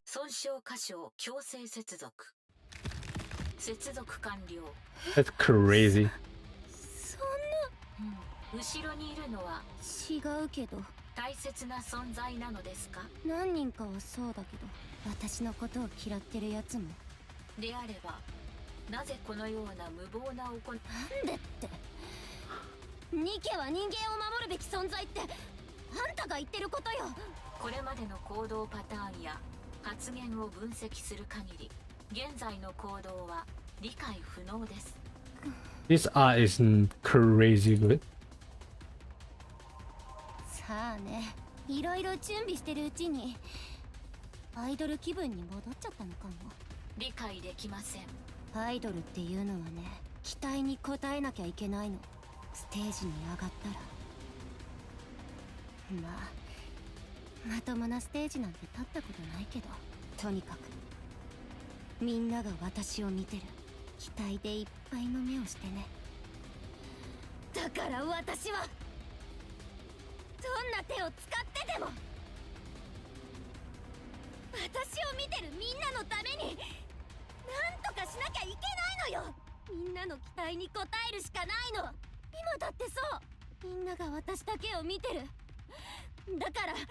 損傷箇所を強制接続。接続完了。 That's crazy. そんな。後ろにいるのは違うけど。大切な存在なのですか？何人かはそうだけど、私のことを嫌ってるやつも。であればなぜこのような無謀な行い。なんでって。ニケは人間を守るべき存在ってあんたが言ってることよ。これまでの行動パターンや発言を分析する限り、現在の行動は理解不能です。 This art is crazy good. さあね、いろいろ準備してるうちにアイドル気分に戻っちゃったのかも。理解できません。アイドルっていうのはね、期待に応えなきゃいけないの。ステージに上がったら。まともなステージなんて立ったことないけど、とにかくみんなが私を見てる。期待でいっぱいの目をしてね。だから私はどんな手を使ってでも私を見てるみんなのためになんとかしなきゃいけないのよ。みんなの期待に応えるしかないの。今だってそう。みんなが私だけを見てる。だからなん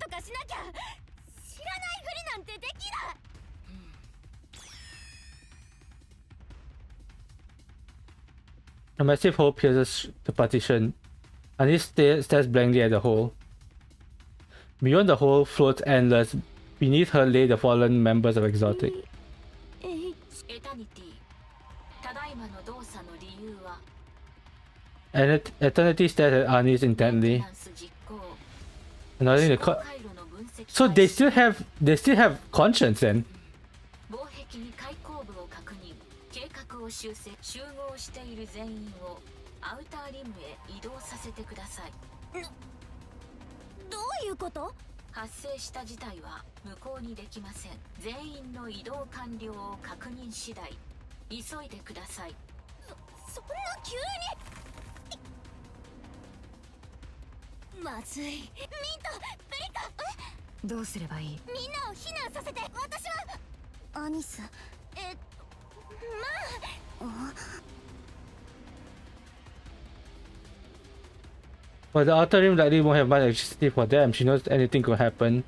とかしなきゃ。知らないふりなんてできない。A massive hole pierces the partition. Anis stares blankly at the hole. Beyond the hole floats endless. Beneath her lay the fallen members of Exotic. エタニティ、ただいまの動作の理由は Eternity stares at Anis intently. 実行。 Nothing to 回路の分析。 So they still have conscience then. 防壁に開口部を確認。計画を修正。集合している全員をアウターリムへ移動させてください。どういうこと？発生した事態は無効にできません。全員の移動完了を確認次第急いでください。そんな急に。まずい。ミント、ブリカ。どうすればいい？みんなを避難させて。私はアニス。But the outer rim likely won't have much electricity for them. She knows anything could happen.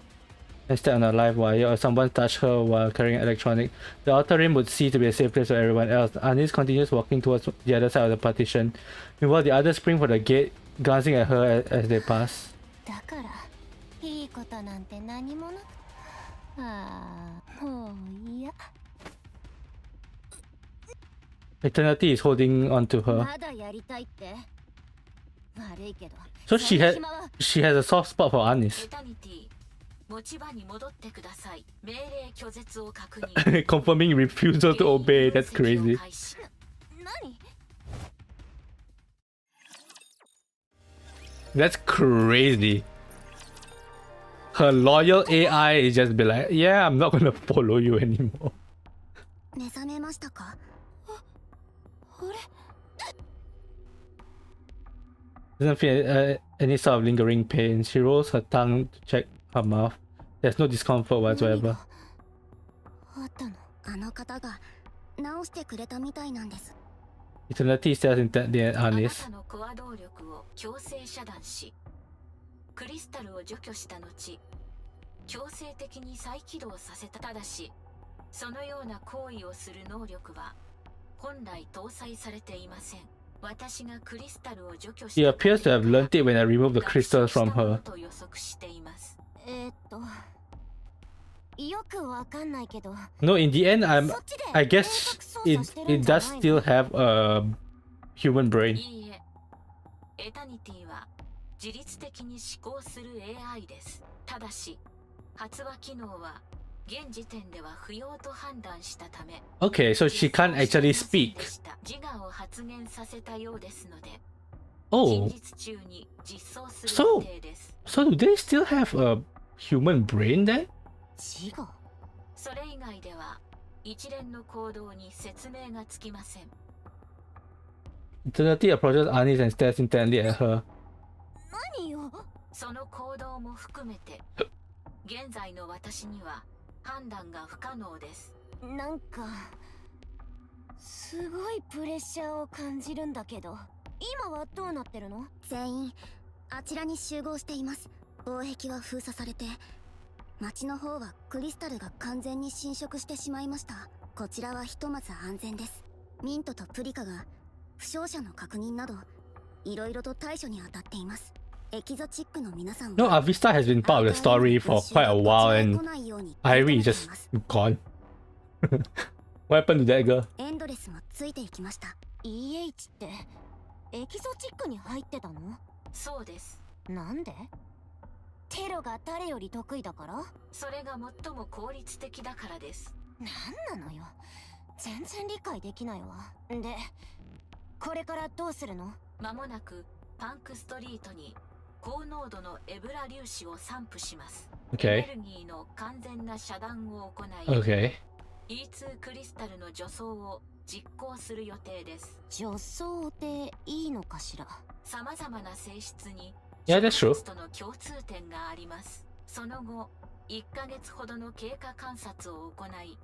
Instead on a live wire or someone touched her while carrying electronic. The outer rim would cease to be a safe place for everyone else. Anis continues walking towards the other side of the partition. Meanwhile, the others spring for the gate, glancing at her as they pass. だからいいことなんて何もなく。もういや。 Eternity is holding on to her. まだやりたいって。悪いけど。 So she has a soft spot for Anis. エタニティ、持ち場に戻ってください。命令拒絶を確認。 Confirming refusal to obey. That's crazy. 何？ That's crazy. Her loyal AI is just be like, yeah, I'm not gonna follow you anymore. 目覚めましたか？あれ？ Doesn't feel any sort of lingering pain. She rolls her tongue to check her mouth. There's no discomfort whatsoever. あったの。あの方が直してくれたみたいなんです。 Eternity stares intently at あな Anis. たのコア動力を強制遮断し、クリスタルを除去した後、強制的に再起動させた。ただし、そのような行為をする能力は本来搭載されていません。私がクリスタルを除去した。 She appears to have learnt it when I removed the crystals from her. と予測しています。よくわかんないけど。 No, in the end, I guess it does still have a human brain. いいえ、エタニティは自律的に思考する AI です。ただし、発話機能は現時点では不要と判断したため。 Okay, so she can't actually speak. 自我を発現させたようですので。 Oh, 近日中に実装する予定です。 so do they still have a human brain then? 自我？それ以外では一連の行動に説明がつきません。 Eternity approaches Anis and stares intently at her. 何よ？その行動も含めて、現在の私には判断が不可能です。なんかすごいプレッシャーを感じるんだけど、今はどうなってるの？全員あちらに集合しています。防壁は封鎖されて、町の方はクリスタルが完全に侵食してしまいました。こちらはひとまず安全です。ミントとプリカが負傷者の確認などいろいろと対処に当たっています。エキゾチックの皆さんは No, Avista has been part of the story for quite a while and Irie is just gone. What happened to that girl? エンドレスもついていきました。 EH ってエキゾチックに入ってたの？そうです。なんで？テロが誰より得意だから？それが最も効率的だからです。なんなのよ、全然理解できないわ。で、これからどうするの？間もなくパンクストリートに高濃度のエブラ粒子を散布します。Okay. エネルギーの完全な遮断を行い、Okay. E2 クリスタルの除草を実行する予定です。除草でいいのかしら？様々な性質に Yeah, that's true. との共通点があります。その後、1ヶ月ほどの経過観察を行い、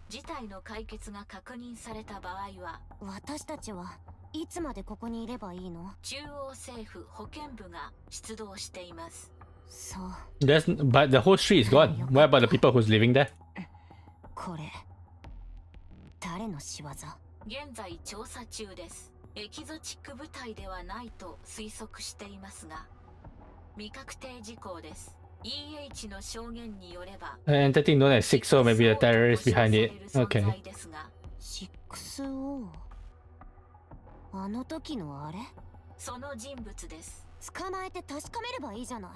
事態の解決が確認された場合は、私たちはいつまでここにいればいいの？中央政府保健部が出動しています。そう。But the whole street is gone. What about the people who's living there? これ誰の仕業？現在調査中です。エキゾチック部隊ではないと推測していますが、未確定事項です。EH の証言によれば、An entity known as 6O may be the terrorist behind it. Okay. 6O？ あの時のあれ？その人物です。捕まえて確かめればいいじゃない。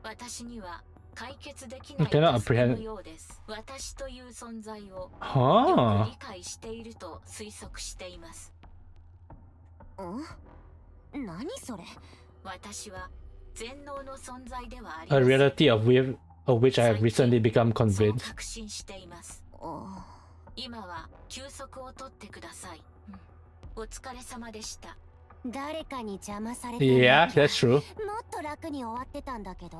私には解決できない cannot タスクの apprehend. ようです。私という存在をよ Huh. く理解していると推測しています。何それ？私は全能の存在ではあり A ません。 reality of which I have recently become そう convinced. 確信しています。今は休息を取ってください。お疲れ様でした。誰かに邪魔されて Yeah, that's true. もっと楽に終わってたんだけど。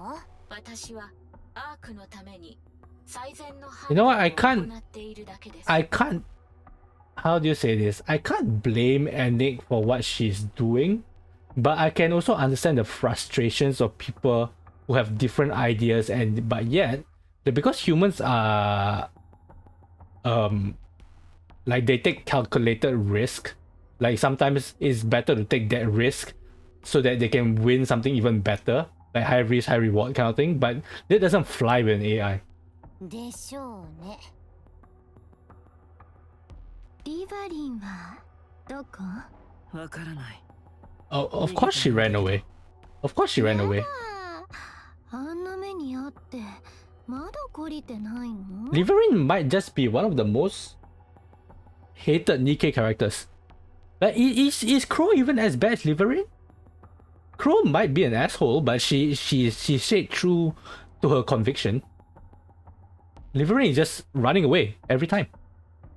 私はアークのために最善の You know what? 判断を行っているだけです。 I can't. How do you say this? I can't blame Anik for what she's doing, but I can also understand the frustrations of people who have different ideas but yet because humans are like they take calculated risk. Like sometimes it's better to take that risk so that they can win something even better, like high risk, high reward kind of thing. But that doesn't fly with an AI. でしょうね。リバリンはどこ？わからない。 Oh, of course she ran away. Of course she ran away. あんな目にあってまだ懲りてないの？ Liverine might just be one of the most hated Nikke characters. Like, is Crow even as bad as Liverine? Crow might be an asshole, but she stayed true to her conviction. Liverine is just running away every time.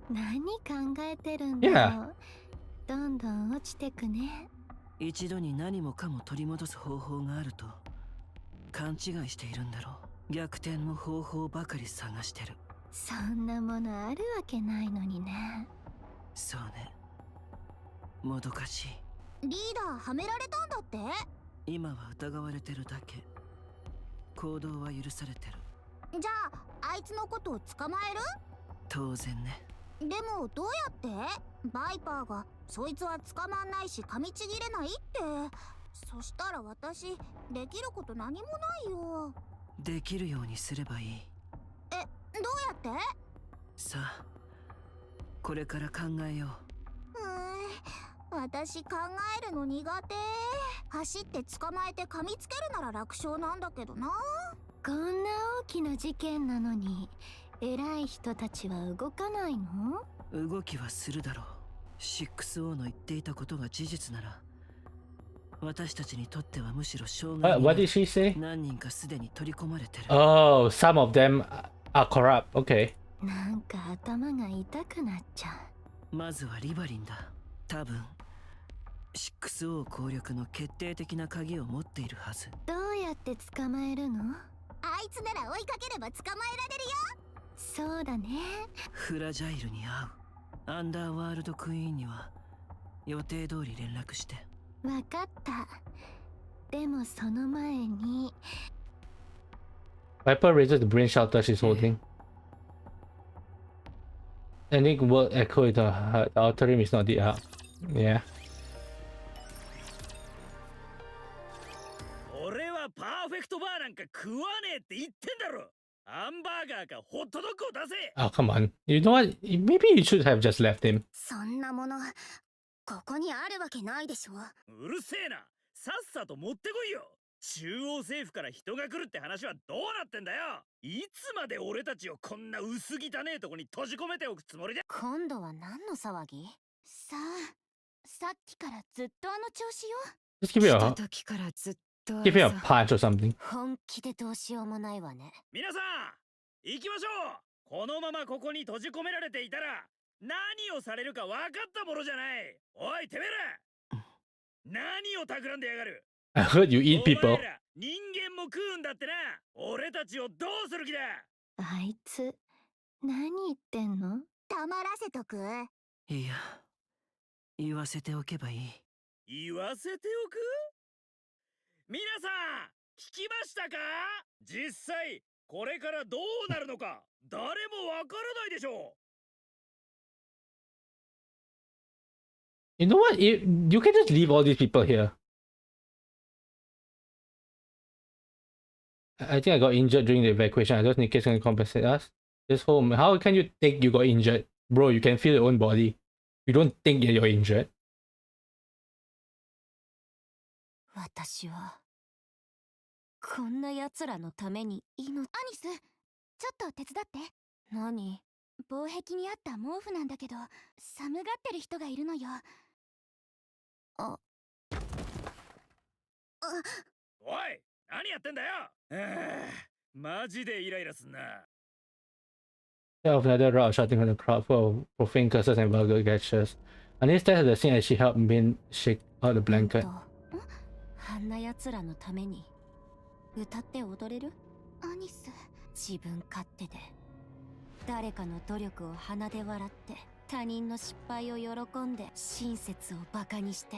何考えてるんだろう。 Yeah. どんどん落ちてくね。一度に何もかも取り戻す方法があると勘違いしているんだろう。逆転の方法ばかり探してる。そんなものあるわけないのにね。そうね。もどかしい。リーダーはめられたんだって？今は疑われてるだけ。行動は許されてる。じゃああいつのことを捕まえる？当然ね。でもどうやって？バイパーがそいつは捕まんないし噛みちぎれないって。そしたら私できること何もないよ。できるようにすればいい。どうやって？さあ、これから考えよう。私考えるの苦手。走って捕まえて噛みつけるなら楽勝なんだけどな。こんな大きな事件なのに偉い人たちは動かないの？動きはするだろう。6O の言っていたことが事実なら私たちにとってはむしろ障害にな What る。 did she say? 何人かすでに取り込まれてる。 Oh, some of them are corrupt. Okay. なんか頭が痛くなっちゃまずはリバリンだ。多分 6O 攻略の決定的な鍵を持っているはず。う。どうやって捕まえるの？あいつなら追いかければ捕まえられるよ。そうだね。フラジャイルに会う。アンダーワールドクイーンには予定通り連絡して。わかった。でもその前に Viper raises the brain shelter she's holding. I think will echo it. The outer rim is not the up. Yeah. 俺はパーフェクトバーなんか食わねえって言ってんだろ。ハンバーガーかホットドッグを出せ。Oh, come on. You know what? Maybe you should have just left him. そんなものここにあるわけないでしょ。うるせえな。さっさと持ってこいよ。中央政府から人が来るって話はどうなってんだよ。いつまで俺たちをこんな薄汚ねえとこに閉じ込めておくつもりで。今度は何の騒ぎ？さあ、さっきからずっとあの調子よ。Just give me 来た a 時からずっと give me a punch or something. 本気でどうしようもないわね。皆さん行きましょう。このままここに閉じ込められていたら何をされるか分かったものじゃない。おいてめえら、何を企んでやがる。 I heard you eat people. お前ら人間も食うんだってな。俺たちをどうする気だ。あいつ何言ってんの？黙らせとく？いや、言わせておけばいい。言わせておく。皆さん聞きましたか。実際これからどうなるのか誰もわからないでしょう。 You know what? You can just leave all these people here. I think I got injured during the evacuation. I thought Nikke's gonna compensate us. This home. How can you think you got injured? Bro, you can feel your own body. You don't think you're injured. 私はこんな奴らのためにアニス、ちょっと手伝って。何？防壁にあった毛布なんだけど寒がってる人がいるのよ。おい何やってんだよ。マジでイライラすんな。 Of another route shouting from the crowd full of profane curses and vulgar gestures. Anis stares at the scene as she helped Min shake out the blanket. あんな奴らのために歌って踊れる？アニス、自分勝手で誰かの努力を鼻で笑って他人の失敗を喜んで親切をバカにして、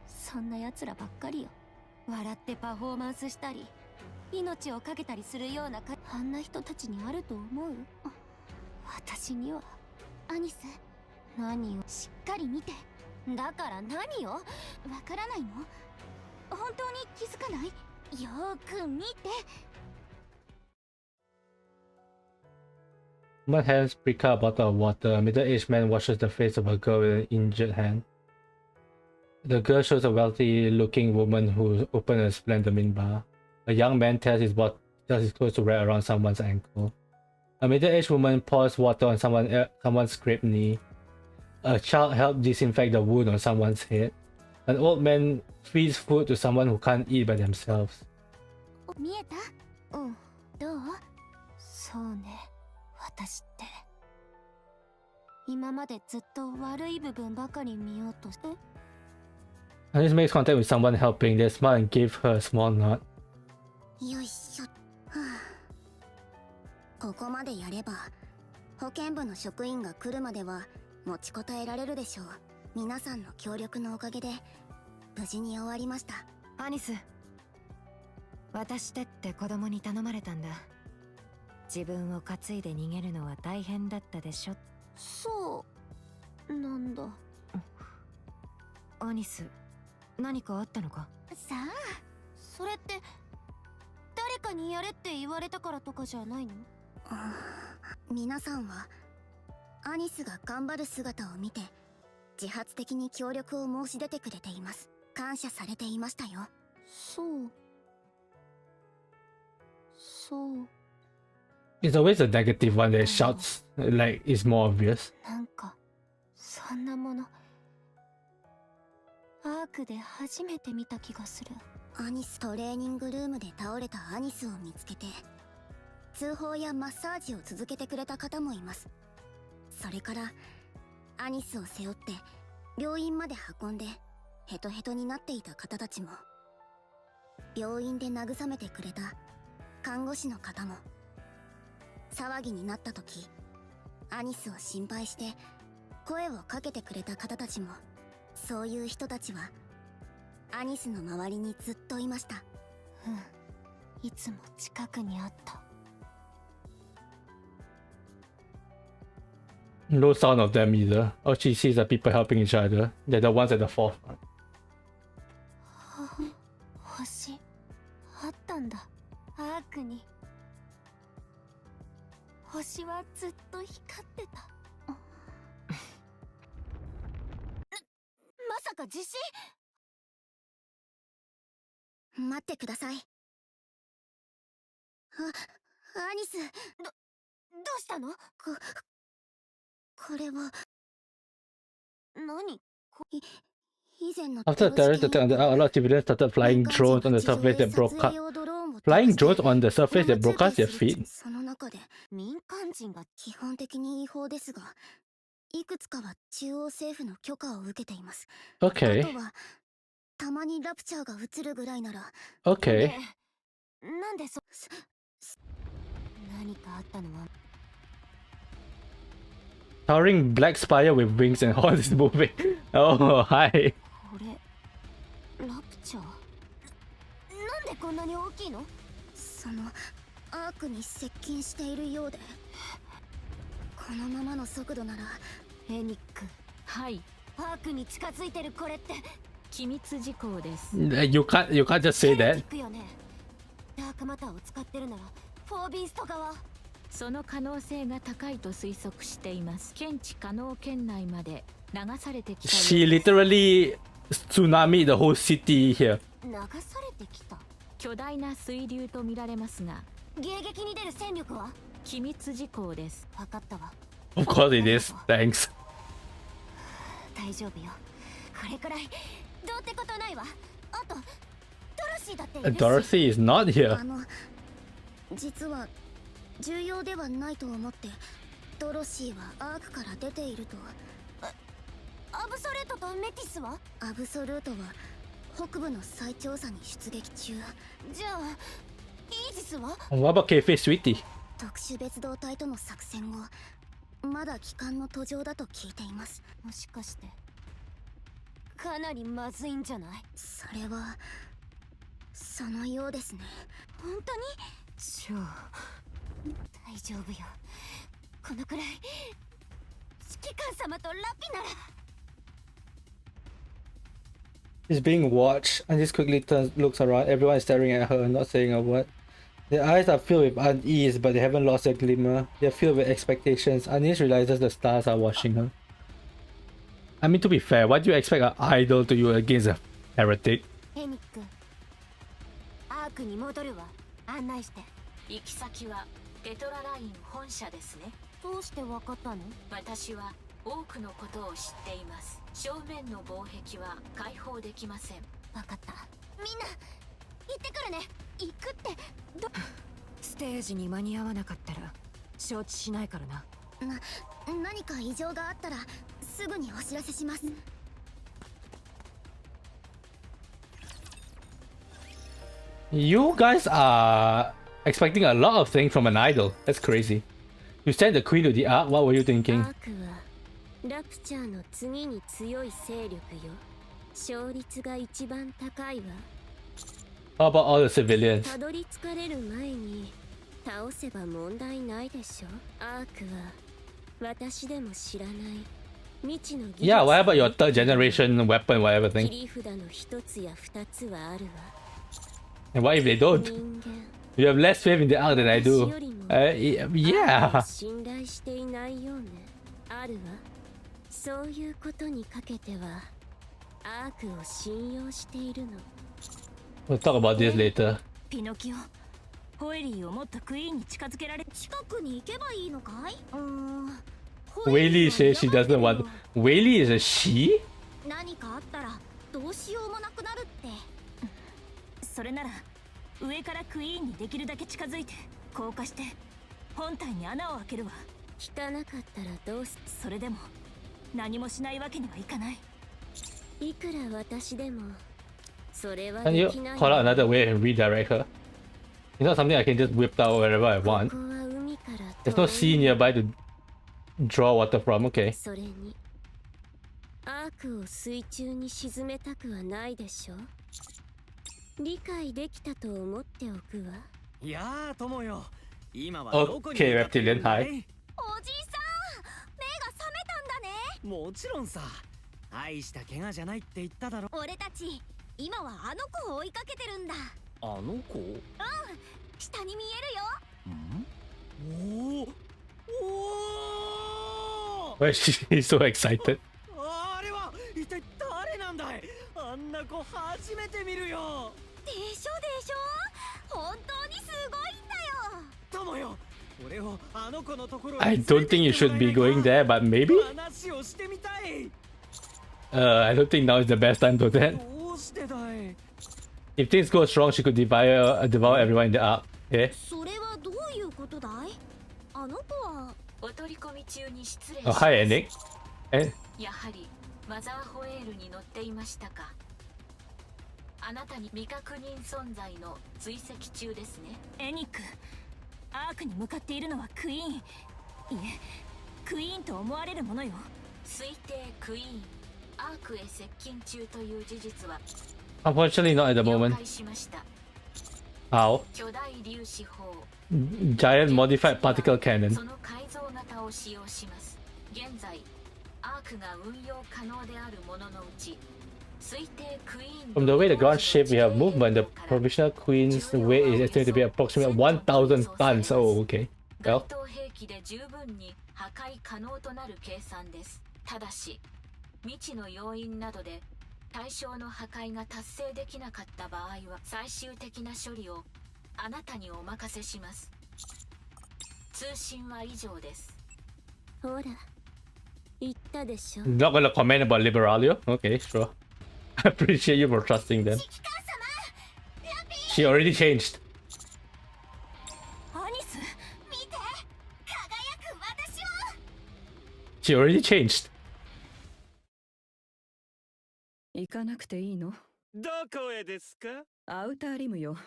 そんな奴らばっかりよ。笑ってパフォーマンスしたり命を懸けたりするようなあんな人たちにあると思う？私には。アニス、何をしっかり見て。だから何よ？わからないの？本当に気づかない？よーく見て。One hands pick up a bottle of water. A middle-aged man washes the face of a girl with an injured hand. The girl shows a wealthy-looking woman who opened a splendid minibar. A young man tells his clothes to wrap around someone's ankle. A middle-aged woman pours water on someone's scraped knee. A child helps disinfect the wound on someone's head. An old man feeds food to someone who can't eat by themselves. 見えた？うん。どう？そうね。私って今までずっと悪い部分ばかり見ようとして。Anis makes contact with someone helping. They smile and give her a small nod. よいしょ。はあ、ここまでやれば保健部の職員が来るまでは持ちこたえられるでしょう。皆さんの協力のおかげで無事に終わりました。アニス、渡してって子供に頼まれたんだ。自分を担いで逃げるのは大変だったでしょ。そうなんだ。アニス、何かあったのか？さあ、それって誰かにやれって言われたからとかじゃないの？皆さんはアニスが頑張る姿を見て自発的に協力を申し出てくれています。感謝されていましたよ。そう。It's always a negative one that shouts like it's more obvious. なんかそんなものアークで初めて見た気がする。アニストレーニングルームで倒れたアニスを見つけて通報やマッサージを続けてくれた方もいます。それからアニスを背負って病院まで運んでヘトヘトになっていた方たちも、病院で慰めてくれた看護師の方も、騒ぎになった時アニスを心配して声をかけてくれた方たちも、そういう人たちはアニスの周りにずっといました。いつも近くにあった。 No sound of them either. All she sees are people helping each other. They're the ones at the forefront. 星あったんだ、アークに。星はずっと光ってた。まさか地震？待ってください。アニス、どうしたの？これは何？以前の After the terrorist attack on the island, a lot of civilians started flying drones on the surface that flying drones on the surface that broadcast their feed. その中で民間人が基本的に違法ですが、いくつかは中央政府の許可を受けています。Okay. あとはたまにラプチャーが映るぐらいなら。Okay. なんで何かあったのは。 Towering black spire with wings and horns is moving. Oh, hi. これラプチャー。なんでこんなに大きいの？そのアークに接近しているようで、このままの速度なら。エニック。はい。アークに近づいてるこれって機密事項です。You can't just say that. ダークマターを使ってるならフォービースト側。その可能性が高いと推測しています。検知可能圏内まで流されてきた。She literally tsunami the whole city here. 流されてきた。巨大な水流と見られますが、迎撃に出る戦力は？機密事項です。分かったわ。Of course it is. Thanks. 大丈夫よ。これくらいどうってことないわ。あとドロシーだっているし。Dorothy is not here. 実は重要ではないと思ってドロシーはアークから出ていると。アブソルートとメティスは？アブソルートは北部の再調査に出撃中。じゃあイージスは？ What about Cafe Sweetie? 特殊別動隊との作戦後、まだ機関の途上だと聞いています。もしかしてかなりまずいんじゃない？それはそのようですね。本当に？じゃあ大丈夫よ。このくらい指揮官様とラピなら。 She's being watched. And just quickly looks around. Everyone is staring at her, not saying a word. Their eyes are filled with unease, but they haven't lost their glimmer. They're filled with expectations. Unease realizes the stars are watching her. I mean, to be fair, what do you expect an idol to you against a heretic? ヘニック、アークに戻るわ。案内して。行き先はペトラライン本社ですね。どうしてわかったの？私は多くのことを知っています。正面の防壁は開放できません。わかった。みんな行ってくるね。行くってステージに間に合わなかったら承知しないからな。何か異常があったらすぐにお知らせします。 You guys are expecting a lot of things from an idol. That's crazy. You sent the queen to the ark. What were you thinking? アークはラプチャーの次に強い勢力よ。勝率が一番高いわ。 How about all the civilians? たどり着かれる前に倒せば問題ないでしょ。アークは私でも知らない未知の技術。 Yeah, what about your third generation weapon, whatever 切 thing? り札の一つや二つはあるわ。 And what if they don't? 人間 You have less faith in the ark than I do. Yeah. 信頼していないようね。あるわ。そういうことにかけてはアークを信用しているの。 We'll talk about this later. ピノキオ、ホエリーをもっとクイーンに近づけられ。近くに行けばいいのかい？Whaley says she doesn't want. Whaley is a she? 何かあったらどうしようもなくなるって。それなら上からクイーンにできるだけ近づいて降下して本体に穴を開けるわ。聞かなかったらどうす。それでも何もしないわけにはいかない。いくら私でもそれは Can you できない。 call out another way and redirect her? It's not something I can just whip out wherever I こ want. こは海から There's no sea nearby to draw water from. Okay. それにクを水中に沈めたくはないでしょ。理解できたと思っておくわ。いやー友よ、今は Okay, reptilian, hi. おじいさん、目が覚めたんだね。もちろんさ、愛した怪我じゃないって言っただろ。俺たち今はあの子を追いかけてるんだ。あの子？下に見えるよ。おおおお。 Why is she so excited? あれは一体誰なんだい。あんな子初めて見るよ。でしょでしょ、本当にすごいんだよ。友よ、俺をあの子のところ。 I don't think you should be going there, but maybe? 話をしてみたい。I don't think now is the best time to do that. どうしてだい。 If things go wrong, she could devour everyone in the ark. Okay? それはどういうことだい。あの子はお取り込み中に失礼し Oh, ます。 hi, Nick. Eh? やはりマザーホエールに乗っていましたか。あなたに未確認存在の追跡中ですね。エニック、アークに向かっているのはクイーン、いえクイーンと思われるものよ。推定クイーンアークへ接近中という事実は Unfortunately, not at the 了 moment. 解しました。 How? 巨大粒子砲 Giant modified particle cannon. その改造型を使用します。現在アークが運用可能であるもののうち推定クイーン From the way the ground shape, we have movement. The provisional queen's weight is estimated to be approximately 1,000 tons. Oh, okay. 該 Well, 当兵器で十分に破壊可能となる計算です。ただし未知の要因などで対象の破壊が達成できなかった場合は最終的な処理をあなたにお任せします。通信は以上です。ほら言ったでしょ。 not gonna comment about Liberalio. Okay, sure. I appreciate you for trusting them. 機関様、ラピ She already changed. アニス、見て、輝く私を。 She already changed. 行かなくていいの？どこへですか？アウターリムよ。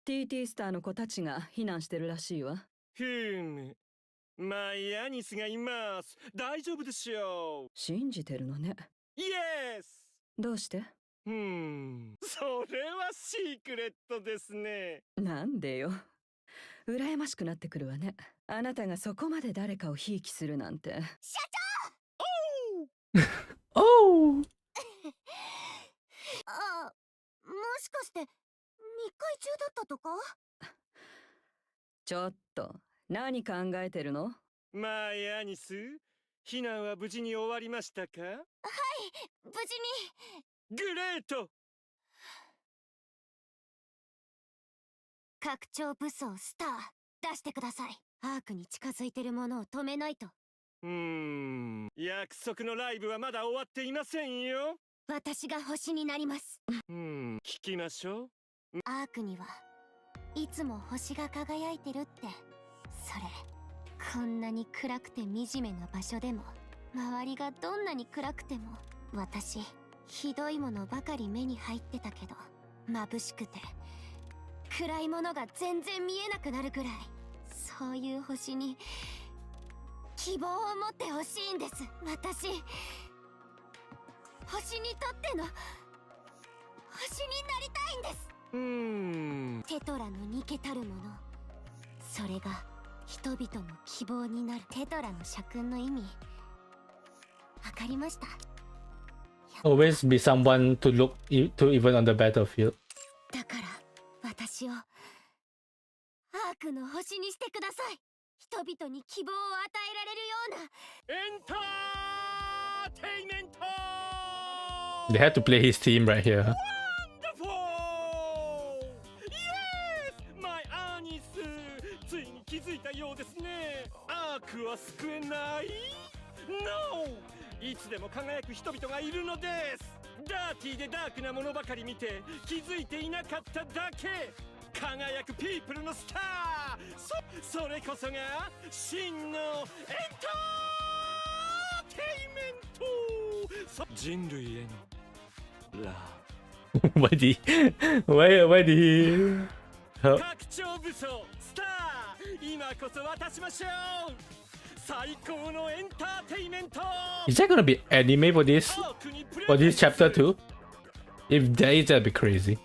TT スターの子たちが避難してるらしいわ。ふむ、マイアニスがいます。大丈夫でしょう。信じてるのね。イエス。どうして？それはシークレットですね。なんでよ。羨ましくなってくるわね。あなたがそこまで誰かをひいきするなんて。社 Oh! あ、もしかして密会中だったとか。ちょっと、何考えてるの？マイアニス、避難は無事に終わりましたか？はい、無事に。グレート。拡張武装スター出してください。アークに近づいてるものを止めないと。約束のライブはまだ終わっていませんよ。私が星になります。聞きましょう。アークにはいつも星が輝いてるって。それこんなに暗くて惨めな場所でも、周りがどんなに暗くても、私ひどいものばかり目に入ってたけど、眩しくて暗いものが全然見えなくなるぐらい、そういう星に希望を持ってほしいんです。私星にとっての星になりたいんです。テトラのニケたるもの、それが人々の希望になる。テトラの社訓の意味わかりました。 Always be someone to look to even on the battlefield. だから私をアークの星にしてください。人々に希望を与えられるようなエンターテイメント。 They had to play his theme right here. Huh? Wonderful! Yes! マイアニス、ついに気づいたようですね。アークは救えない？ No! いつでも輝く人々がいるのです。ダーティーでダークなものばかり見て気づいていなかっただけ。輝くピープルのスター、それこそが真のエンターテイメント。人類へのラ Why did he? Why did he? 拡張武装スター今こそ渡しましょう。最高のエンターテイメント。 Is there gonna be anime for this chapter too? If there is, that'd be crazy.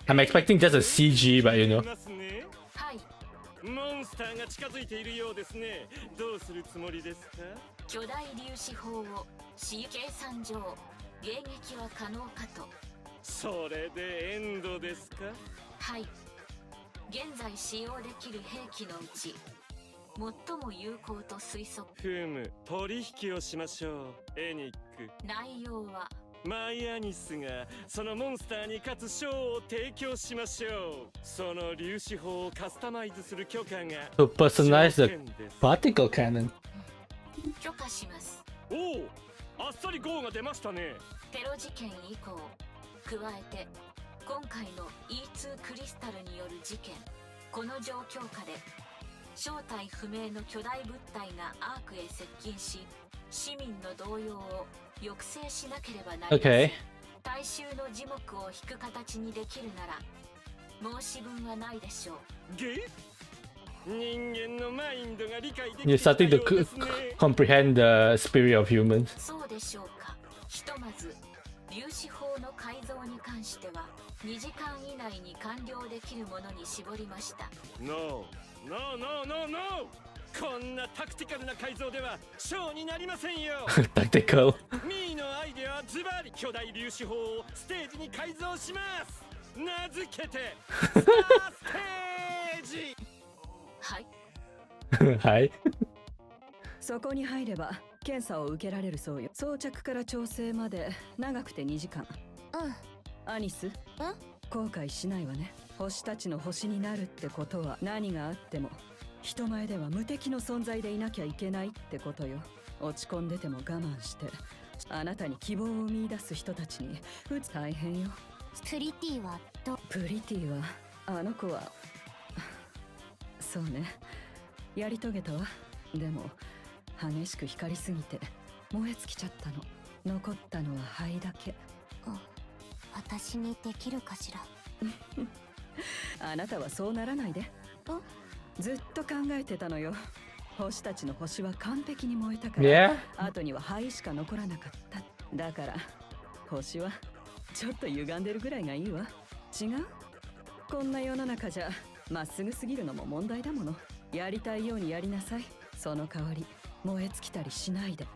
I'm expecting just a CG, but you know. モンスターが近づいているようですね。どうするつもりですか？巨大粒子砲を計算上迎撃は可能かと。それでエンドですか？はい。現在使用できる兵器のうち最も有効と推測。ふむ、取引をしましょう。エニック。内容はマイアニスがそのモンスターに勝つ賞を提供しましょう。その粒子砲をカスタマイズする許可が To personalize the particle cannon. 許可します。おお、あっさりゴーが出ましたね。テロ事件以降、加えて今回の E2 クリスタルによる事件、この状況下で正体不明の巨大物体がアークへ接近し、市民の動揺を抑制しなければなりません。Okay. 大衆の耳目を引く形にできるなら申し分はないでしょう。人間のマインドが理解でき You're て starting いた to ようですね。comprehend the spirit of humans. そうでしょうか。ひとまず粒子砲の改造に関しては2時間以内に完了できるものに絞りました。 No, no, no, no, no! こんなタクティカルな改造ではショーになりませんよ。Tactical. ミーのアイデアはズバリ巨大粒子砲をステージに改造します。名付けてスターステージ。はい。はい。そこに入れば検査を受けられるそうよ。装着から調整まで長くて2時間。アニス、後悔しないわね。星たちの星になるってことは何があっても人前では無敵の存在でいなきゃいけないってことよ。落ち込んでても我慢してあなたに希望を見出す人たちに大変よ。プリティはプリティはあの子はそうね、やり遂げたわ。でも激しく光りすぎて燃え尽きちゃったの。残ったのは灰だけ。私にできるかしら。あなたはそうならないで。ずっと考えてたのよ。星たちの星は完璧に燃えたから、Yeah? 後には灰しか残らなかった。だから星はちょっと歪んでるぐらいがいいわ。違う？こんな世の中じゃまっすぐすぎるのも問題だもの。やりたいようにやりなさい。その代わり燃え尽きたりしないで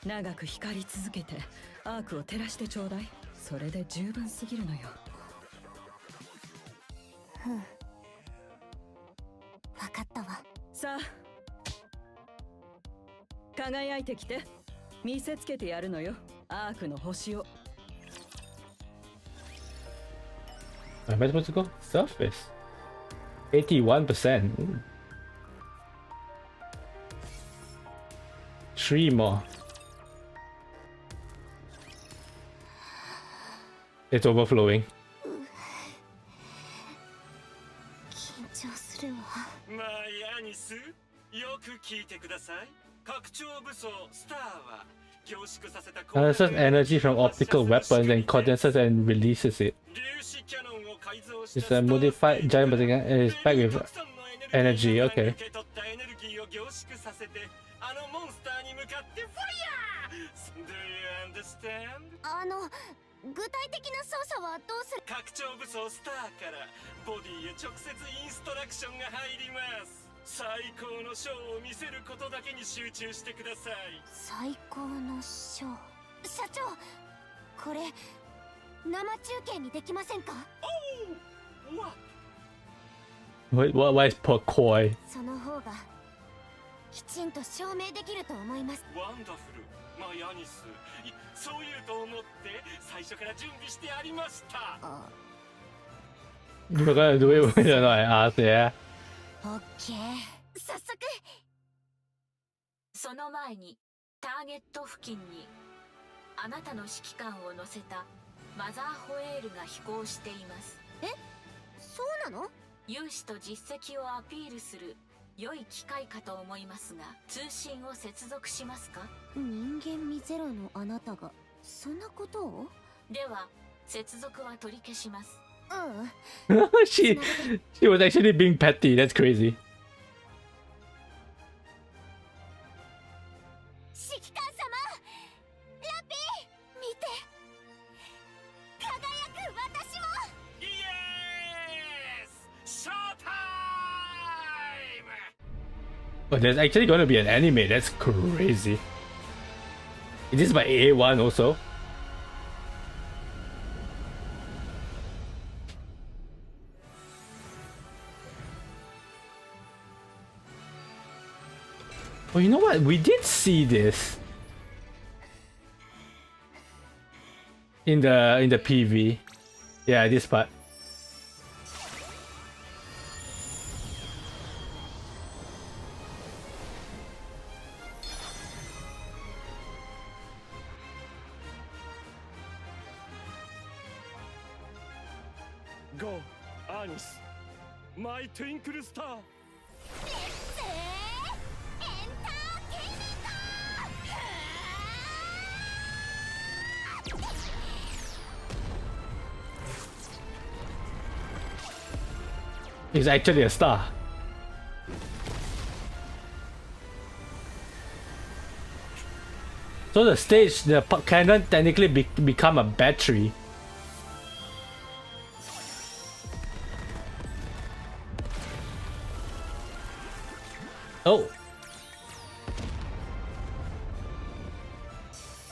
長く光り続けてアークを照らしてちょうだい。それで十分すぎるのよ。わかったわ。さあ輝いてきて。見せつけてやるのよ、アークの星を。Am I supposed to go? Surface. 81%. Three more. It's overflowing. 緊張するわ。マイアニス、よく聞いてください。拡張武装スターは凝縮させた Harnesses energy from optical weapons and condenses and releases it. It's a modified giant particle and is packed with energy. Okay. あのモンスターに向かってファイヤー Do you understand? 具体的な操作はどうする？拡張武装スターからボディへ直接インストラクションが入ります。最高のショーを見せることだけに集中してください。最高のショー。社長、これ生中継にできませんか？Why is per koi? その方がきちんと証明できると思います。ワンダフル、マイアニス。そう言うと思って最初から準備してありました。You're gonna do it with I asked, yeah. オッケー。早速。その前にターゲット付近にあなたの指揮官を乗せたマザーホエールが飛行しています。そうなの？有志と実績をアピールする良い機会かと思いますが、通信を接続しますか？人間味ゼロのあなたがそんなことを？では接続は取り消します。she was actually being petty. That's crazy. 指揮官様、ラピー、見て、輝く私も。Yes! Showtime! Oh, there's actually going to be an anime. That's crazy. Is this by A1 also? Oh, you know what? We did see this in the PV. Yeah, this part. Go, Anis, my twinkle star. He's actually a star. So the stage, the cannon technically become a battery. Oh. 見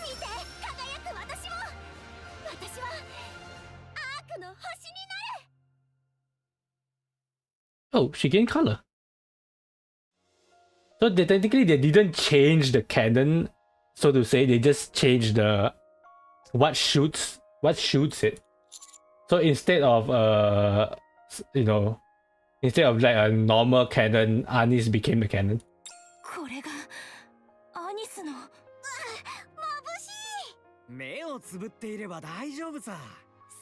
て、輝く私も。私はアークの星になる。 Oh, she gained color. So technically they didn't change the cannon, so to say. They just changed the what shoots it. So instead of instead of like a normal cannon, Anis became the cannon. これがアニスの。眩しい。目をつぶっていれば大丈夫さ。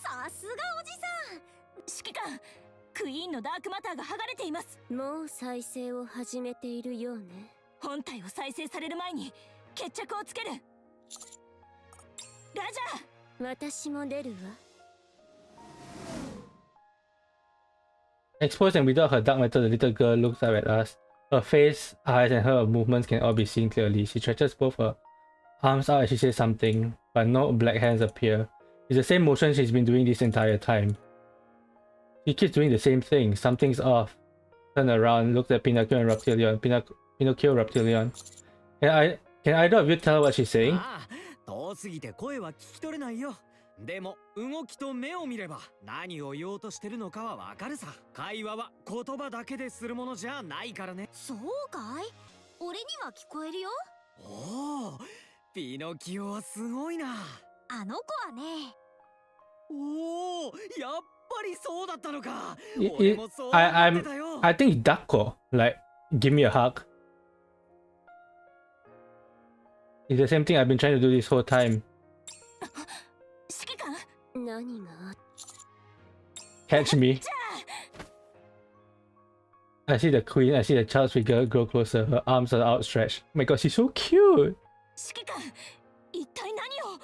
さすがおじさん。指揮官、クイーンのダークマターが剥がれています。もう再生を始めているようね。本体を再生される前に決着をつける。ラジャー。私も出るわ。Exposed and without her dark matter, the little girl looks up at us. Her face, eyes, and her movements can all be seen clearly. She stretches both her arms out as she says something, but no black hands appear. It's the same motion she's been doing this entire time. She keeps doing the same thing. Something's off. Turn around, looks at Pinocchio and Reptilion. Pinocchio, Reptilion. Can either of you tell what she's saying? 遠すぎて声は聞き取れないよ。でも動きと目を見れば何を言おうとしてるのかはわかるさ。会話は言葉だけでするものじゃないからね。そうかい？俺には聞こえるよ。おお、ピノキオはすごいな。あの子はね。おお、やっぱりそうだったのか。 I 俺もそう思ってたよ。 think Dako, like, give me a hug. It's the same thing I've been trying to do this whole time. 指揮官。何があっ Catch me. I see the queen, I see the child's figure grow closer. Her arms are outstretched. Oh my god, she's so cute! 指揮官、一体何を。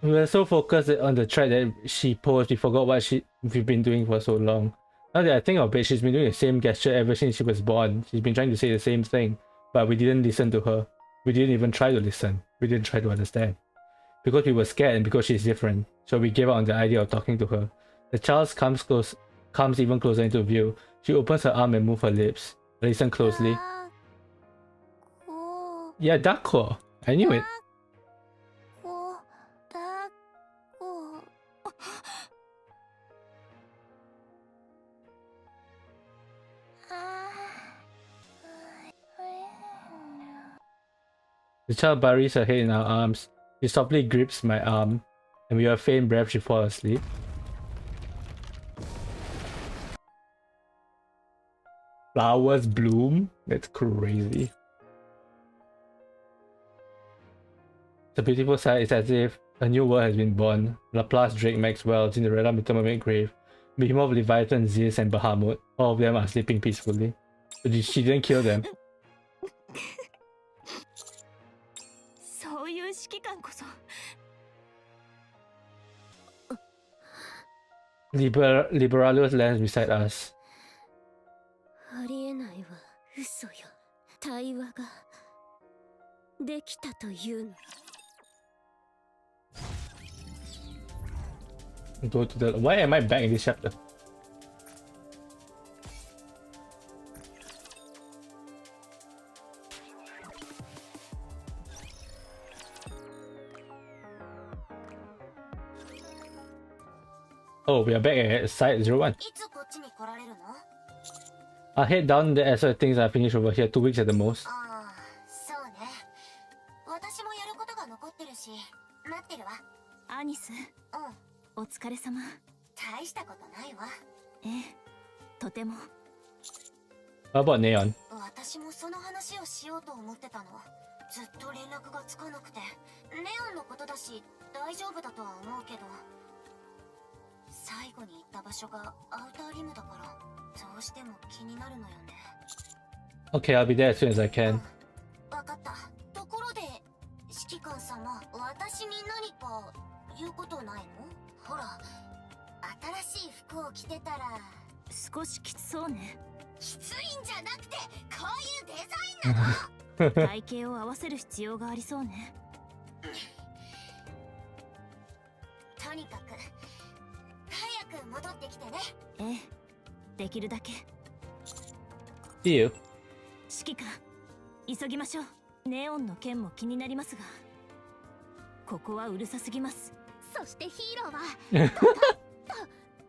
We were so focused on the track that she posed, we forgot what we've been doing for so long. Now that I think of it, she's been doing the same gesture ever since she was born. She's been trying to say the same thing, but we didn't listen to her. We didn't even try to listen. We didn't try to understand. Because we were scared and because she's different, so we gave up on the idea of talking to her. The child comes even closer into view. She opens her arm and moves her lips. Listen closely. Yeah, Dako. I knew it. The child buries her head in our arms. She softly grips my arm, and with a faint breath she falls asleep. Flowers bloom? That's crazy. The beautiful sight is as if a new world has been born. Laplace, Drake, Maxwell, Cinderella, Metamorphic Grave, Behemoth, Leviathan, Zeus, and Bahamut. All of them are sleeping peacefully. But she didn't kill them. そういう指揮官こそ。Liberalos lands beside us. ありえないわ、嘘よ。対話ができたというの。Go to the. Why am I back in this chapter? Oh, we are back at site 01. いつこっちに来られるの？ I'll head down there so things are finished over here. 2 weeks at the most. ああ、そうね。私もやることが残ってるし、待ってるわ。アニス、お疲れ様。大したことないわ。とても。How about Neon? 私もその話をしようと思ってたの。ずっと連絡がつかなくて。ネオンのことだし、大丈夫だとは思うけど。最後に行った場所がアウターリムだから、どうしても気になるのよね。Okay, I'll be there as soon as I can. わかった。ところで、指揮官様、私に何か言うことないの？ほら、新しい服を着てたら少しきつそうね。きついんじゃなくて、こういうデザインなの。体型を合わせる必要がありそうね。とにかく早く戻ってきてね。できるだけ。 See you. 指揮官、急ぎましょう。ネオンの件も気になりますが、ここはうるさすぎます。そしてヒーローは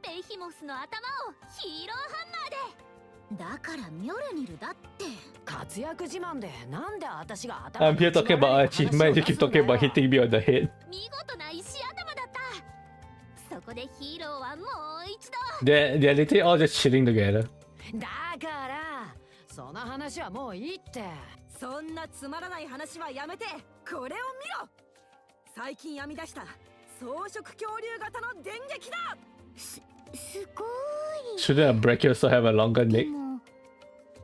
ベイヒモスの頭をヒーローハンマーで。だからミョルニルだって。活躍自慢でなんで私が頭 I'm here talking about achievement. You keep talking about hitting me on the head. 見事な石頭だった。そこでヒーローはもう一度。They're literally all just chilling together. だからその話はもういいって。そんなつまらない話はやめて、これを見ろ。最近編み出した草食恐竜型の電撃だ。すごい。 Shouldn't a brachiosaur have a longer で neck? も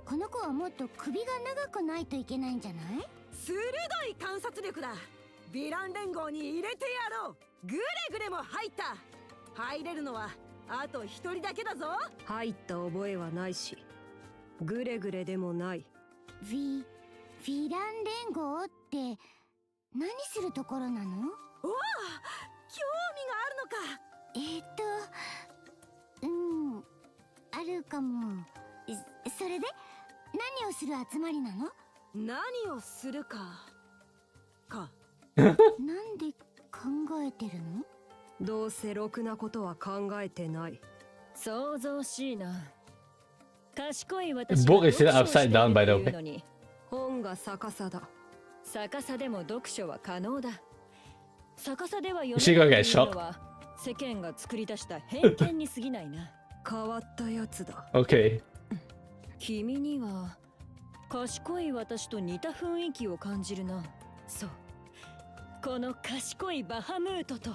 この子はもっと首が長くないといけないんじゃない？鋭い観察力だ。ヴィラン連合に入れてやろう。グレグレも入った。入れるのはあと一人だけだぞ。入った覚えはないし、グレグレでもない。ヴィラン連合って何するところなの？おお、興味があるのか。あるかも。それで何をする集まりなの？何をするかなんで考えてるの？どうせろくなことは考えてない。想像しいな。賢い The 私 book is still upside down, by the way. のに、本が逆さだ。逆さでも読書は可能だ。逆さでは読め Is she gonna ない get という shocked? のは世間が作り出した偏見に過ぎないな。変わったやつだ。Okay. 君には賢い私と似た雰囲気を感じるな。そう、この賢いバハムートと。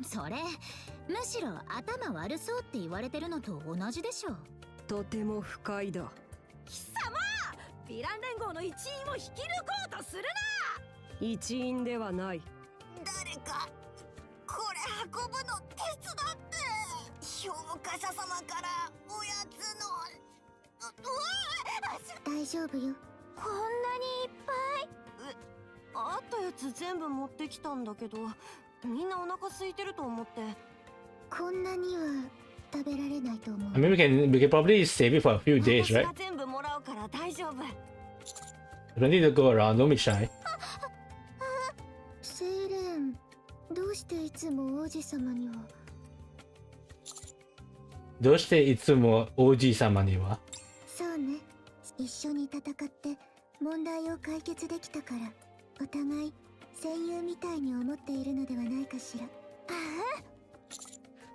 それむしろ頭悪そうって言われてるのと同じでしょ。とても不快だ。貴様、ヴィラン連合の一員を引き抜こうとするな。一員ではない。誰かこれ運ぶの手伝って。評価者様からおやつの。大丈夫よ。こんなにいっぱい。あったやつ全部持ってきたんだけど、みんなお腹空いてると思って。こんなには食べられないと思う。 I mean, we can probably save it for a few days, 私 right? が全部もらうから大丈夫。 We don't need to go around. Don't be shy. セイレン、どうしていつも王子様には。どうしていつも王子様には？そうね。一緒に戦って問題を解決できたから、お互い戦友みたいに思っているのではないかしら。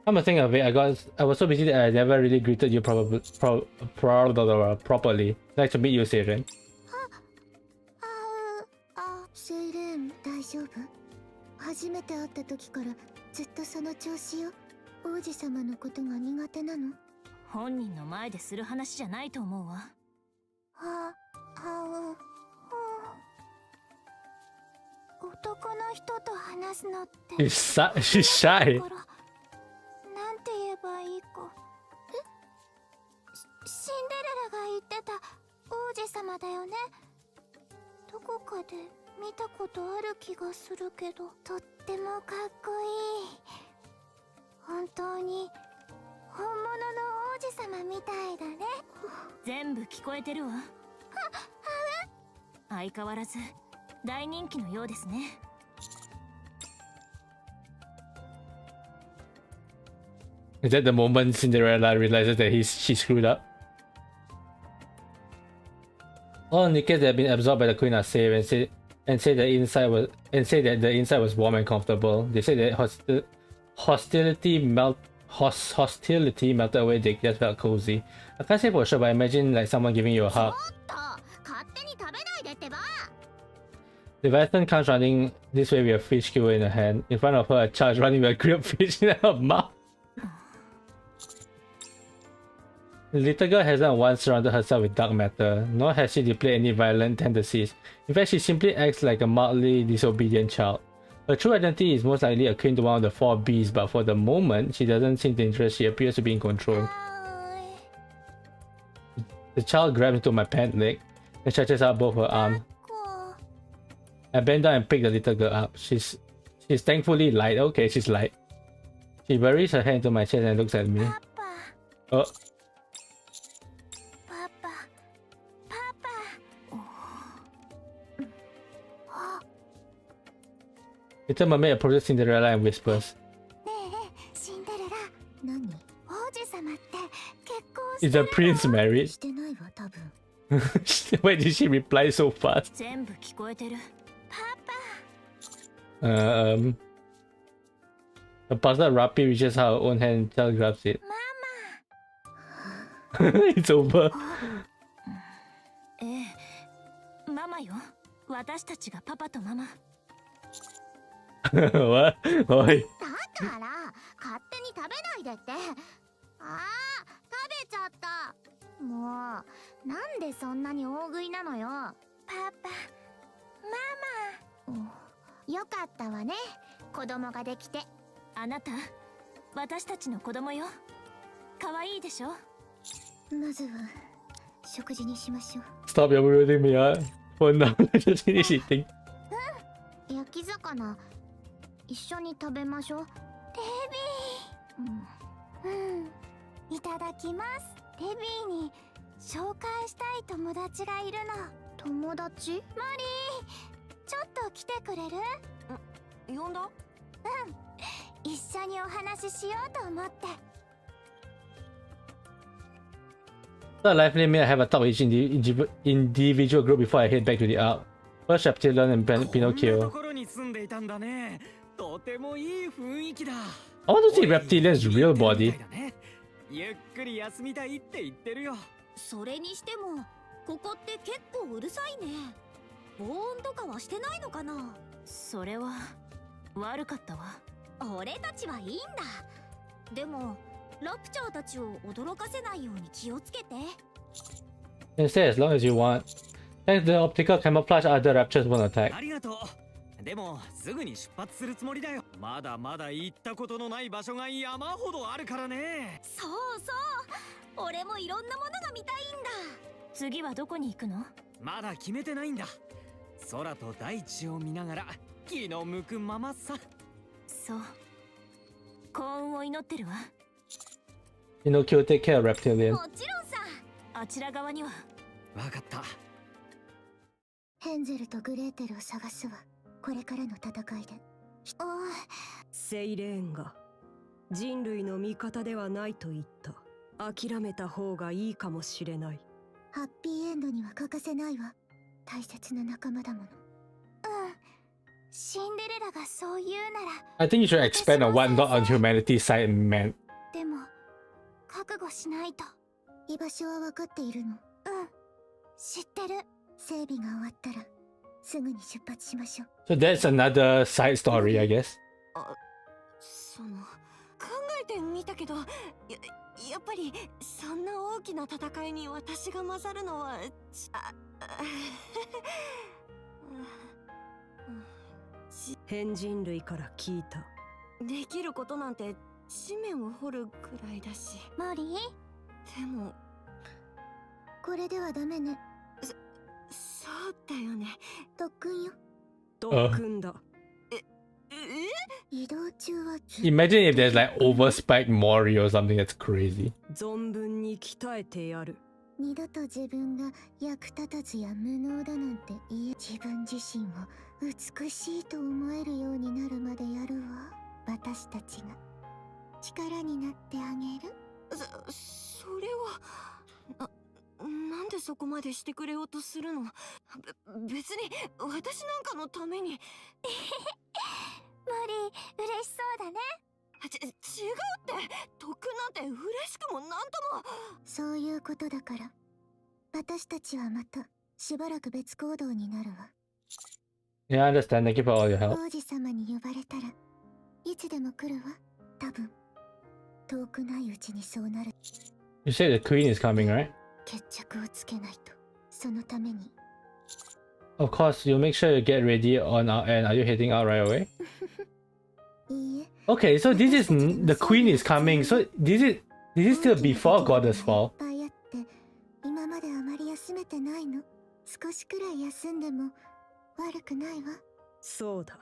I'm gonna think of it. I was so busy that I never really greeted you properly. Nice to meet you, Siren. セイレン、大丈夫？初めて会った時からずっとその調子よ。王子様のことが苦手なの？本人の前でする話じゃないと思うわ。男の人と話すのって。She's shy. なんて言えばが言ってた王子様だよね。どこかで見たことある気がするけど、とってもかっこいい。本当に本物の王子様みたいだね。全部聞こえてるわ。相変わらず大人気のようですね。Is that the moment Cinderella realizes that she screwed up? All Nikkes that had been absorbed by the queen are safe and say that the inside was warm and comfortable. They say that hostility melted away. They just felt cozy. I can't say for sure, but I imagine like someone giving you a hug. Leviathan comes running this way with a fish skewer in her hand. In front of her, a child running with a grilled fish in her mouth. The little girl hasn't once surrounded herself with dark matter, nor has she displayed any violent tendencies. In fact, she simply acts like a mildly disobedient child. Her true identity is most likely akin to one of the 4 Bs, but for the moment, she doesn't seem dangerous. She appears to be in control. The child grabs into my pant leg and stretches out both her arms. I bend down and pick the little girl up. She's thankfully light. Okay, she's light. She buries her hand into my chest and looks at me. Oh. Little mermaid approaches Cinderella and whispers, "Is the prince married?" Why did she reply so fast? A puzzled Rapi reaches out her own hand and child grabs it. It's over. What? Oi. だから勝手に食べないでって。ああ、食べちゃった。もうなんでそんなに大食いなのよ。パパ、ママ。よかったわね。子供ができて。あなた、私たちの子供よ。可愛いでしょ。まずは食事にしましょう。Stop ruining me out. For now, just finish eating. 焼き魚一緒に食べましょう。レビー。いただきます。レビーに紹介したい友達がいるの。友達？マリー、ちょっと来てくれる？呼んだ？一緒にお話ししようと思って。So lively me, I have a talk with each individual group before I head back to the arc. First, Reptilian and Pinocchio. I want to see Reptilian's real body. ゆっくり休みたいって言ってるよ。それにしてもここって結構うるさいね。防音とかはしてないのかな。それは悪かったわ。俺たちはいいんだ。でもラプチャーたちを驚かせないように気をつけて。 Stay as long as you want. Thanks to the optical camouflage, other raptors won't attack. ありがとう。でもすぐに出発するつもりだよ。まだまだ行ったことのない場所が山ほどあるからね。そうそう。俺もいろんなものが見たいんだ。次はどこに行くの？まだ決めてないんだ。空と大地を見ながら気の向くままさ。そう。幸運を祈ってるわ。Pinocchio, take care of Reptilian. もちろんさ。あちら側には。わかった。ヘンゼルとグレーテルを探すわ。これからの戦いで。セイレーンが人類の味方ではないと言った。諦めた方がいいかもしれない。ハッピーエンドには欠かせないわ。大切な仲間だもの。シンデレラがそう言うなら。I think you should expand on what not on humanity's side meant. でも覚悟しないと。居場所は分かっているの？知ってる。整備が終わったらすぐに出発しましょう。So that's another side story, I guess. その考えてみたけど、やっぱりそんな大きな戦いに私が混ざるのは変人類から聞いた。できることなんて地面を掘るくらいだし。マリー？でもこれではダメね。そうだよね。特訓よ。特訓だ。移動中は Imagine if there's like overspiked Mori or something. That's crazy. 存分に鍛えてやる。二度と自分が役立たずや無能だなんて言え、自分自身を美しいと思えるようになるまでやるわ。私たちが力になってあげる。それはなんでそこまでしてくれようとするの？別に私なんかのために。マリー、嬉しそうだね。違うって、特訓なんて嬉しくもなんとも。そういうことだから、私たちはまたしばらく別行動になるわ。Yeah, I understand. Thank you for all your help. 王子様に呼ばれたらいつでも来るわ。多分遠くないうちにそうなる。 You say the queen is coming, right? 決着をつけないと。そのために Of course, you'll make sure you get ready on our end. Are you heading out right away? いいえ。 Okay, so this is the queen is coming. So this is still before Goddess Fall. いっぱいあって今まであまり休めてないの。少しくらい休んでも悪くないわ。そうだ。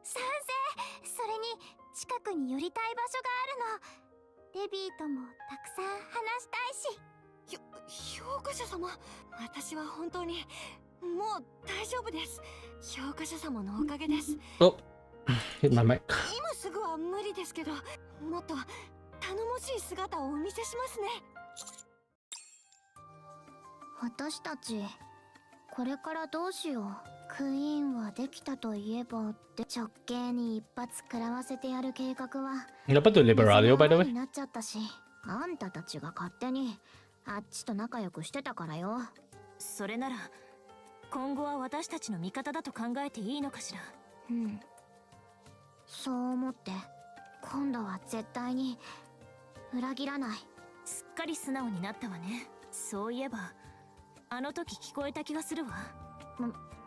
賛成。それに近くに寄りたい場所があるの。レビーともたくさん話したいし。評価者様、私は本当にもう大丈夫です。評価者様のおかげです。 Oh, hit my mic. 今すぐは無理ですけど、もっと頼もしい姿をお見せしますね。私たちこれからどうしよう。クイーンはできたといえばって直系に一発食らわせてやる計画は Dapat tuh Liberario, by the way. になっちゃったし、あんたたちが勝手にあっちと仲良くしてたからよ。それなら今後は私たちの味方だと考えていいのかしら。うん、そう思って今度は絶対に裏切らない。すっかり素直になったわね。そういえばあの時聞こえた気がするわ。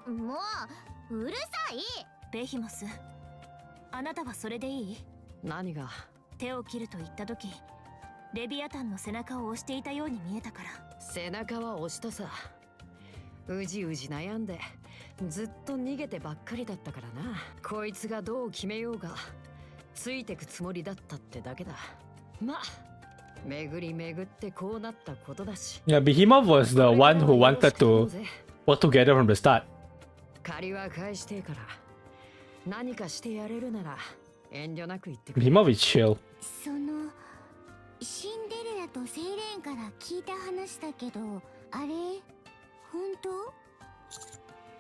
もううるさい。ベヒモス、あなたはそれでいい？何が？手を切ると言った時レビアタンの背中を押していたように見えたから。背中は押したさ。うじうじ悩んでずっと逃げてばっかりだったからな。こいつがどう決めようがついてくつもりだったってだけだ。まあ巡り巡ってこうなったことだし。Yeah, Behemoth was the one who wanted to work together from the start. 借りは返してから何かしてやれるなら遠慮なく言ってくれ。Behemoth is chill. そのシンデレラとセイレーンから聞いた話だけど、あれ本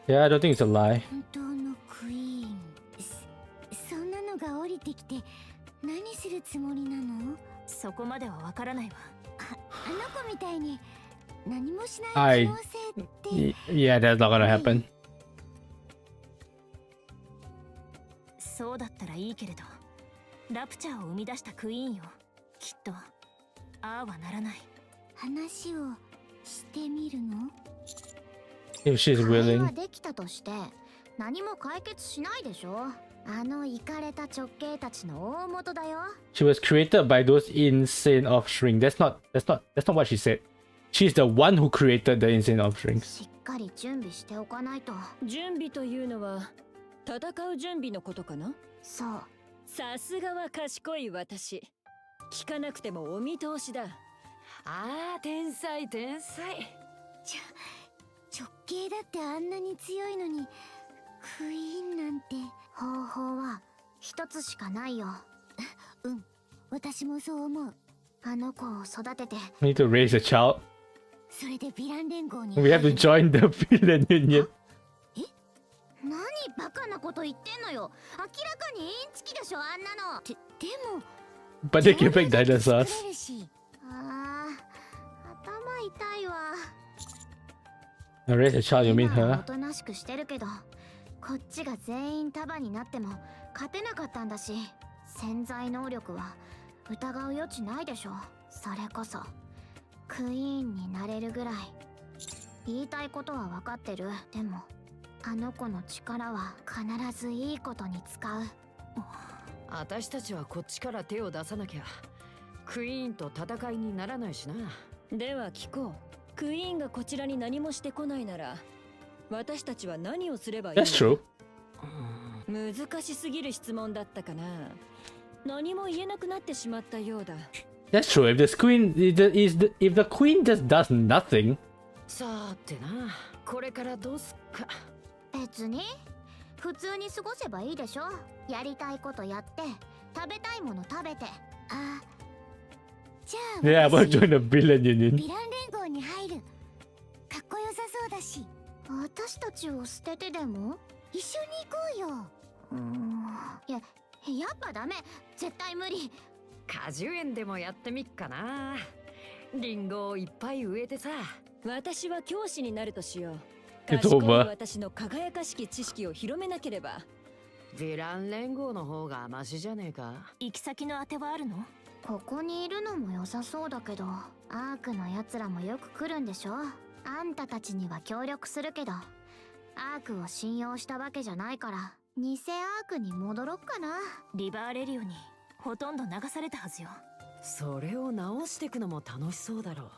当？ Yeah, I don't think it's a lie. 本当のクイーン。そんなのが降りてきて何するつもりなの？そこまではわからないわ。あの子みたいに何もしない可能性って。Yeah, that's not gonna happen. そうだったらいいけれど、ラプチャーを生み出したクイーンよ。きっとああはならない。話をしてみるの？ If she's 会 willing. 話できたとして何も解決しないでしょ。あのイカれた直系たちの大元だよ。 She was created by those insane offspring. That's not what she said. She's the one who created the insane offspring. しっかり準備しておかないと。準備というのは戦う準備のことかな？そう。さすがは賢い私。聞かなくてもお見通しだ。ああ、天才天才。直系だってあんなに強いのにクイーンなんて。方法は一つしかないよ。うん、私もそう思う。あの子を育てて。We need to raise a child. それでヴィラン連合に。We have to join the villain union. え？何バカなこと言ってんのよ。明らかにインチキでしょ、あんなの。でも。But they can make dinosaurs. ああ、頭痛いわ。Raise a child, you mean 今は her? おとなしくしてるけど、こっちが全員束になっても勝てなかったんだし、潜在能力は疑う余地ないでしょ。それこそクイーンになれるぐらい。言いたいことは分かってる。でもあの子の力は必ずいいことに使う。私たちはこっちから手を出さなきゃクイーンと戦いにならないしな。では聞こう。クイーンがこちらに何もしてこないなら私たちは何をすればいいの？ That's true. 難しすぎる質問だったかな。何も言えなくなってしまったようだ。 That's true. If the queen just does nothing. さてな、これからどうすっか。別に普通に過ごせばいいでしょ。やりたいことやって食べたいもの食べて。あ、じゃあ Yeah, I'm gonna join the villain union. ヴィラン連合に入る。かっこよさそうだし。私たちを捨ててでも一緒に行こうよ。やっぱダメ。絶対無理。果樹園でもやってみっかな。リンゴをいっぱい植えてさ。私は教師になるとしよう。 It's 賢い over. 私の輝かしき知識を広めなければ。ヴィラン連合の方がマシじゃねえか。行き先のあてはあるの？ここにいるのも良さそうだけど、アークのやつらもよく来るんでしょ。あんたたちには協力するけど、アークを信用したわけじゃないから、偽アークに戻ろっかな。リバーレリオにほとんど流されたはずよ。それを直してくのも楽しそうだろう。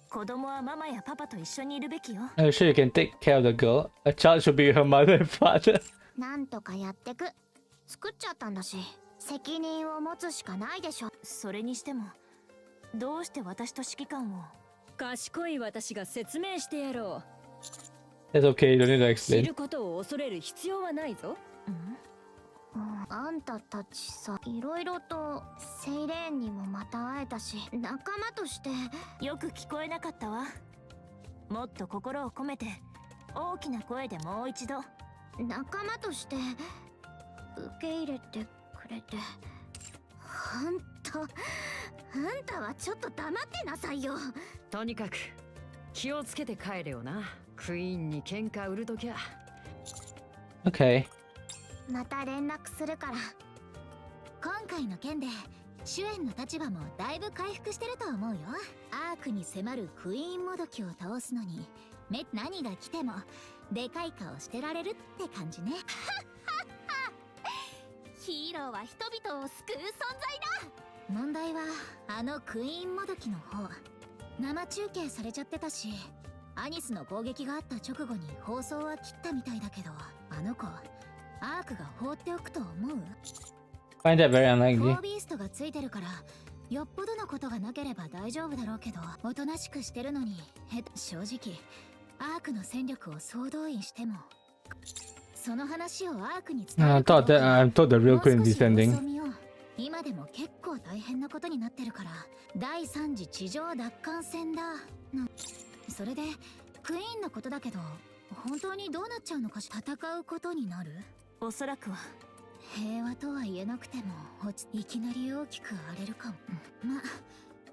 子供はママやパパと一緒にいるべきよ。I'm sure you can take care of the girl. A child should be her mother and father. なんとかやってく。作っちゃったんだし、責任を持つしかないでしょ。それにしても、どうして私と指揮官を？賢い私が説明してやろう。That's okay, you don't need to 知 explain. ることを恐れる必要はないぞ。あんたたちさ、いろいろとセイレーンにもまた会えたし、仲間として。よく聞こえなかったわ。もっと心を込めて大きな声でもう一度。仲間として受け入れてくれて。あんたはちょっと黙ってなさいよ。とにかく気をつけて帰れよな。クイーンに喧嘩売るときゃ。 Okay. また連絡するから。今回の件で主演の立場もだいぶ回復してると思うよ。アークに迫るクイーンもどきを倒すのに何が来てもでかい顔してられるって感じね。ヒーローは人々を救う存在だ。問題はあのクイーンもどきの方。生中継されちゃってたし、アニスの攻撃があった直後に放送は切ったみたいだけど、あの子アークが放っておくと思う？ Find that very フォ unlikely. ービーストがついてるからよっぽどのことがなければ大丈夫だろうけど、おとなしくしてるのに正直アークの戦力を総動員しても、その話をアークに伝え I る thought the real queen is descending. 今でも結構大変なことになってるから、第3次地上奪還戦だの。それでクイーンのことだけど、本当にどうなっちゃうのかし。戦うことになる？おそらくは。平和とは言えなくてもいきなり大きく荒れるかも。まあ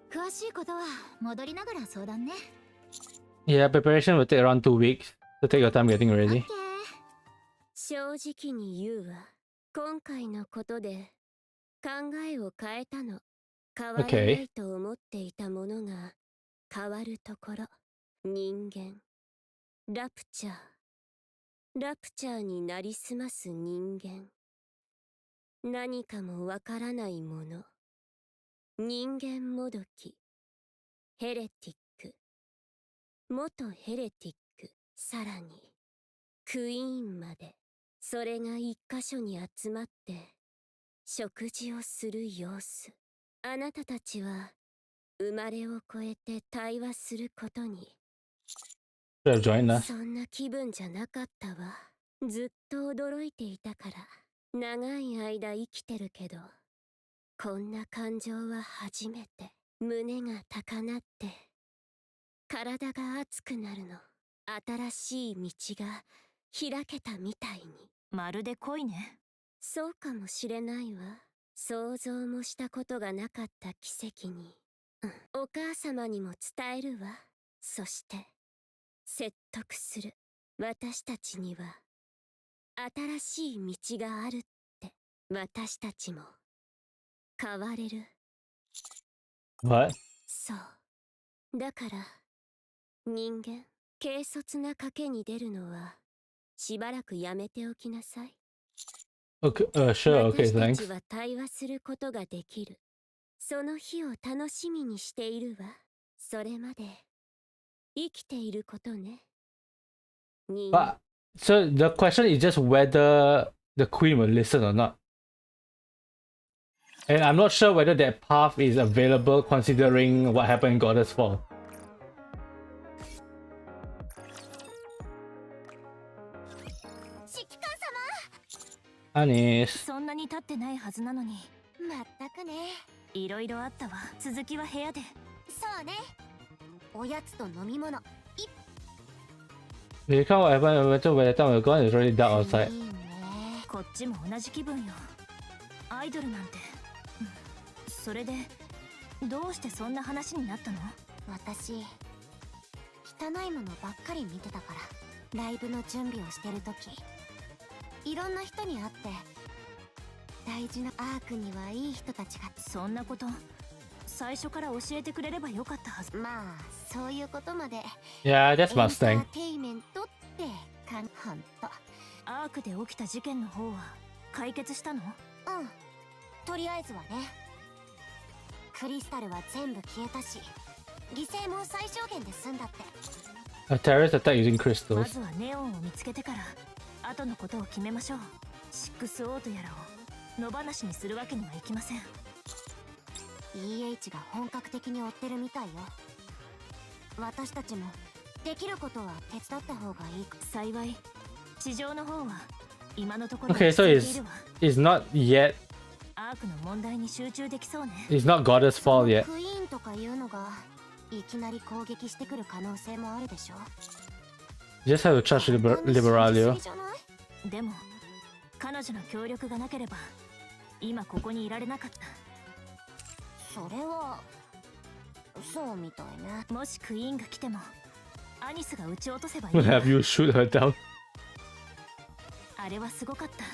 詳しいことは戻りながら相談ね。 Yeah, preparation will take around 2 weeks. So take your time getting ready. 正直に言うわ。今回のことで考えを変えたの。変わらないと思っていたものが変わるところ。人間。ラプチャー。ラプチャーになりすます人間。何かもわからないもの。人間もどき。ヘレティック。元ヘレティック。さらにクイーンまで。それが一箇所に集まって食事をする様子。あなたたちは生まれを超えて対話することに。そんな気分じゃなかったわ。ずっと驚いていたから。長い間生きてるけど、こんな感情は初めて。胸が高鳴って体が熱くなるの。新しい道が開けたみたいに。まるで恋ね。そうかもしれないわ。想像もしたことがなかった奇跡に。お母様にも伝えるわ。そして説得する。私たちには新しい道があるって。私たちも変われる。 What? そう。だから人間、軽率な賭けに出るのはしばらくやめておきなさい。 Okay, sure, okay, 私た thanks. ちは対話することができる。その日を楽しみにしているわ。それまで生きていることね。But so the question is just whether the queen will listen or not. And I'm not sure whether that path is available considering what happened in Goddess Fall. Anis. そんなに経ってないはずなのに。まったくね。いろいろあったわ。続きは部屋で。そうね。おやつと飲み物。You can't whatever by the time we're gone, it's already dark outside. こっちも同じ気分よ。アイドルなんて。それでどうしてそんな話になったの？私汚いものばっかり見てたから。ライブの準備をしてる時、いろんな人に会って、大事なアークにはいい人たちが。そんなこと最初から教えてくれればよかったはず。まあそういうことまで。Yeah, that's Mustang. エンターテイメントってほんと。アークで起きた事件の方は解決したの？うん、とりあえずはね。クリスタルは全部消えたし、犠牲も最小限で済んだって。A terrorist attack using crystals. まずはネオンを見つけてから後のことを決めましょう。6オートやらを野放しにするわけにはいきません。 EH が本格的に追ってるみたいよ。私たちもできることは手伝った方がいい。幸い地上の方は今のところ。 Okay, so it's not yet. アークの問題に集中できそうね。 It's not Goddess Fall yet. クイーンとかいうのがいきなり攻撃してくる可能性もあるでしょ。 Just have to trust Liberalio. でも彼女の協力がなければ今ここにいられなかった。それはそうみたいね。もしクイーンが来てもアニスが撃ち落とせばいい。 We'll have you shoot her down. あれはすごかった。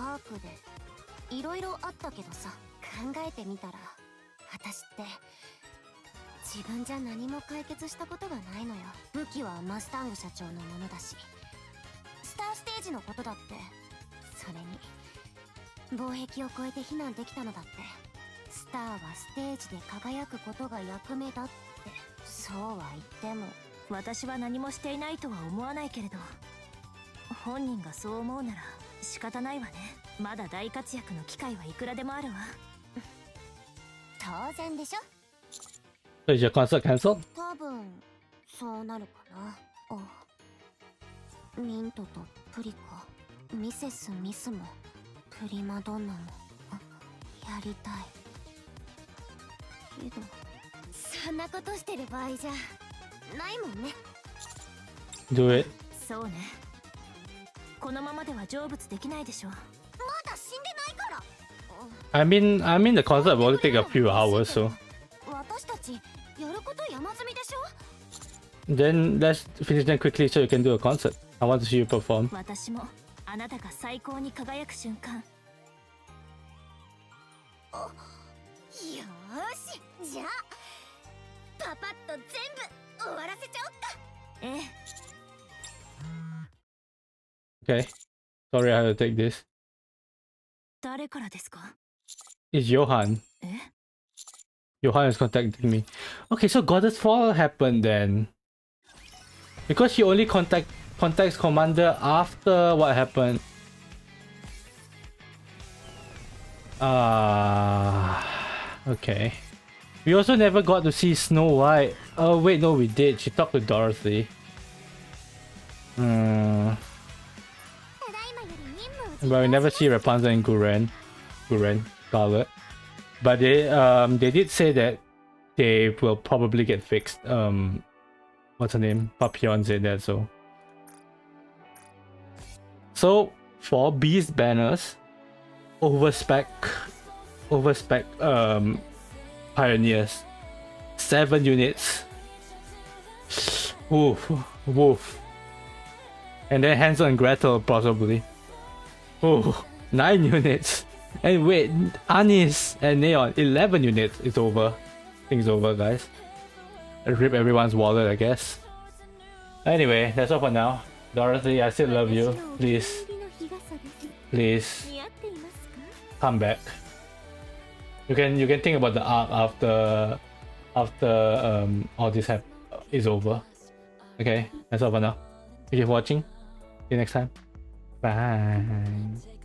アークでいろいろあったけどさ、考えてみたら私って自分じゃ何も解決したことがないのよ。武器はマスタング社長のものだし、スターステージのことだって。それに防壁を越えて避難できたのだって。スターはステージで輝くことが役目だって。そうは言っても私は何もしていないとは思わないけれど、本人がそう思うなら仕方ないわね。まだ大活躍の機会はいくらでもあるわ。当然でしょ。 So is your concert cancelled? 多分そうなるかな。ミントとプリカ、ミセス・ミスもプリマドンナもやりたいけど、そんなことしてる場合じゃないもんね。 Do it. そうね。このままでは成仏できないでしょ。まだ死んでないから。I mean the concert will only take a few hours, so 私たちやること山積みでしょ。 then let's finish them quickly so you can do a concert. I want to see you perform. 私もあなたが最高に輝く瞬間。よーし、じゃあパパッと全部終わらせちゃおっか。えOkay. え。Sorry I have to take this. 誰からですか？ It's Johan. え？ Johan is contacting me. Okay, so Goddess Fall happened then. Because she only contacts Commander after what happened. Okay. We also never got to see Snow White. Oh wait, no we did. She talked to Dorothy. But we never see Rapunzel and Guren, Scarlet. But they did say that they will probably get fixed. What's her name? Papillon said that, so. So for Beast banners, overspec pioneers, 7 units. Woof. And then Hansel and Gretel possibly. 9 units. And wait, Anis and Neon, 11 units. It's over. Thing's over, guys. Let's rip everyone's wallet, I guess. Anyway, that's all for now. Dorothy, I still love you. Please come back. You can think about the arc after all this is over. Okay, that's all for now. Thank you for watching. See you next time. Bye.